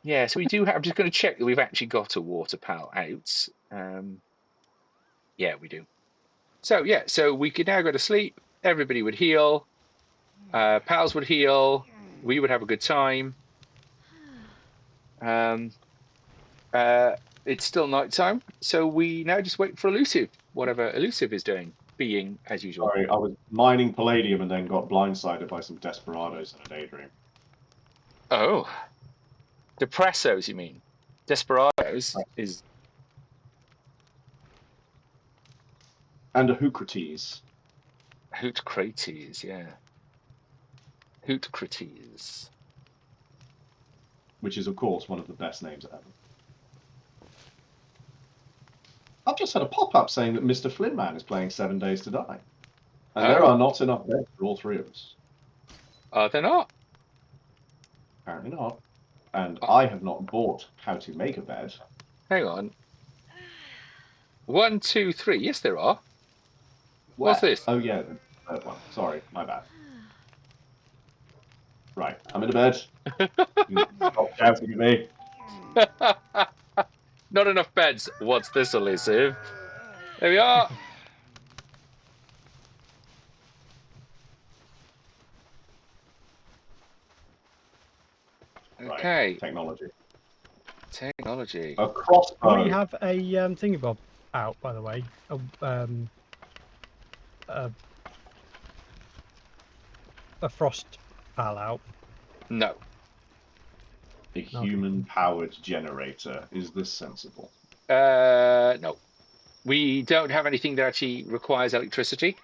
Yeah, so we do have. I'm just going to check that we've actually got a water pal out. Yeah, we do. So yeah, so we could now go to sleep. Everybody would heal. Pals would heal. We would have a good time. It's still nighttime, so we now just wait for Elusive, whatever Elusive is doing, being as usual. Sorry, I was mining palladium and then got blindsided by some desperados in a daydream. Oh. Depressos, you mean? Desperados is... And a Hoocrates. Hootcrates, yeah. Hootcrates. Which is, of course, one of the best names ever. I've just had a pop-up saying that Mr. Flynnman is playing 7 Days to Die. And there are not enough beds for all three of us. Are there not? Apparently not. And I have not bought How to Make a Bed. Hang on. 1, 2, 3. Yes, there are. Where? What's this? Oh, yeah, the third one. Sorry, my bad. Right, I'm in the bed. Stop shouting at me. Not enough beds. What's this, Elusive? There we are. Okay. Right, technology. Technology. A crossbow. We have a thingy-bob out, by the way. A frost pal out. No. A human-powered generator. Is this sensible? No. We don't have anything that actually requires electricity.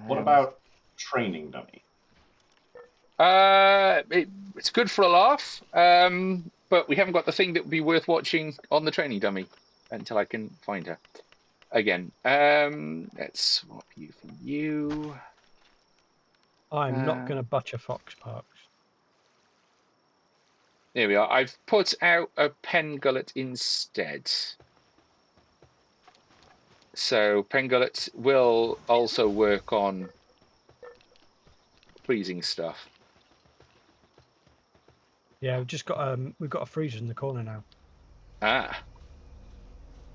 What about training dummy? It's good for a laugh, but we haven't got the thing that would be worth watching on the training dummy until I can find her again. Let's swap you for you. I'm not going to butcher Fox Parks. There we are. I've put out a pen gullet instead. So pen gullets will also work on freezing stuff. Yeah, we've got a freezer in the corner now. Ah.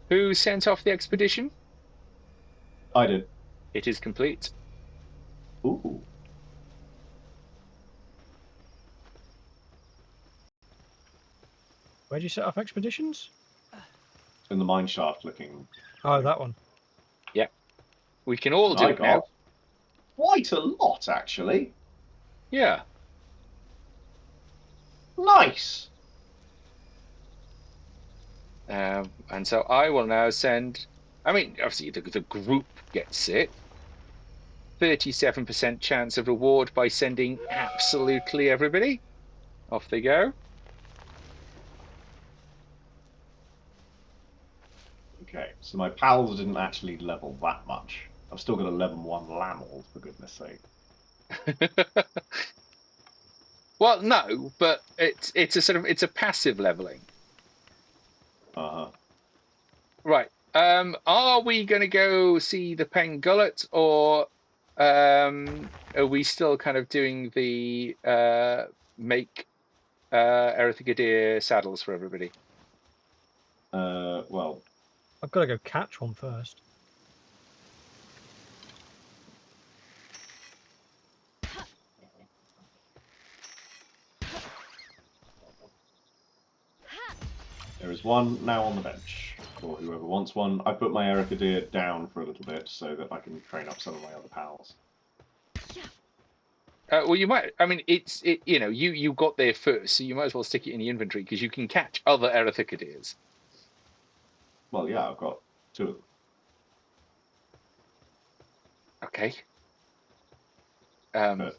Who sent off the expedition? I did. It is complete. Ooh. Where do you set off expeditions? In the mine shaft looking. Oh, that one. Yeah. We can all And do I it now. got quite a lot, actually. Yeah. Nice. And so I will now send. I mean, obviously the group gets it. 37% chance of reward by sending absolutely everybody. Off they go. Okay, so my pals didn't actually level that much. I've still got a level 1 Lamald, for goodness sake. Well, no, but it's a passive leveling. Uh-huh. Right. Are we going to go see the Pen Gullet, or are we still kind of doing the make Erithagadir saddles for everybody? Well, I've got to go catch one first. there is one now on the bench for whoever wants one. I put my Erikadir down for a little bit so that I can train up some of my other pals. Well, you might. I mean, you got there first, so you might as well stick it in the inventory because you can catch other Erithagadirs. Well, yeah, I've got 2 of them. Okay. But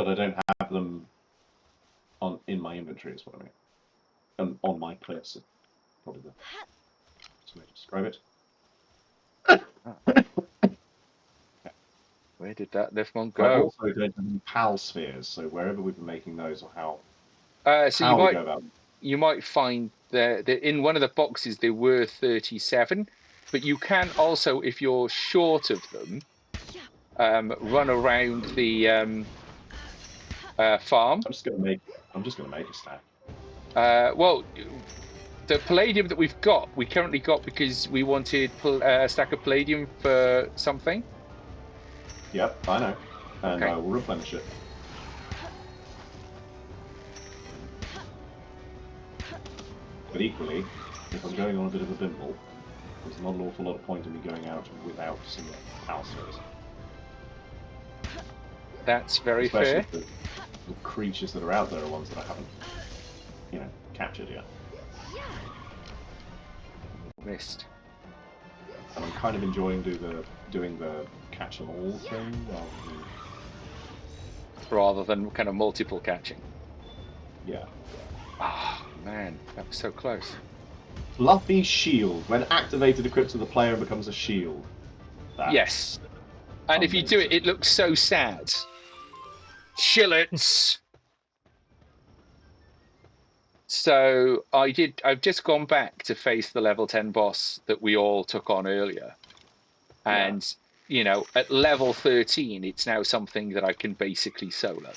I don't have them in my inventory, is what I mean. And on my cliffs, probably the best way to describe it. Where did that left one I go? also don't have any PAL spheres, so wherever we've been making those or how So we go about them. you might find that in one of the boxes there were 37, but you can also, if you're short of them, run around the farm. I'm just gonna make a stack. Well, the palladium that we currently got because we wanted a stack of palladium for something. Yep, I know, and Okay. I will replenish it. But equally, if I'm going on a bit of a bimble, there's not an awful lot of point in me going out without some PAL spheres. That's very Especially fair. the creatures that are out there are ones that I haven't, captured yet. Missed. And I'm kind of enjoying doing the catch them all thing Rather than kind of multiple catching. Yeah. Oh man, that was so close. Fluffy shield. When activated, equipped to the player and becomes a shield. That's Yes. And if you do it, it looks so sad. Shillets. So I've just gone back to face the level 10 boss that we all took on earlier. And, at level 13, it's now something that I can basically solo.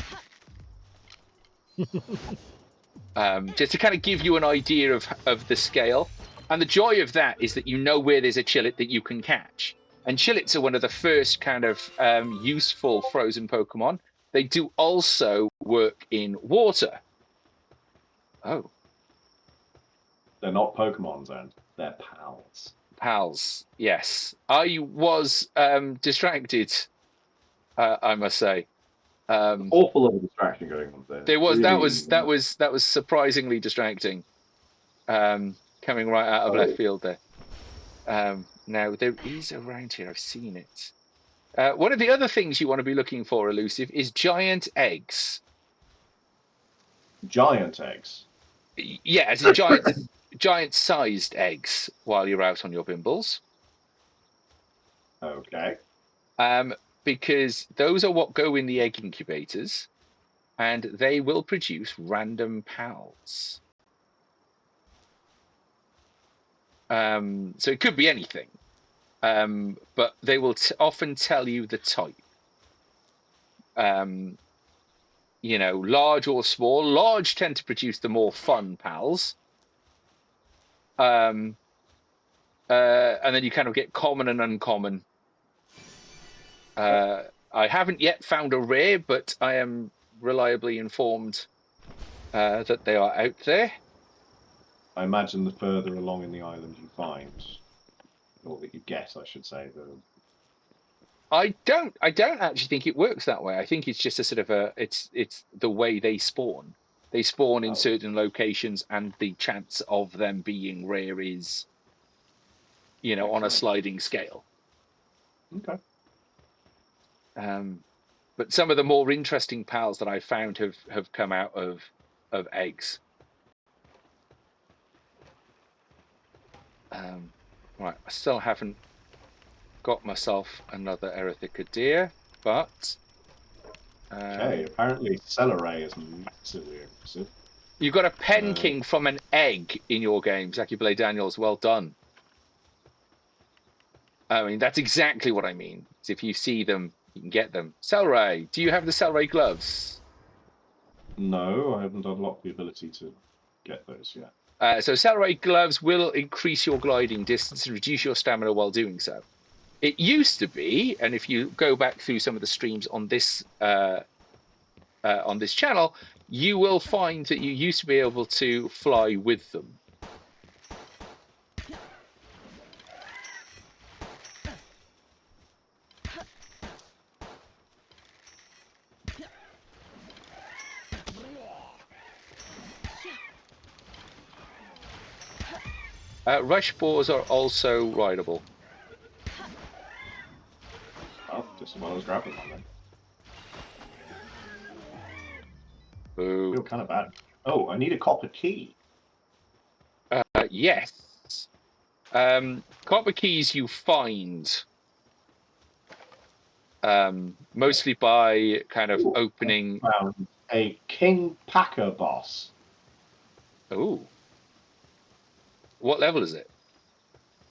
Just to kind of give you an idea of the scale. And the joy of that is that you know where there's a Chillet that you can catch. And Chillets are one of the first kind of useful frozen Pokemon. They do also work in water. Oh. They're not Pokemon, Zend. They're pals. Pals, yes. I was distracted, I must say. Awful lot of distraction going on there. There was Really... that was surprisingly distracting. Coming right out of left field there. Now there is around here. I've seen it. One of the other things you want to be looking for, Elusive, is giant eggs. Giant eggs? Yeah, it's giant-sized eggs while you're out on your bimbles. Okay. Because those are what go in the egg incubators. and they will produce random pals. So it could be anything, but they will often tell you the type. You know, large or small. Large tend to produce the more fun pals. And then you kind of get common and uncommon. I haven't yet found a rare, but I am reliably informed that they are out there. I imagine the further along in the island you find, or that you get, I should say, the I don't actually think it works that way. I think it's just a sort of it's the way they spawn. They spawn in certain locations, and the chance of them being rare is, you know, on a sliding scale. Okay. But some of the more interesting pals that I found have come out of eggs. Right, I still haven't got myself another Erythica deer, but Okay, apparently Celeray is massively aggressive. you got a pen king from an egg in your game, Zachy Blade Daniels. Well done. I mean, that's exactly what I mean. So if you see them, you can get them. Celeray, do you have the Celeray gloves? No, I haven't unlocked the ability to get those yet. So Celeray gloves will increase your gliding distance and reduce your stamina while doing so. It used to be, and if you go back through some of the streams on this channel, you will find that you used to be able to fly with them. Rush boars are also rideable. Oh, just as well as grappling one then. Boo. I feel kind of bad. Oh, I need a copper key. Yes. Copper keys you find mostly by kind of opening. Found a King Packer boss. Oh. What level is it?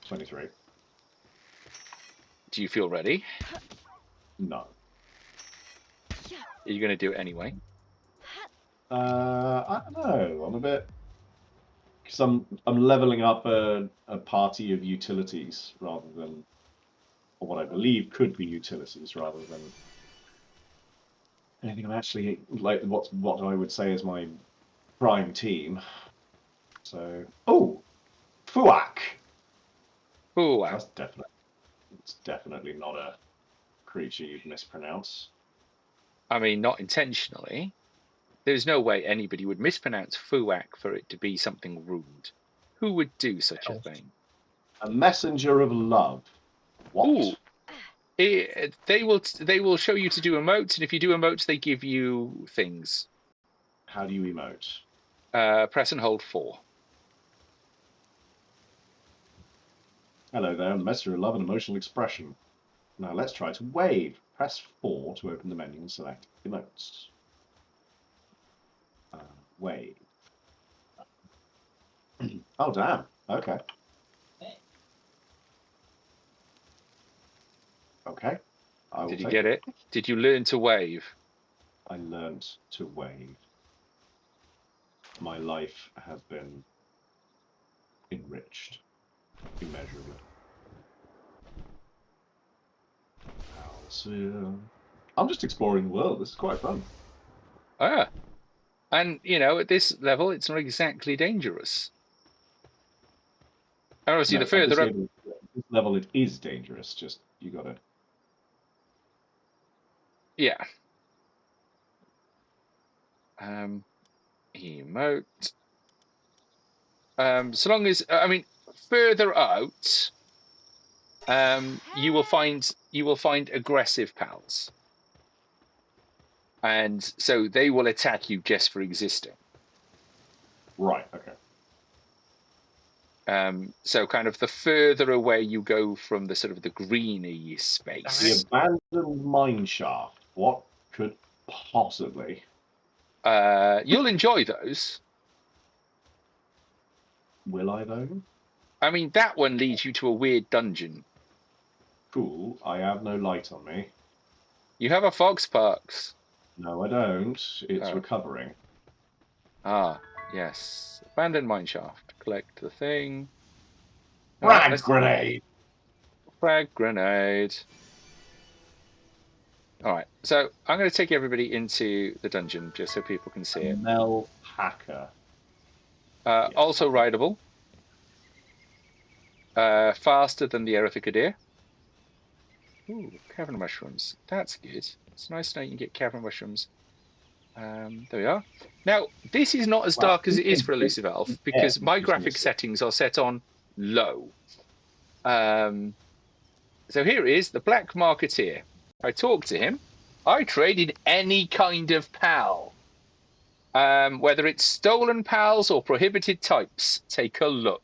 23. Do you feel ready? No. Are you going to do it anyway? I don't know. I'm a bit, because I'm leveling up a party of utilities rather than, or what I believe could be utilities rather than anything. I'm actually like what I would say is my prime team. So, oh, Fuak. Oh, That's definitely not a creature you'd mispronounce. I mean, not intentionally. There's no way anybody would mispronounce Fuak for it to be something rude. Who would do such a thing? A messenger of love. What? Ooh. They will show you to do emotes, and if you do emotes, they give you things. How do you emote? Press and hold 4. Hello there, messenger of love and emotional expression. Now let's try to wave. Press 4 to open the menu and select emotes. Wave. Oh, damn. Okay. Okay. Did you get it? Did you learn to wave? I learned to wave. My life has been enriched immeasurably. I'm just exploring the world. This is quite fun. Ah. And, you know, at this level, it's not exactly dangerous. And obviously, the further up... This level, it is dangerous. Just, you gotta... Yeah. Emote. So long as... I mean, further out, you will find aggressive pals. And so they will attack you just for existing. Right, okay. So kind of the further away you go from the sort of the greeny space. The abandoned mine shaft. What could possibly... You'll enjoy those. Will I though? I mean, that one leads you to a weird dungeon. Cool. I have no light on me. You have a Foxparks. No, I don't. It's Oh. recovering. Ah, yes. Abandoned mineshaft. Collect the thing. Frag grenade! Frag grenade. Alright, so I'm going to take everybody into the dungeon just so people can see it. Mel Packer. Yes. Also rideable. Faster than the Erythicadeer. Ooh, cavern mushrooms. That's good. It's nice to know you can get cavern mushrooms. There we are. Now, this is not as dark as it is for Elusive Elf because my graphic settings are set on low. So here is the Black Marketeer. I talked to him. I traded any kind of pal. Whether it's stolen pals or prohibited types, take a look.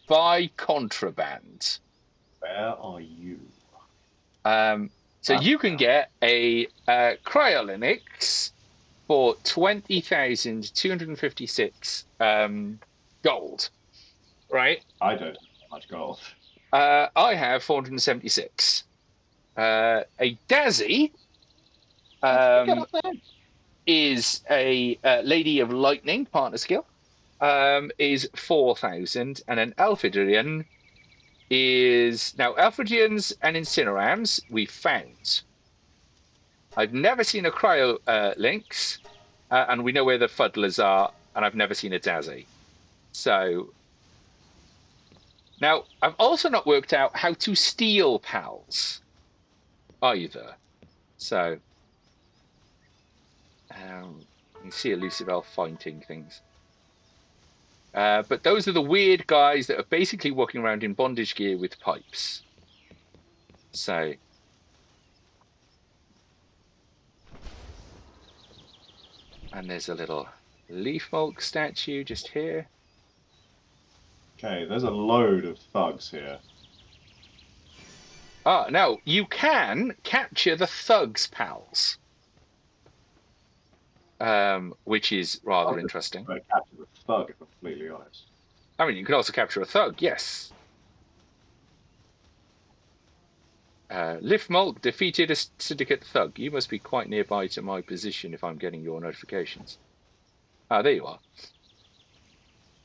Buy contraband. Where are you? So you can get a Cryolynx for 20,256 gold, right? I don't have much gold. I have 476. A Dazzy is a Lady of Lightning partner skill, is 4,000, and an Alphydrian is now Alphydrians and Incinerams we found. I've never seen a Cryo Lynx, and we know where the Fuddlers are, and I've never seen a Dazzy. So now I've also not worked out how to steal pals either. So you see Elusive Elf fighting things. But those are the weird guys that are basically walking around in bondage gear with pipes. So and there's a little leaf mulk statue just here. Okay, there's a load of thugs here. Ah, now you can capture the thugs' pals, which is rather interesting. I captured a thug, if I'm completely honest. I mean, you can also capture a thug, yes. Lifmulk defeated a syndicate thug. You must be quite nearby to my position if I'm getting your notifications. Ah, there you are.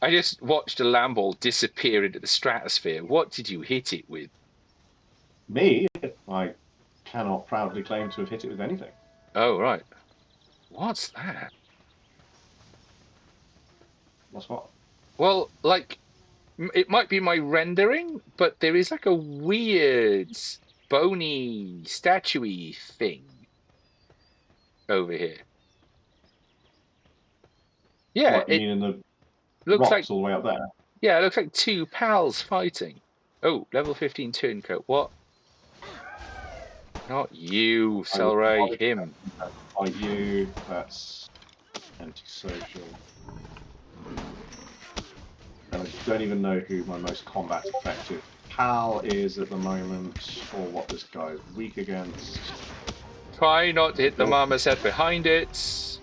I just watched a Lamball disappear into the stratosphere. What did you hit it with? Me? I cannot proudly claim to have hit it with anything. Oh, right. What's that? What's what? Well, like, it might be my rendering, but there is like a weird, bony, statuey thing over here. Yeah, What, you mean in the looks rocks like all the way up there? Yeah, it looks like two pals fighting. Oh, level 15 turncoat. What? Not you, Selray, him. Are you? That's antisocial. And I don't even know who my most combat effective pal is at the moment, or what this guy is weak against. Try not to hit the marmoset behind it.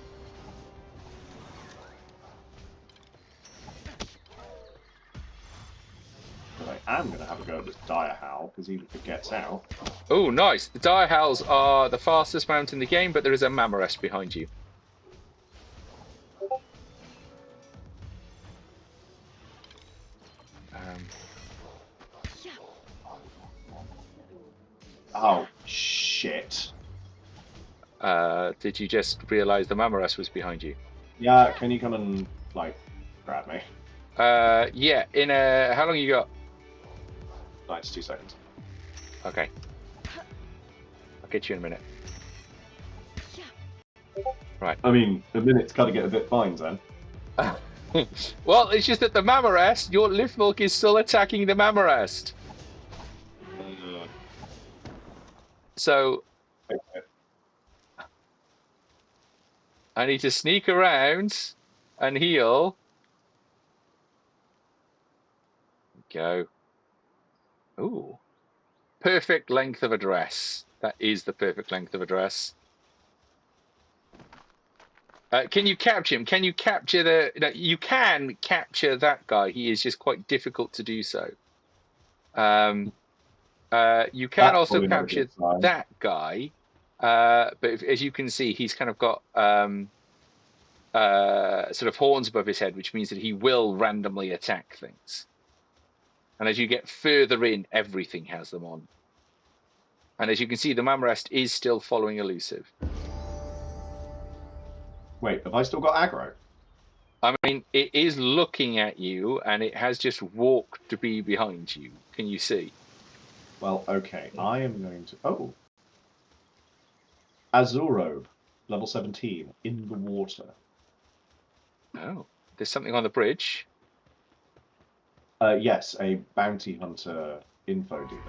But I am going to have a go at this dire howl, because even if it gets out... Oh, nice. The dire howls are the fastest mount in the game, but there is a Mammorest behind you. Oh, shit. Did you just realise the Mammorest was behind you? Yeah, can you come and, like, grab me? Yeah, in a... How long you got? 92 seconds. Okay. I'll get you in a minute. Right. I mean, a minute's got to get a bit fine, then. Well, it's just that the Mammorest, your Lifmulk is still attacking the Mammorest. So... I need to sneak around and heal. Go. Ooh. Perfect length of a dress. That is the perfect length of a dress. Can you capture him? Can you capture the? No, you can capture that guy. He is just quite difficult to do so. You can That's also probably not a capture good sign. that guy, but as you can see, he's kind of got sort of horns above his head, which means that he will randomly attack things. And as you get further in, everything has them on. And as you can see, the Mamrest is still following Elusive. Wait, have I still got aggro? I mean, it is looking at you, and it has just walked to be behind you. Can you see? Well, okay. I am going to. Oh. Azurobe, level 17, in the water. Oh, there's something on the bridge. Yes, a bounty hunter info dealer.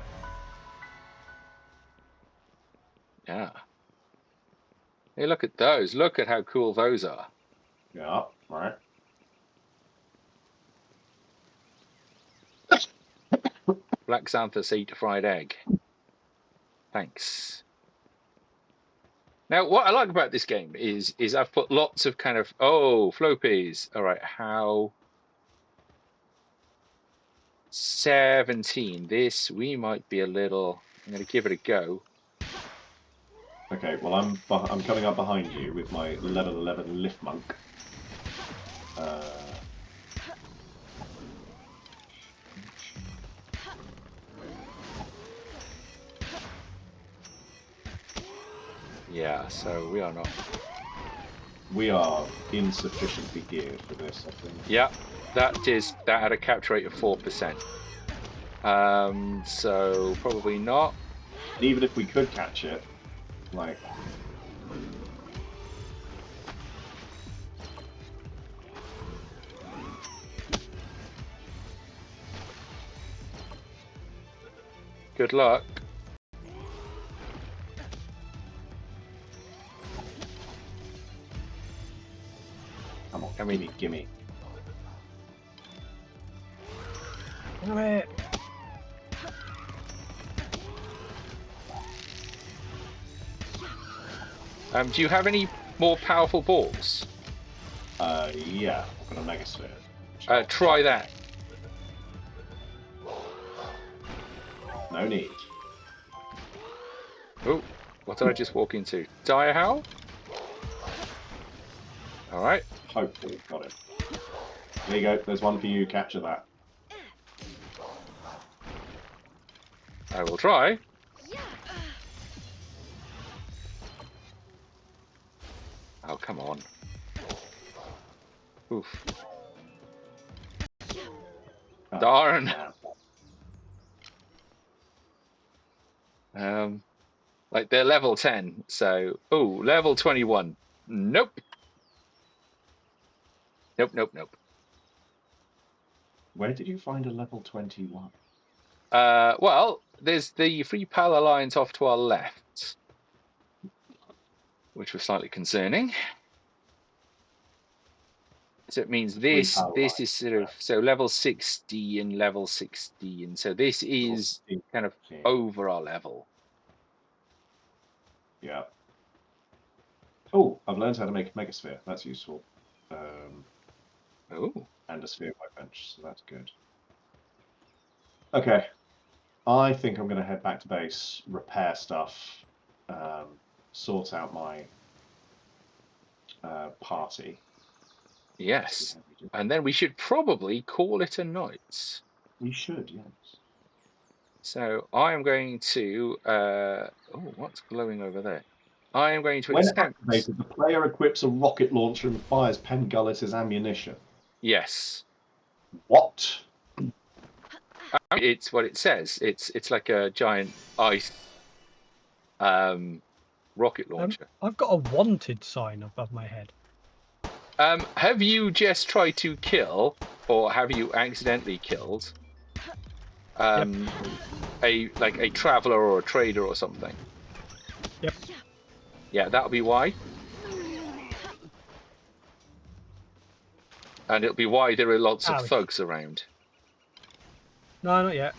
Yeah. Hey, look at those. Look at how cool those are. Yeah, right. Black Xanthus ate a fried egg. Thanks. Now, what I like about this game is I've put lots of kind of flopies. All right, how 17. This we might be a little. I'm going to give it a go. Okay, well I'm coming up behind you with my level 11 lift monk. Yeah, so we are not. We are insufficiently geared for this, I think. Yeah, that had a capture rate of 4%. So probably not. And even if we could catch it, like. Good luck. Come on, I mean, gimme. Damn it. Do you have any more powerful balls? Yeah, I've got a megasphere. Try that. No need. Oh, what did I just walk into? Dire Howl? All right. Hopefully, got it. There you go. There's one for you. Capture that. I will try. Oh, come on. Oof. Oh, Darn. man. Like they're level 10, so level 21. Nope. Nope. Where did you find a level 21? Well, there's the Free Pal Alliance off to our left, which was slightly concerning. So it means this is sort of so level 60 and level 60, and so this is kind of over our level. Yeah. Oh, I've learned how to make a megasphere. That's useful. And a sphere workbench, so that's good. Okay. I think I'm going to head back to base, repair stuff, sort out my party. Yes. And then we should probably call it a night. We should, yes. So I am going to... what's glowing over there? I am going to When accept... activated, the player equips a rocket launcher and fires Pengullus as ammunition. Yes. What? It's what it says. It's like a giant ice rocket launcher. I've got a wanted sign above my head. Have you just tried to kill, or have you accidentally killed a traveler or a trader or something? Yep. Yeah, that'll be why. And it'll be why there are lots of thugs around. No, not yet.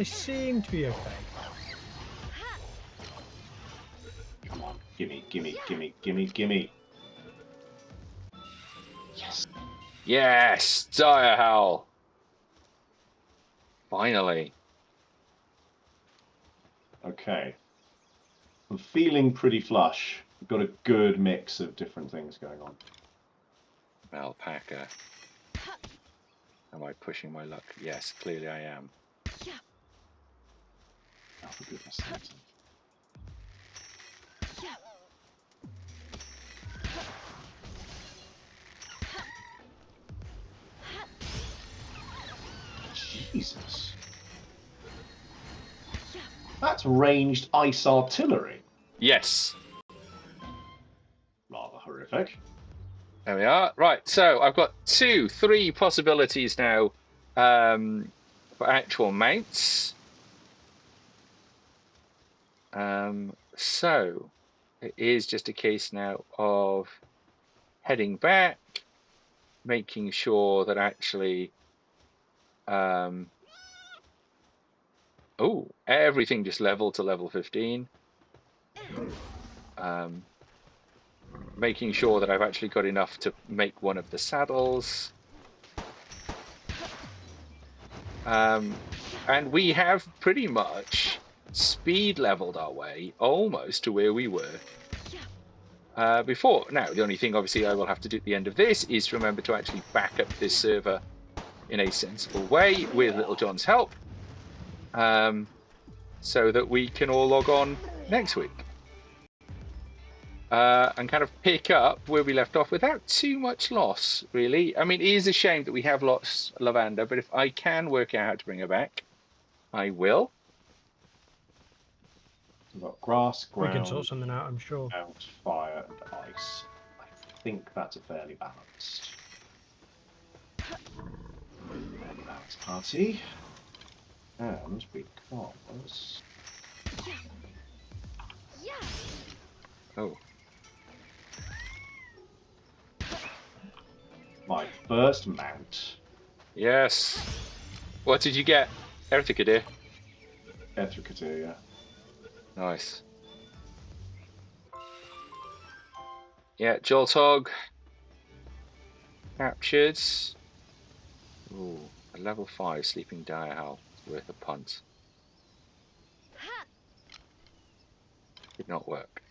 They seem to be okay. Come on, gimme, gimme, gimme, gimme, gimme. Yes. Yes, Dire Howl. Finally. Okay. I'm feeling pretty flush. We've got a good mix of different things going on. Alpaca. Am I pushing my luck? Yes, clearly I am. Oh, for goodness sake. Jesus. That's ranged ice artillery. Yes. Rather horrific. There we are. Right, so I've got 3 possibilities now for actual mounts. So it is just a case now of heading back, making sure that actually everything just leveled to level 15. Making sure that I've actually got enough to make one of the saddles. And we have pretty much speed leveled our way almost to where we were before. Now, the only thing obviously I will have to do at the end of this is remember to actually back up this server in a sensible way with Little John's help, so that we can all log on next week and kind of pick up where we left off without too much loss, really. I mean, it is a shame that we have lost Lavanda, but if I can work out how to bring her back, I will. We've got grass, ground, We can sort something out, I'm sure. out, fire, and ice. I think that's a fairly balanced party. And because... Oh. my first mount. Yes. What did you get? Erithica, dear. Etricateer, yeah. Nice. Yeah, Joltog. Captured. Ooh, a level 5 Sleeping Dire Owl. Worth a punt. Did not work.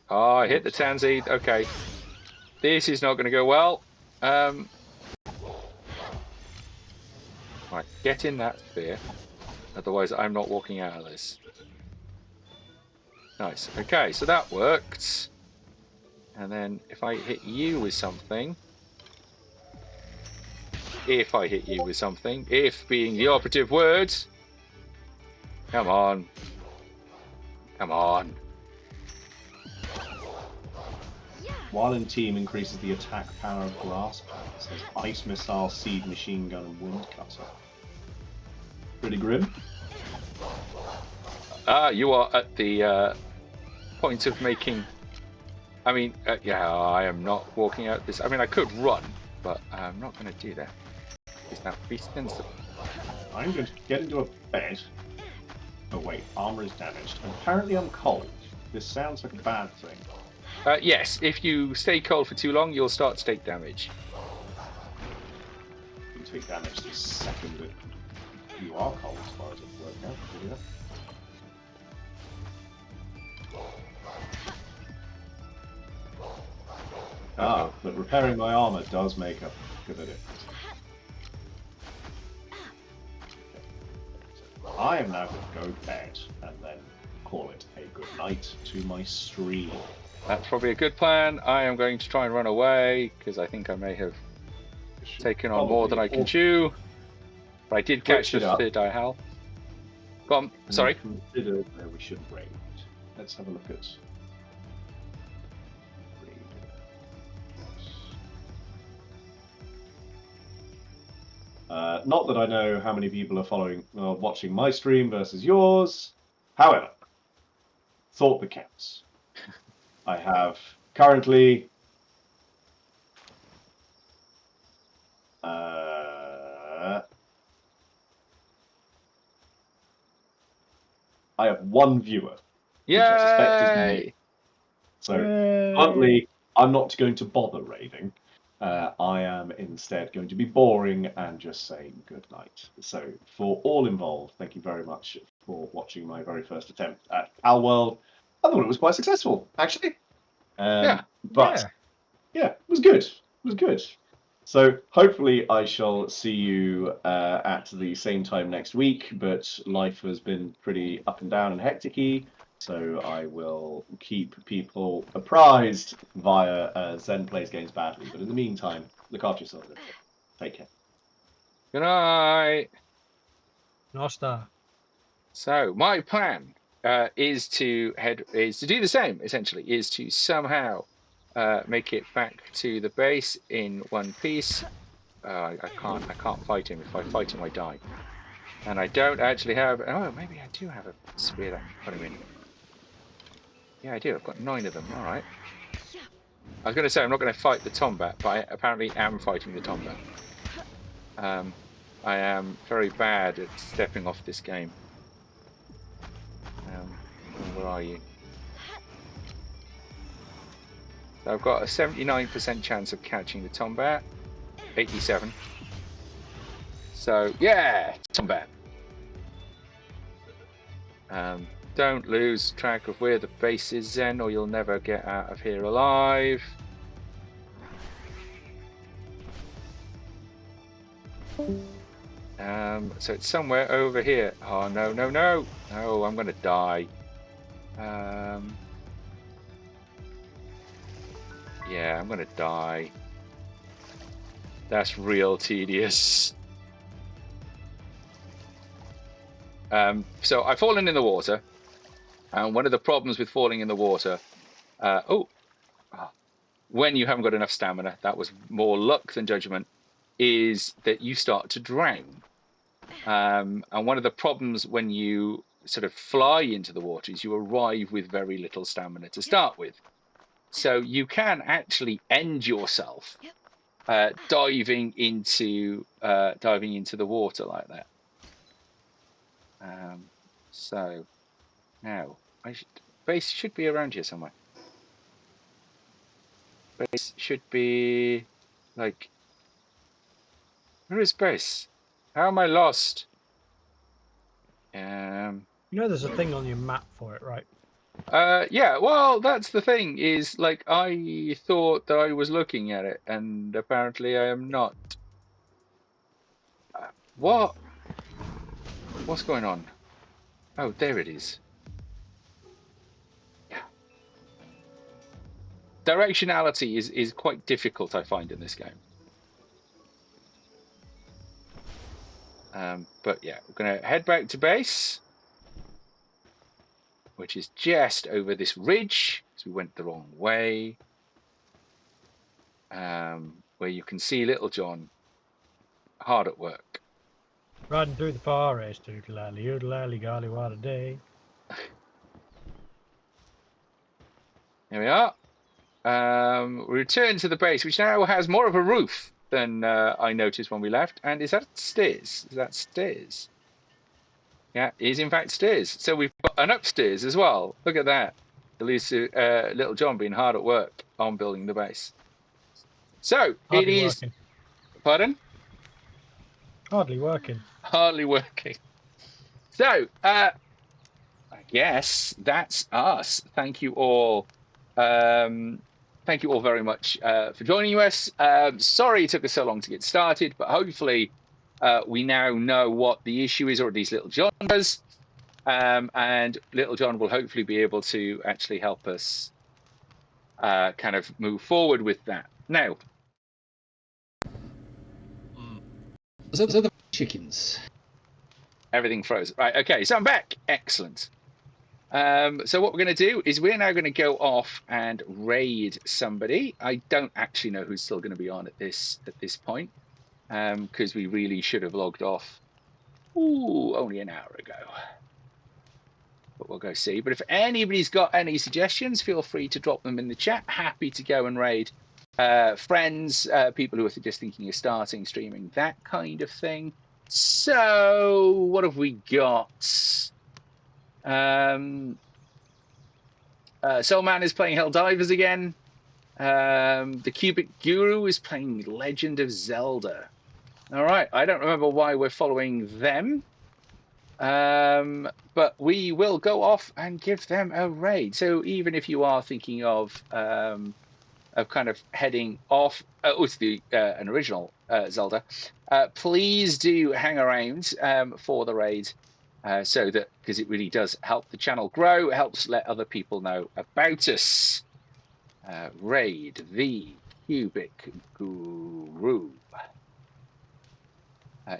Oh, I hit the Tansy. Okay. This is not going to go well. Right, get in that sphere. Otherwise, I'm not walking out of this. Nice. Okay, so that worked. And then if I hit you with something... If I hit you with something, if being the operative words. Come on. Come on. While in team increases the attack power of grass plants. There's ice missile, seed machine gun, and wind cutter. Pretty grim. You are at the point of making... I mean, yeah, I am not walking out this... I mean, I could run, but I'm not going to do that. Is that beast sensible? I'm going to get into a bed. Oh wait, armor is damaged. And apparently I'm cold. This sounds like a bad thing. Yes, if you stay cold for too long, you'll start to take damage. You take damage the second that you are cold, as far as it's worked out. Yeah. Ah, but repairing my armor does make a good difference. I am now going to go to bed and then call it a good night to my stream. That's probably a good plan. I am going to try and run away, because I think I may have taken on more than I can chew. But I did catch the third die howl. Go on, sorry. Consider where we should raid. Let's have a look at raid. Not that I know how many people are watching my stream versus yours. However, thought that counts. I have currently I have one viewer, which I suspect is me. Yay! So, bluntly, I'm not going to bother raiding. I am instead going to be boring and just saying good night. So, for all involved, thank you very much for watching my very first attempt at PalWorld. I thought it was quite successful, actually. Yeah. But yeah, it was good. It was good. So hopefully I shall see you at the same time next week, but life has been pretty up and down and hectic-y, so I will keep people apprised via Zen Plays Games Badly. But in the meantime, look after yourself. Take care. Good night. Nosta. So my plan is to do the same. Essentially, is to somehow make it back to the base in one piece. I can't fight him. If I fight him, I die. And I don't actually have. Oh, maybe I do have a spear that I can put him in. Yeah, I do. I've got 9 of them. All right. I was going to say I'm not going to fight the Tombat, but I apparently am fighting the Tombat. I am very bad at stepping off this game. Where are you? So I've got a 79% chance of catching the Tombat. 87. So yeah, Tombat. Don't lose track of where the base is, Zen, or you'll never get out of here alive. So it's somewhere over here. Oh no, no, no! No, I'm gonna die. Yeah, I'm gonna die. That's real tedious. So I've fallen in the water, and one of the problems with falling in the water, when you haven't got enough stamina, that was more luck than judgment, is that you start to drown. And one of the problems when you sort of fly into the water is you arrive with very little stamina to start with. So you can actually end yourself diving into the water like that. So now base should be around here somewhere. Base should be like, where is base? How am I lost? You know there's a thing on your map for it, right? Yeah, well, that's the thing, is like I thought that I was looking at it, and apparently I am not. What's going on? Oh, there it is. Yeah. Directionality is quite difficult, I find, in this game. But yeah, we're going to head back to base, which is just over this ridge, because we went the wrong way. Where you can see Little John hard at work. Riding through the forest, oodle-lally, golly, what a day. Here we are. We return to the base, which now has more of a roof than I noticed when we left. And is that stairs? Is that stairs? Yeah, it is in fact stairs. So we've got an upstairs as well. Look at that. Little John being hard at work on building the base. So Hardly it is. working. Pardon? Hardly working. Hardly working. So I guess that's us. Thank you all. Thank you all very much for joining us. Sorry it took us so long to get started, but hopefully we now know what the issue is, or at least Little John does. And Little John will hopefully be able to actually help us kind of move forward with that. Now, So the chickens. everything froze. Right, okay, so I'm back. Excellent. So what we're going to do is we're now going to go off and raid somebody. I don't actually know who's still going to be on at this point, because we really should have logged off only an hour ago. But we'll go see. But if anybody's got any suggestions, feel free to drop them in the chat. Happy to go and raid friends, people who are just thinking of starting streaming, that kind of thing. So, what have we got? Soulman is playing Helldivers again. The Cubic Guru is playing Legend of Zelda. All right, I don't remember why we're following them. But we will go off and give them a raid. So even if you are thinking of kind of heading off to an original Zelda, please do hang around for the raid, so that, because it really does help the channel grow, helps let other people know about us. Raid the Cubic Guru.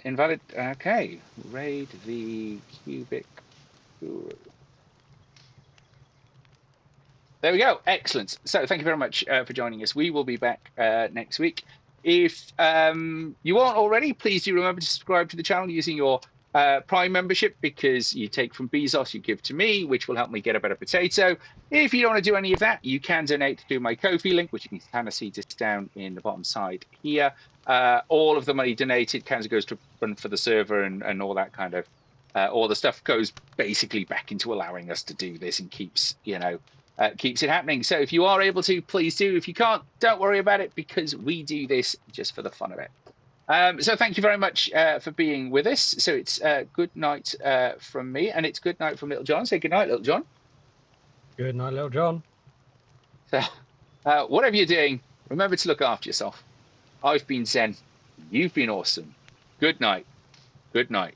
Invalid. Okay. Raid the Cubic Guru. There we go. Excellent. So thank you very much for joining us. We will be back next week. If you aren't already, please do remember to subscribe to the channel using your Prime membership, because you take from Bezos, you give to me, which will help me get a better potato. If you don't want to do any of that, you can donate through my Ko-fi link, which you can kind of see just down in the bottom side here. All of the money donated kind of goes to run for the server and all that kind of, all the stuff goes basically back into allowing us to do this and keeps, keeps it happening. So if you are able to, please do. If you can't, don't worry about it, because we do this just for the fun of it. So thank you very much for being with us. So it's good night from me, and it's good night from Little John. Say good night, Little John. Good night, Little John. So whatever you're doing, remember to look after yourself. I've been Zen. You've been awesome. Good night. Good night.